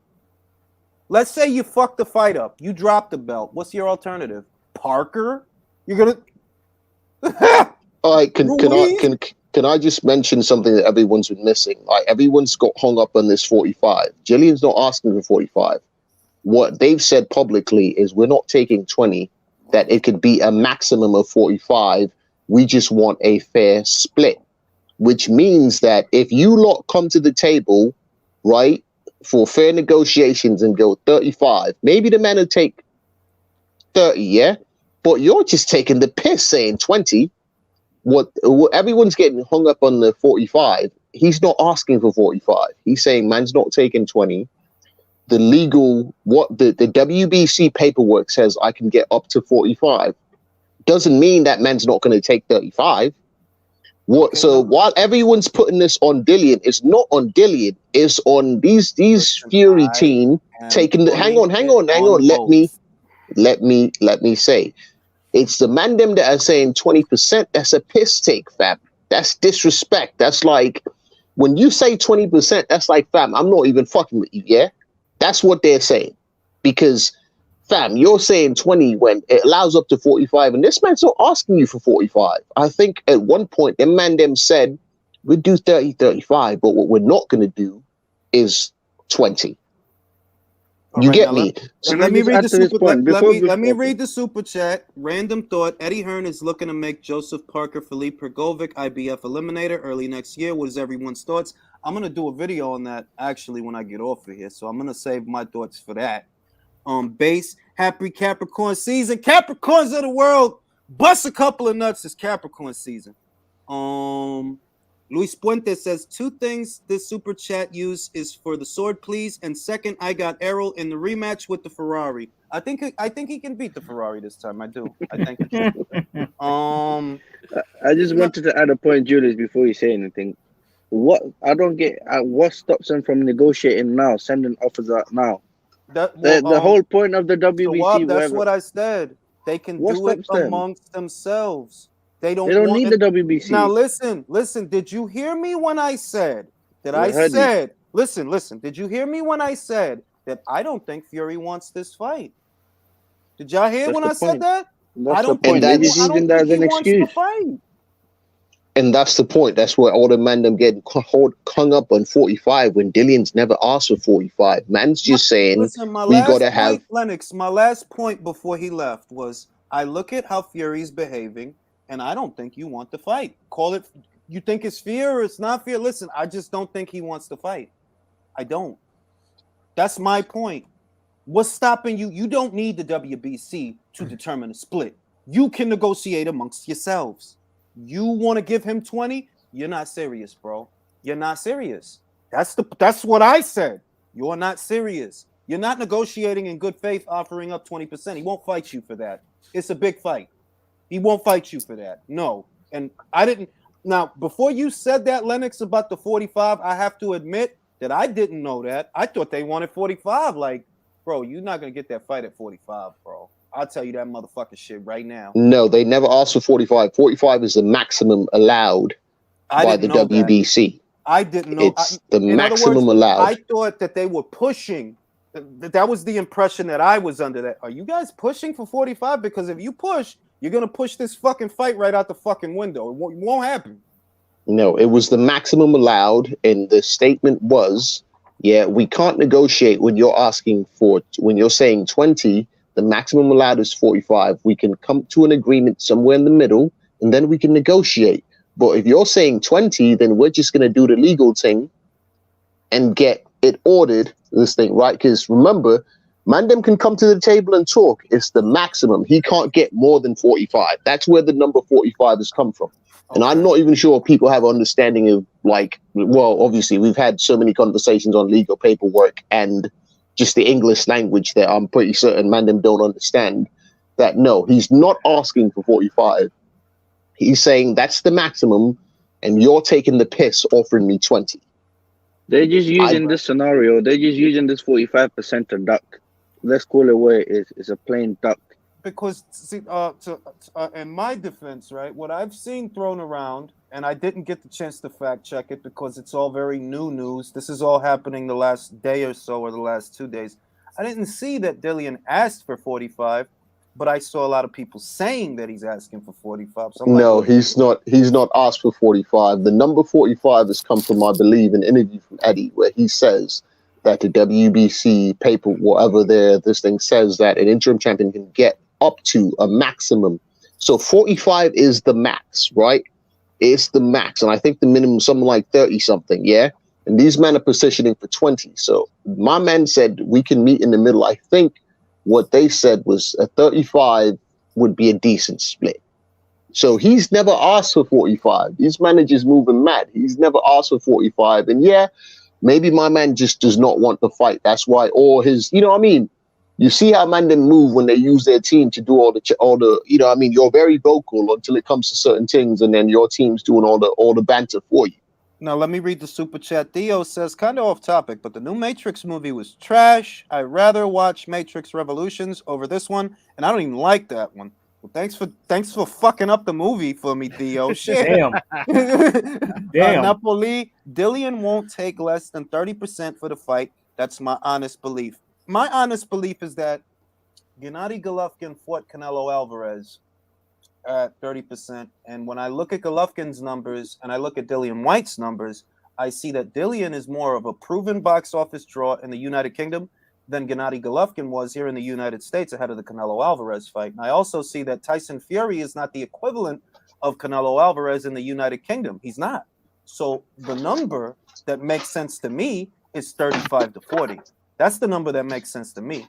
Let's say you fuck the fight up. You drop the belt. What's your alternative? Parker? You're gonna. All right. Can I just mention something that everyone's been missing? Like, everyone's got hung up on this 45. Jillian's not asking for 45. What they've said publicly is we're not taking 20. That it could be a maximum of 45. We just want a fair split, which means that if you lot come to the table, right, for fair negotiations and go 35, maybe the men will take 30, yeah? But you're just taking the piss saying 20. What everyone's getting hung up on the 45. He's not asking for 45. He's saying man's not taking 20. The legal, what the WBC paperwork says I can get up to 45. Doesn't mean that man's not going to take 35. What? So while everyone's putting this on Dillian, it's not on Dillian. It's on these Fury team taking the. Hang on. Let me say, it's the man them that are saying 20%. That's a piss take, fam. That's disrespect. That's like when you say 20%. That's like, fam, I'm not even fucking with you. Yeah, that's what they're saying because. Fam, you're saying 20 when it allows up to 45, and this man's not asking you for 45. I think at one point, them said, we'd do 30, 35, but what we're not going to do is 20. All you right, get me? Let me read the super chat. Random thought. Eddie Hearn is looking to make Joseph Parker, Philippe Pergovic, IBF eliminator early next year. What is everyone's thoughts? I'm going to do a video on that actually when I get off of here, so I'm going to save my thoughts for that. Base, happy Capricorn season. Capricorns of the world, bust a couple of nuts. It's Capricorn season. Luis Puente says 2 things this super chat use is for the sword, please, and second, I got Errol in the rematch with the Ferrari. I think he can beat the Ferrari this time. I do. I think. I just wanted to add a point, Julius, before you say anything. What I don't get, what stops them from negotiating now, sending offers out now? The whole point of the WBC. That's what I said. They can do it amongst themselves. They don't need the WBC. Now listen. Did you hear me when I said that? I said Listen. Did you hear me when I said that I don't think Fury wants this fight? Did y'all hear That's when the I said point. that? That's I the don't point. think They're And just I don't using that think as he an wants the excuse. fight. And that's the point. That's where all the man them getting hung up on 45 when Dillian's never asked for 45. Man's just saying Listen, my we last gotta have. point, Lennox, my last point before he left was I look at how Fury's behaving, and I don't think you want the fight. Call it, you think it's fear or it's not fear? Listen, I just don't think he wants to fight. I don't. That's my point. What's stopping you? You don't need the WBC to determine a split. You can negotiate amongst yourselves. You want to give him 20? You're not serious, bro. You're not serious. That's what I said. You're not serious. You're not negotiating in good faith, offering up 20%. He won't fight you for that. It's a big fight. He won't fight you for that. No. And I didn't. Now, before you said that, Lennox, about the 45, I have to admit that I didn't know that. I thought they wanted 45. Like, bro, you're not going to get that fight at 45, bro. I'll tell you that motherfucking shit right now. No, they never asked for 45. 45 is the maximum allowed by the WBC. I didn't know. It's the maximum allowed. I thought that they were pushing. That was the impression that I was under. That are you guys pushing for 45? Because if you push, you're gonna push this fucking fight right out the fucking window. It won't happen. No, it was the maximum allowed, and the statement was, yeah, we can't negotiate when you're asking for, when you're saying 20, the maximum allowed is 45. We can come to an agreement somewhere in the middle, and then we can negotiate. But if you're saying 20, then we're just going to do the legal thing and get it ordered, this thing, right? Because remember, Mandem can come to the table and talk. It's the maximum. He can't get more than 45. That's where the number 45 has come from. Okay. And I'm not even sure if people have understanding of, like, well, obviously, we've had so many conversations on legal paperwork and just the English language that I'm pretty certain Mandem don't understand. That, no, he's not asking for 45. He's saying that's the maximum, and you're taking the piss offering me 20. They're just using this scenario. They're just using this 45% to duck. Let's call it what it is. It's a plain duck. Because, see, in my defense, right, what I've seen thrown around, and I didn't get the chance to fact check it because it's all very new news. This is all happening the last day or so, or the last 2 days. I didn't see that Dillian asked for 45. But I saw a lot of people saying that he's asking for 45. So no, like, he's not. He's not asked for 45. The number 45 has come from, I believe, an interview from Eddie where he says that the WBC paper, whatever this thing says that an interim champion can get up to a maximum. So 45 is the max, right? It's the max, and I think the minimum is something like 30 something. Yeah, and these men are positioning for 20. So my man said we can meet in the middle. I think what they said was a 35 would be a decent split. So he's never asked for 45. These managers moving mad. He's never asked for 45. And yeah, maybe my man just does not want the fight. That's why all his, you know what I mean? You see how man them move when they use their team to do all the, you know what I mean? You're very vocal until it comes to certain things, and then your team's doing all the banter for you. Now, let me read the super chat. Theo says, kind of off topic, but the new Matrix movie was trash. I'd rather watch Matrix Revolutions over this one, and I don't even like that one. Well, thanks for fucking up the movie for me, Theo. Shit. Damn. Napoli, Dillian won't take less than 30% for the fight. That's my honest belief. My honest belief is that Gennady Golovkin fought Canelo Alvarez at 30%, and when I look at Golovkin's numbers and I look at Dillian Whyte's numbers, I see that Dillian is more of a proven box office draw in the United Kingdom than Gennady Golovkin was here in the United States ahead of the Canelo Alvarez fight. And I also see that Tyson Fury is not the equivalent of Canelo Alvarez in the United Kingdom. He's not. So the number that makes sense to me is 35 to 40. That's the number that makes sense to me.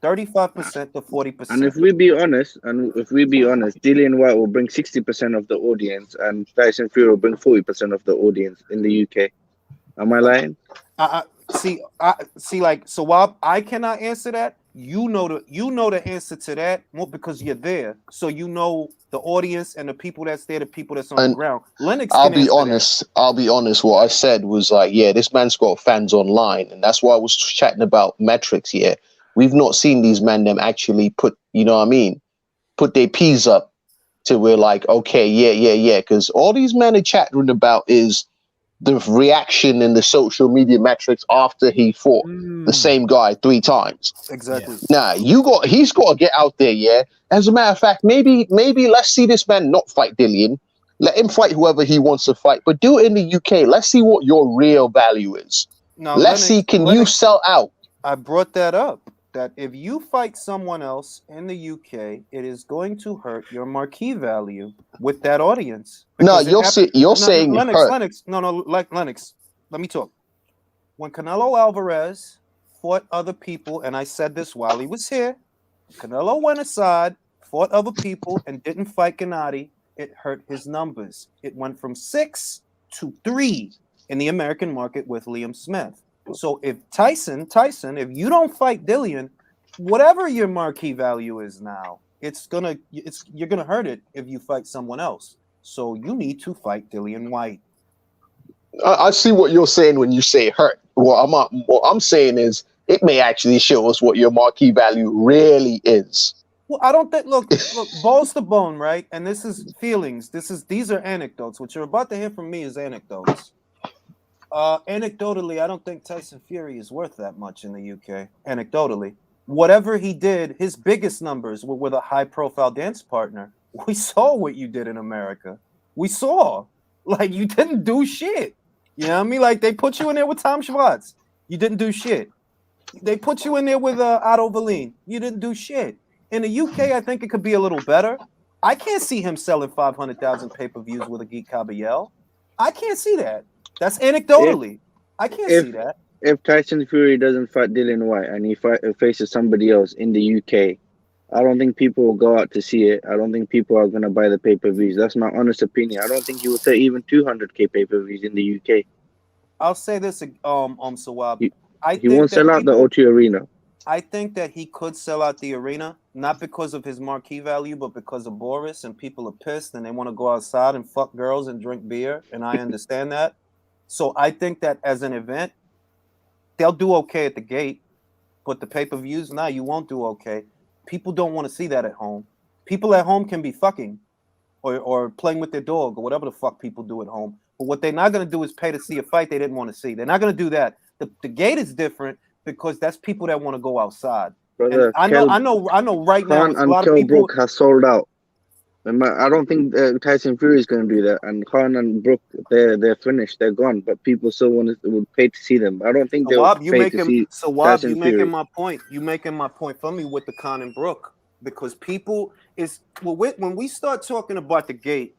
35% to 40%. And if we be honest, Dillian Whyte will bring 60% of the audience, and Tyson Fury will bring 40% of the audience in the UK. Am I lying? See, like, so while I cannot answer that, you know the answer to that more because you're there, so you know the audience and the people that's there, the people that's on the ground. Lennox, I'll be honest. What I said was like, yeah, this man's got fans online, and that's why I was chatting about metrics here. We've not seen these men them actually put, you know what I mean, put their P's up to we're like, okay, yeah. Because all these men are chatting about is the reaction in the social media metrics after he fought the same guy 3 times. Exactly. Nah, he's got to get out there, yeah. As a matter of fact, maybe let's see this man not fight Dillian. Let him fight whoever he wants to fight, but do it in the UK. Let's see what your real value is. Now, Let's see, can you sell out? I brought that up, that if you fight someone else in the UK, it is going to hurt your marquee value with that audience. No, you're saying Lennox, hurt. Lennox, Lennox, let me talk. When Canelo Alvarez fought other people, and I said this while he was here, Canelo went aside, fought other people, and didn't fight Gennady. It hurt his numbers. It went from 6 to 3 in the American market with Liam Smith. So if Tyson, if you don't fight Dillian, whatever your marquee value is now, you're gonna hurt it if you fight someone else. So you need to fight Dillian Whyte. I see what you're saying when you say hurt. What I'm saying is it may actually show us what your marquee value really is. Well, I don't think. Look, balls to bone, right? And this is feelings. These are anecdotes. What you're about to hear from me is anecdotes. Anecdotally, I don't think Tyson Fury is worth that much in the UK. Anecdotally, whatever he did, his biggest numbers were with a high-profile dance partner. We saw what you did in America. We saw, like, you didn't do shit. You know what I mean? Like, they put you in there with Tom Schwartz. You didn't do shit. They put you in there with Otto Verleen. You didn't do shit. In the UK, I think it could be a little better. I can't see him selling 500,000 pay-per-views with a Geek Caballel. I can't see that. That's anecdotally. I can't see that. If Tyson Fury doesn't fight Dillian Whyte and he faces somebody else in the UK, I don't think people will go out to see it. I don't think people are going to buy the pay-per-views. That's my honest opinion. I don't think he will say even 200K pay-per-views in the UK. I'll say this, Sawab. He won't sell out the O2 Arena. I think that he could sell out the arena, not because of his marquee value, but because of Boris, and people are pissed and they want to go outside and fuck girls and drink beer, and I understand that. So I think that as an event, they'll do okay at the gate, but the pay-per-views, you won't do okay. People don't want to see that at home. People at home can be fucking or playing with their dog or whatever the fuck people do at home. But what they're not going to do is pay to see a fight they didn't want to see. They're not going to do that. The gate is different because that's people that want to go outside. Brother, I know right now. Khan and Kell Brook has sold out. I don't think Tyson Fury is going to do that. And Khan and Brook, they're finished. They're gone. But people still would pay to see them. I don't think they'll pay to see Tyson Fury. Making my point. You making my point for me with the Khan and Brook, because people when we start talking about the gate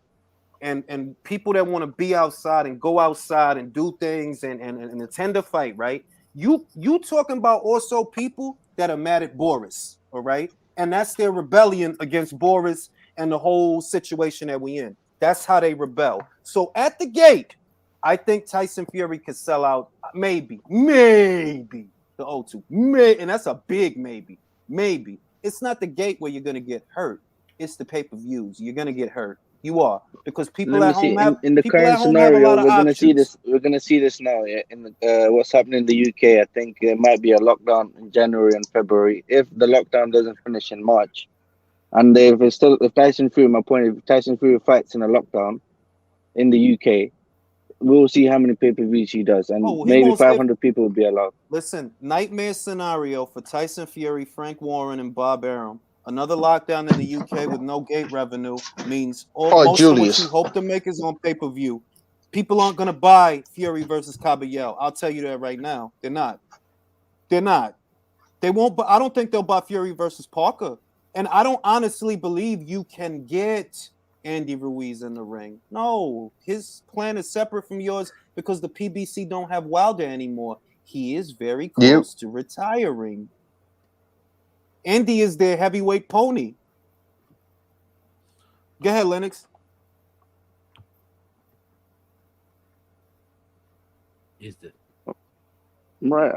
and people that want to be outside and go outside and do things and attend a fight, right? You talking about also people that are mad at Boris, all right? And that's their rebellion against Boris and the whole situation that we in. That's how they rebel. So at the gate, I think Tyson Fury could sell out maybe the O2. And that's a big maybe. Maybe. It's not the gate where you're going to get hurt. It's the pay-per-views. You're going to get hurt. You are, because people at home have in the current scenario. We're going to see this. We're going to see this now. Yeah, in what's happening in the UK. I think there might be a lockdown in January and February if the lockdown doesn't finish in March. And if Tyson Fury, my point, if Tyson Fury fights in a lockdown in the UK, we'll see how many pay-per-views he does, and maybe 500 people will be allowed. Listen, nightmare scenario for Tyson Fury, Frank Warren, and Bob Arum. Another lockdown in the UK with no gate revenue means most of what you hope to make is on pay-per-view. People aren't going to buy Fury versus Caballel. I'll tell you that right now. They're not. They won't. I don't think they'll buy Fury versus Parker. And I don't honestly believe you can get Andy Ruiz in the ring. No, his plan is separate from yours because the PBC don't have Wilder anymore. He is very close to retiring. Andy is their heavyweight pony. Go ahead, Lennox. Is that right?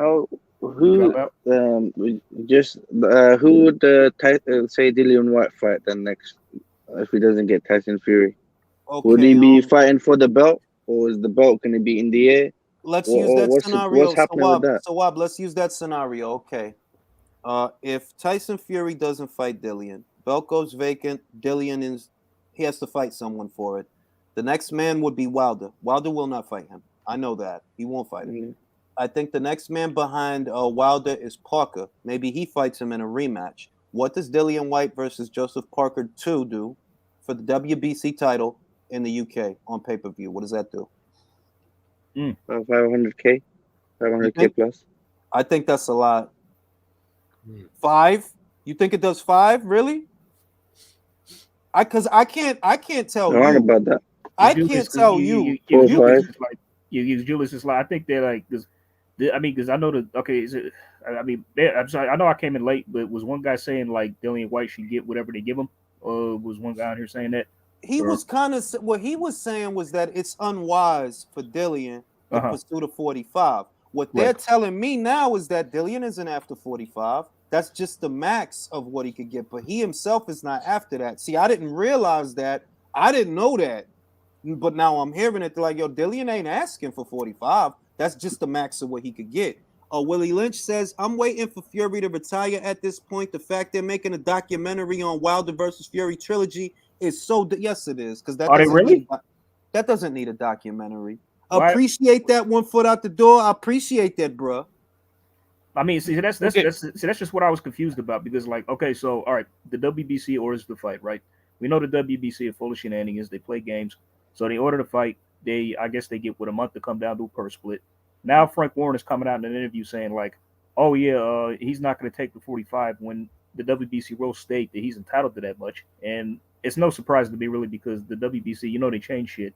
Who would say Dillian Whyte fight then next if he doesn't get Tyson Fury? Okay, would he be fighting for the belt, or is the belt going to be in the air? Let's use that scenario. What's happening with that? So, let's use that scenario. Okay. If Tyson Fury doesn't fight Dillian, belt goes vacant. Dillian he has to fight someone for it. The next man would be Wilder. Wilder will not fight him. I know that. He won't fight him. Mhm. I think the next man behind Wilder is Parker. Maybe he fights him in a rematch. What does Dillian Whyte versus Joseph Parker 2 do for the WBC title in the UK on pay-per-view? What does that do? 500K, 500K plus. I think that's a lot. 5? You think it does 5? Really? Because I can't tell Around you. about that. I can't tell you. Julius is like, I think they're like, because I know that. Okay, I'm sorry. I know I came in late, but was one guy saying like Dillian Whyte should get whatever they give him? Was one guy out here saying that? He was kind of what he was saying was that it's unwise for Dillian to pursue the 45. What they're telling me now is that Dillian isn't after 45. That's just the max of what he could get, but he himself is not after that. See, I didn't realize that. I didn't know that, but now I'm hearing it. They're like, yo, Dillian ain't asking for 45. That's just the max of what he could get. Willie Lynch says, I'm waiting for Fury to retire at this point. The fact they're making a documentary on Wilder versus Fury trilogy is so... Yes, it is. Because that doesn't need a documentary. Why? Appreciate that 1 foot out the door. I appreciate that, bro. I mean, see, that's just what I was confused about. Because, like, okay, so, all right, the WBC orders the fight, right? We know the WBC are full of shenanigans. They play games. So they order the fight. I guess they get with a month to come down, do a purse split. Now Frank Warren is coming out in an interview saying like, oh yeah, he's not going to take the 45 when the WBC rules state that he's entitled to that much. And it's no surprise to me really because the WBC, they change shit.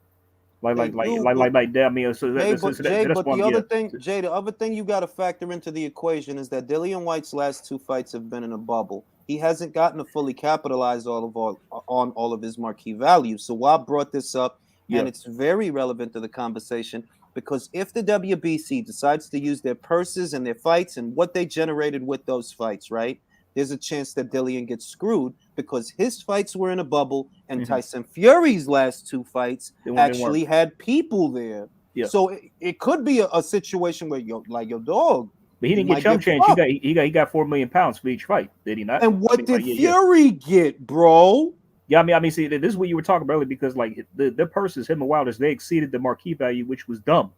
Like that. I mean, so the other thing you got to factor into the equation is that Dillian Whyte's last 2 fights have been in a bubble. He hasn't gotten to fully capitalize on all of his marquee values. So I brought this up, and it's very relevant to the conversation. Because if the WBC decides to use their purses and their fights and what they generated with those fights, right, there's a chance that Dillian gets screwed because his fights were in a bubble and Tyson Fury's last 2 fights actually had people there. Yeah. So it could be a situation where your dog. But he didn't get chump change. He got 4 million pounds for each fight, did he not? And what did Fury get, bro? Yeah, I mean, see, this is what you were talking about earlier because, like, the purses, him and Wilders, they exceeded the marquee value, which was dumb.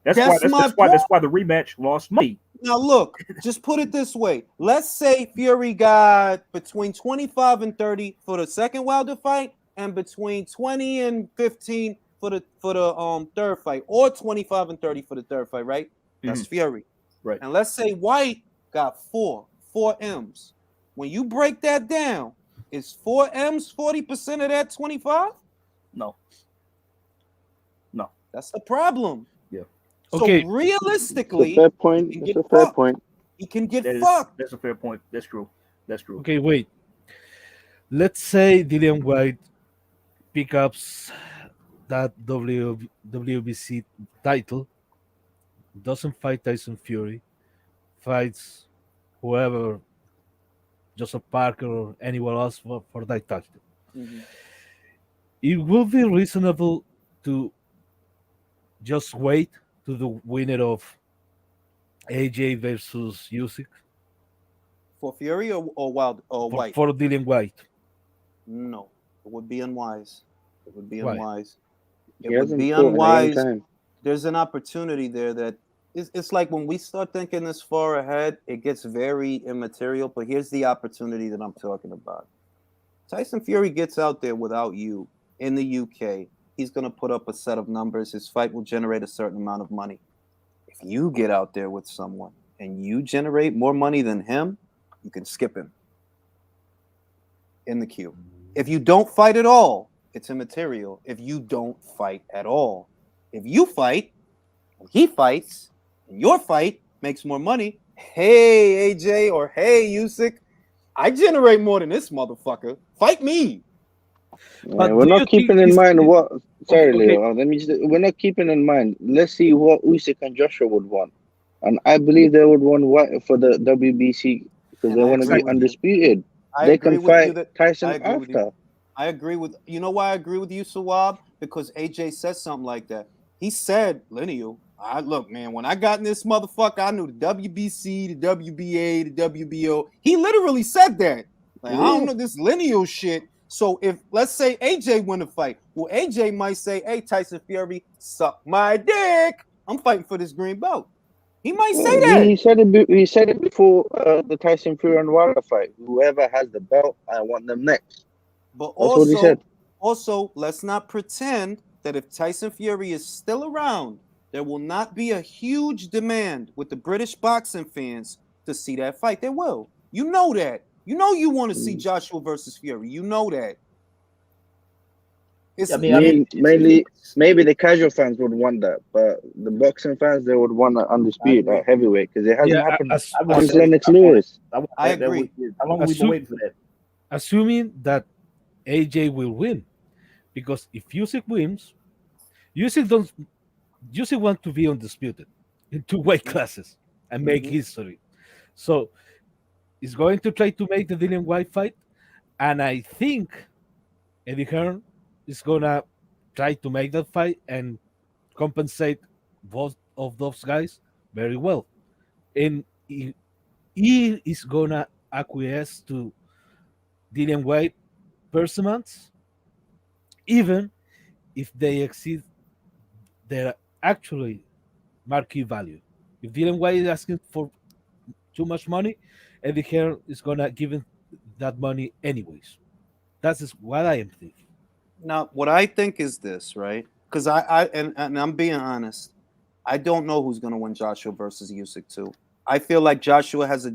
That's why the rematch lost money. Now, look, just put it this way. Let's say Fury got between 25 and 30 for the second Wilder fight and between 20 and 15 for the third fight, or 25 and 30 for the third fight, right? That's Fury. Right. And let's say Whyte got 4 M's. When you break that down, is 4 M's 40% of that 25? No. That's the problem. Yeah. So realistically, that's a fair point. He can get fucked. That's a fair point. That's true. Okay, wait. Let's say Dillian Whyte pick up that WBC title, doesn't fight Tyson Fury, fights whoever, Joseph Parker or anyone else for that title. It will be reasonable to just wait to the winner of AJ versus Usyk for Fury or Whyte? For Dillian Whyte. No, it would be unwise. It would be Why? unwise. It would be unwise. There's an opportunity there that it's like when we start thinking this far ahead, it gets very immaterial. But here's the opportunity that I'm talking about. Tyson Fury gets out there without you in the UK. He's going to put up a set of numbers. His fight will generate a certain amount of money. If you get out there with someone and you generate more money than him, you can skip him in the queue. If you don't fight at all, it's immaterial. If you don't fight at all. If you fight, and he fights, and your fight makes more money, hey, AJ, or hey, Usyk, I generate more than this motherfucker. Fight me. Yeah, we're not keeping in mind what. Sorry, Leo. We're not keeping in mind. Let's see what Usyk and Joshua would want, and I believe they would want for the WBC because they want to be undisputed. They can fight Tyson after. I agree with you. Know why I agree with you, Sawab? Because AJ said something like that. He said, "Lineal, look, man. When I got in this motherfucker, I knew the WBC, the WBA, the WBO. He literally said that. Like I don't know this lineal shit." So if let's say AJ win a fight, well, AJ might say, "Hey, Tyson Fury, suck my dick. I'm fighting for this green belt." He might say that. He said it. He said it before the Tyson Fury and Wilder fight. Whoever has the belt, I want them next. But That's what he said. Also, let's not pretend that if Tyson Fury is still around, there will not be a huge demand with the British boxing fans to see that fight. There will. You know that. You know you want to see Joshua versus Fury. You know that. It's, maybe the casual fans would want that, but the boxing fans, they would want that Undisputed at heavyweight because it hasn't happened since Lennox Lewis. I agree. How long have we been waiting for that? Assuming that AJ will win, because if Usyk wins, Usyk want to be undisputed in 2 weight classes and make history. So he's going to try to make the Dillian Whyte fight, and I think Eddie Hearn is gonna try to make that fight and compensate both of those guys very well, and he is gonna acquiesce to Dillian Whyte performance, even if they exceed their actually marquee value. If Dillian Whyte is asking for too much money, Eddie Hearn is gonna give him that money anyways. That's just what I am thinking. Now, what I think is this, right? Because and I'm being honest, I don't know who's gonna win Joshua versus Usyk too. I feel like Joshua has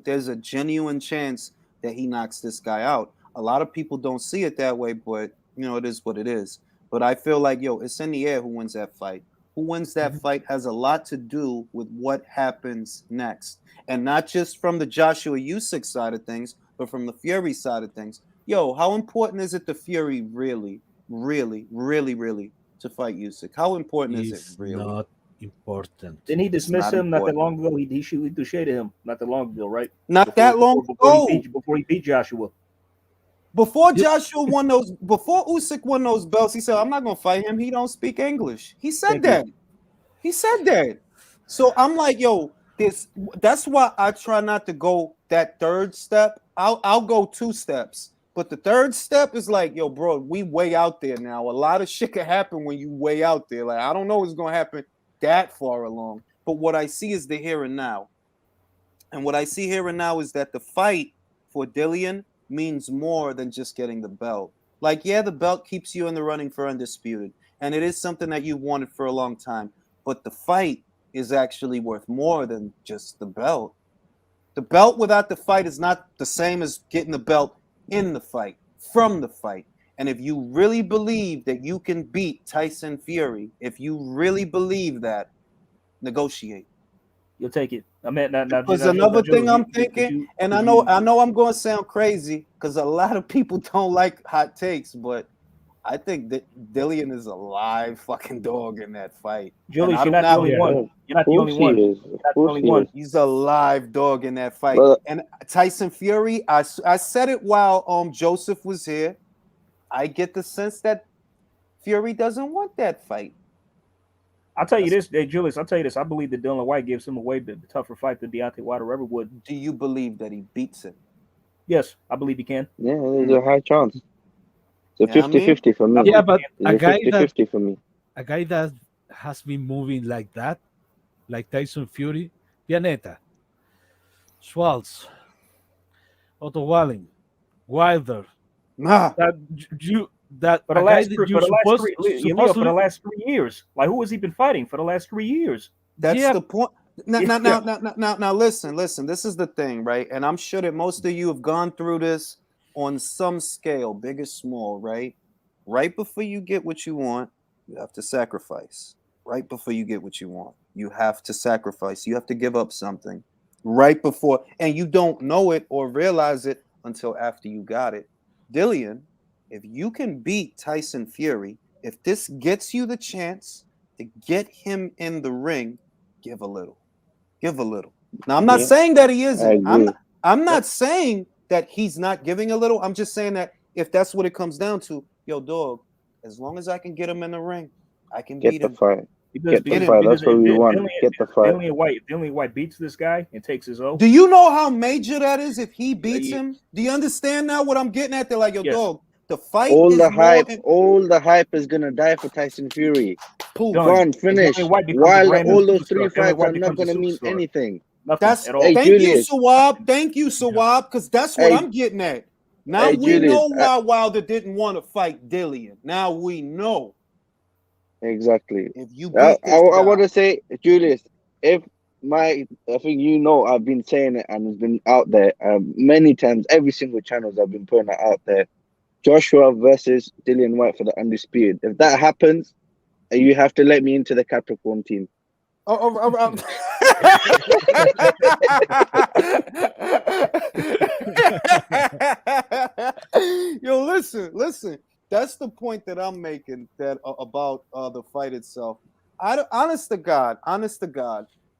there's a genuine chance that he knocks this guy out. A lot of people don't see it that way, but it is what it is. But I feel like, it's in the air who wins that fight. Who wins that fight has a lot to do with what happens next. And not just from the Joshua Usyk side of things, but from the Fury side of things. How important is it to Fury really to fight Usyk? How important is it really? Not important. Didn't he dismiss him not that long ago? He shaded him not that long ago, right? That long ago. Before he beat Joshua. Before Joshua won those, before Usyk won those belts, he said, "I'm not gonna fight him. He don't speak English." He said that. He said that. So I'm like, that's why I try not to go that third step. I'll go 2 steps. But the third step is like, bro, we way out there now. A lot of shit can happen when you way out there. Like, I don't know what's going to happen that far along. But what I see is the here and now. And what I see here and now is that the fight for Dillian means more than just getting the belt. Like, the belt keeps you in the running for Undisputed. And it is something that you've wanted for a long time. But the fight is actually worth more than just the belt. The belt without the fight is not the same as getting the belt in the fight, from the fight. And if you really believe that you can beat Tyson Fury, if you really believe that, negotiate. You'll take it. Because another thing I'm thinking, and I know I'm going to sound crazy because a lot of people don't like hot takes, but I think that Dillian is a live fucking dog in that fight. Julius, you're not the only one. You're not the only one. You're not the only one. He's a live dog in that fight. And Tyson Fury, I said it while Joseph was here. I get the sense that Fury doesn't want that fight. I'll tell you this, Julius. I'll tell you this. I believe that Dillian Whyte gives him away the tougher fight than Deontay Wilder ever would. Do you believe that he beats him? Yes, I believe he can. Yeah, there's a high chance. It's a 50-50 for me. Yeah, but a guy 50-50 for me. A guy that has been moving like that, like Tyson Fury, Pianeta, Schwartz, Otto Walling, Wilder. That for the last 3 years. Like, who has he been fighting for the last 3 years? That's the point. Now, listen. This is the thing, right? And I'm sure that most of you have gone through this on some scale, big or small, right? Right before you get what you want, you have to sacrifice. Right before you get what you want, you have to sacrifice. You have to give up something right before, and you don't know it or realize it until after you got it. Dillian, if you can beat Tyson Fury, if this gets you the chance to get him in the ring, give a little. Give a little. Now, I'm not saying that he isn't. I'm not saying that he's not giving a little. I'm just saying that if that's what it comes down to, dog, as long as I can get him in the ring, I can beat him. Get the fight. That's what we want. Get the fight. Dillian Whyte beats this guy and takes his oath. Do you know how major that is if he beats him? Do you understand now what I'm getting at? They're like, dog, The fight All is the hype, more. all the hype is gonna die for Tyson Fury. Poof. Done. Go on, And finish. Dillian Whyte becomes a While brand new all those three superstar. Dillian fights Whyte are not becomes a gonna mean superstar. anything. Nothing That's at all. Hey, thank Julius. you, Sawab. Thank you, Sawab, because that's what Hey, I'm getting at. Now hey, we Julius. know why Wilder didn't want to fight Dillian. Now we know. Exactly. If you I beat this guy, want to say, Julius, if I think you know, I've been saying it and it's been out there many times. Every single channels I've been putting it out there. Joshua versus Dillian Whyte for the Undisputed. If that happens, you have to let me into the Capricorn team. Yo, listen. That's the point that I'm making that about the fight itself. Honest to God,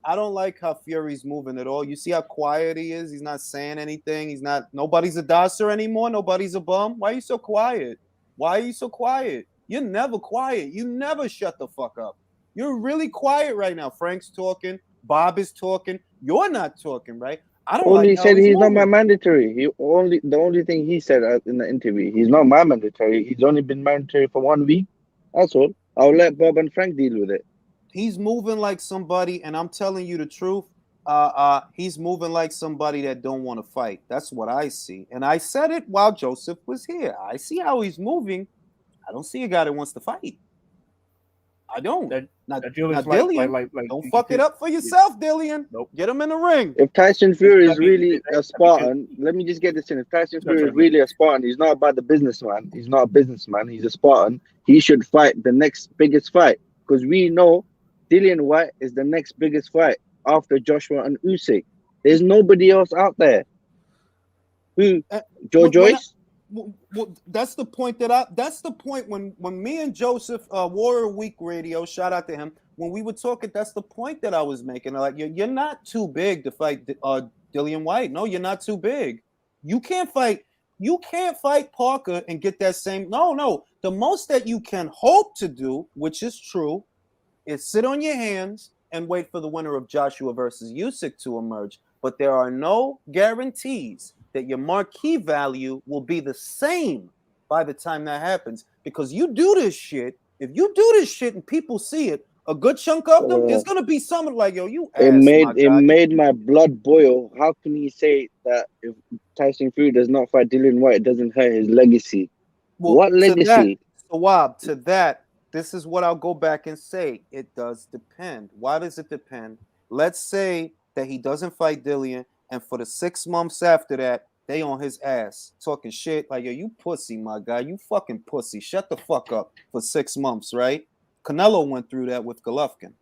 I don't like how Fury's moving at all. You see how quiet he is. He's not saying anything. He's not. Nobody's a dosser anymore. Nobody's a bum. Why are you so quiet? Why are you so quiet? You're never quiet. You never shut the fuck up. You're really quiet right now. Frank's talking. Bob is talking. You're not talking, right? I don't Only like how said he's not moving. my mandatory. The only thing he said in the interview, he's not my mandatory. He's only been mandatory for 1 week. That's all. I'll let Bob and Frank deal with it. He's moving like somebody, and I'm telling you the truth. He's moving like somebody that don't want to fight. That's what I see, and I said it while Joseph was here. I see how he's moving. I don't see a guy that wants to fight. I don't. Not Dillian. Like, don't fuck it up for yourself, Dillian. Nope. Get him in the ring. If Tyson Fury is really a Spartan, let me just get this in. If Tyson Fury is really a Spartan, he's not about the businessman. He's not a businessman. He's a Spartan. He should fight the next biggest fight because we know Dillian Whyte is the next biggest fight after Joshua and Usyk. There's nobody else out there. Who? Joe Joyce? Well, that's the point that's the point when me and Joseph Warrior Week Radio, shout out to him, when we were talking, that's the point that I was making. Like, you're not too big to fight Dillian Whyte. No, you're not too big. You can't fight Parker and get that same. No. The most that you can hope to do, which is true, is sit on your hands and wait for the winner of Joshua versus Usyk to emerge. But there are no guarantees that your marquee value will be the same by the time that happens. Because you do this shit, if you do this shit and people see it, a good chunk of them is gonna be something like, yo, you ass. It made my blood boil. How can he say that if Tyson Fury does not fight Dillian Whyte, it doesn't hurt his legacy? Well, what legacy? To that, this is what I'll go back and say. It does depend. Why does it depend? Let's say that he doesn't fight Dillian, and for the 6 months after that, they on his ass talking shit like, yo, you pussy, my guy. You fucking pussy. Shut the fuck up for 6 months, right? Canelo went through that with Golovkin.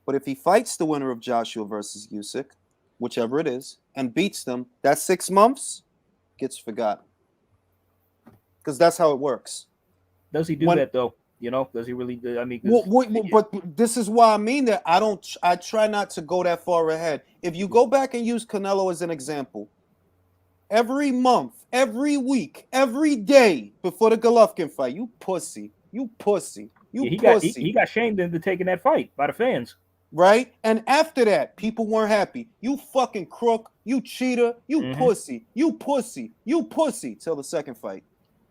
But if he fights the winner of Joshua versus Usyk, whichever it is, and beats them, that 6 months gets forgotten. Because that's how it works. Does he do that though? You know, does he really do? I mean, but this is why I mean that I try not to go that far ahead. If you go back and use Canelo as an example, every month, every week, every day before the Golovkin fight, you pussy, you pussy, you pussy. He got shamed into taking that fight by the fans. Right? And after that, people weren't happy. You fucking crook, you cheater, you pussy, you pussy, you pussy, till the second fight.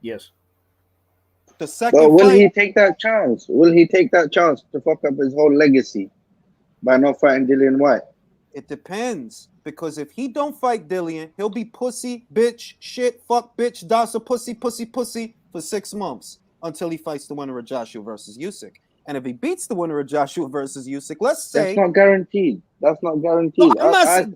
Yes. The second But will fight, he take that chance? Will he take that chance to fuck up his whole legacy by not fighting Dillian Whyte? It depends. Because if he don't fight Dillian, he'll be pussy, bitch, shit, fuck, bitch, dasa, pussy for 6 months until he fights the winner of Joshua versus Usyk. And if he beats the winner of Joshua versus Usyk, let's say that's not guaranteed. That's not guaranteed. No, I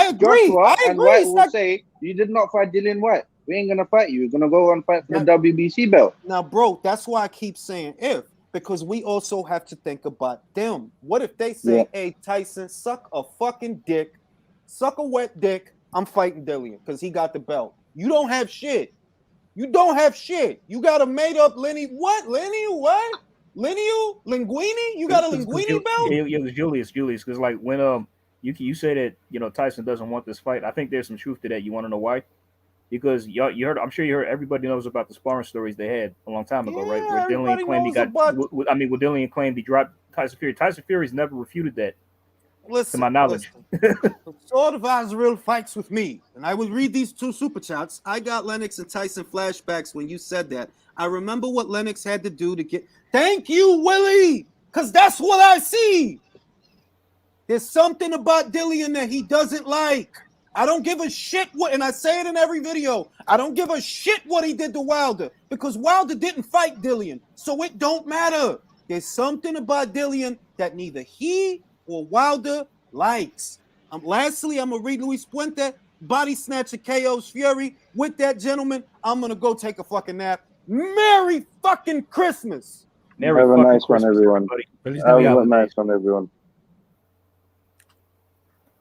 agree. Joshua I and agree. Whyte will say, you did not fight Dillian Whyte. We ain't gonna fight you. We're gonna go and fight for the WBC belt. Now, bro, that's why I keep saying if, because we also have to think about them. What if they say, hey, Tyson, suck a fucking dick, suck a wet dick, I'm fighting Dillian because he got the belt. You don't have shit. You don't have shit. You got a made up Lenny. What? Lenny? What? Linguini? You got a Linguini belt? It was Julius, because like when you say that, you know, Tyson doesn't want this fight, I think there's some truth to that. You want to know why? Because you heard, I'm sure you heard, everybody knows about the sparring stories they had a long time ago, right? Where Dillian claimed he dropped Tyson Fury. Tyson Fury's never refuted that. Listen, to my knowledge. listen. The Sword of Azrael fights with me, and I will read these 2 super chats. I got Lennox and Tyson flashbacks when you said that. I remember what Lennox had to do to get. Thank you, Willie, because that's what I see. There's something about Dillian that he doesn't like. I don't give a shit what, and I say it in every video. I don't give a shit what he did to Wilder because Wilder didn't fight Dillian, so it don't matter. There's something about Dillian that neither he or Wilder likes. Lastly, I'm gonna read Luis Puente, body snatcher KO's Fury. With that, gentlemen, I'm gonna go take a fucking nap. Merry fucking Christmas. Merry Have a fucking nice one, Christmas, everyone. everybody. Feliz Have Navidad. a nice one, everyone.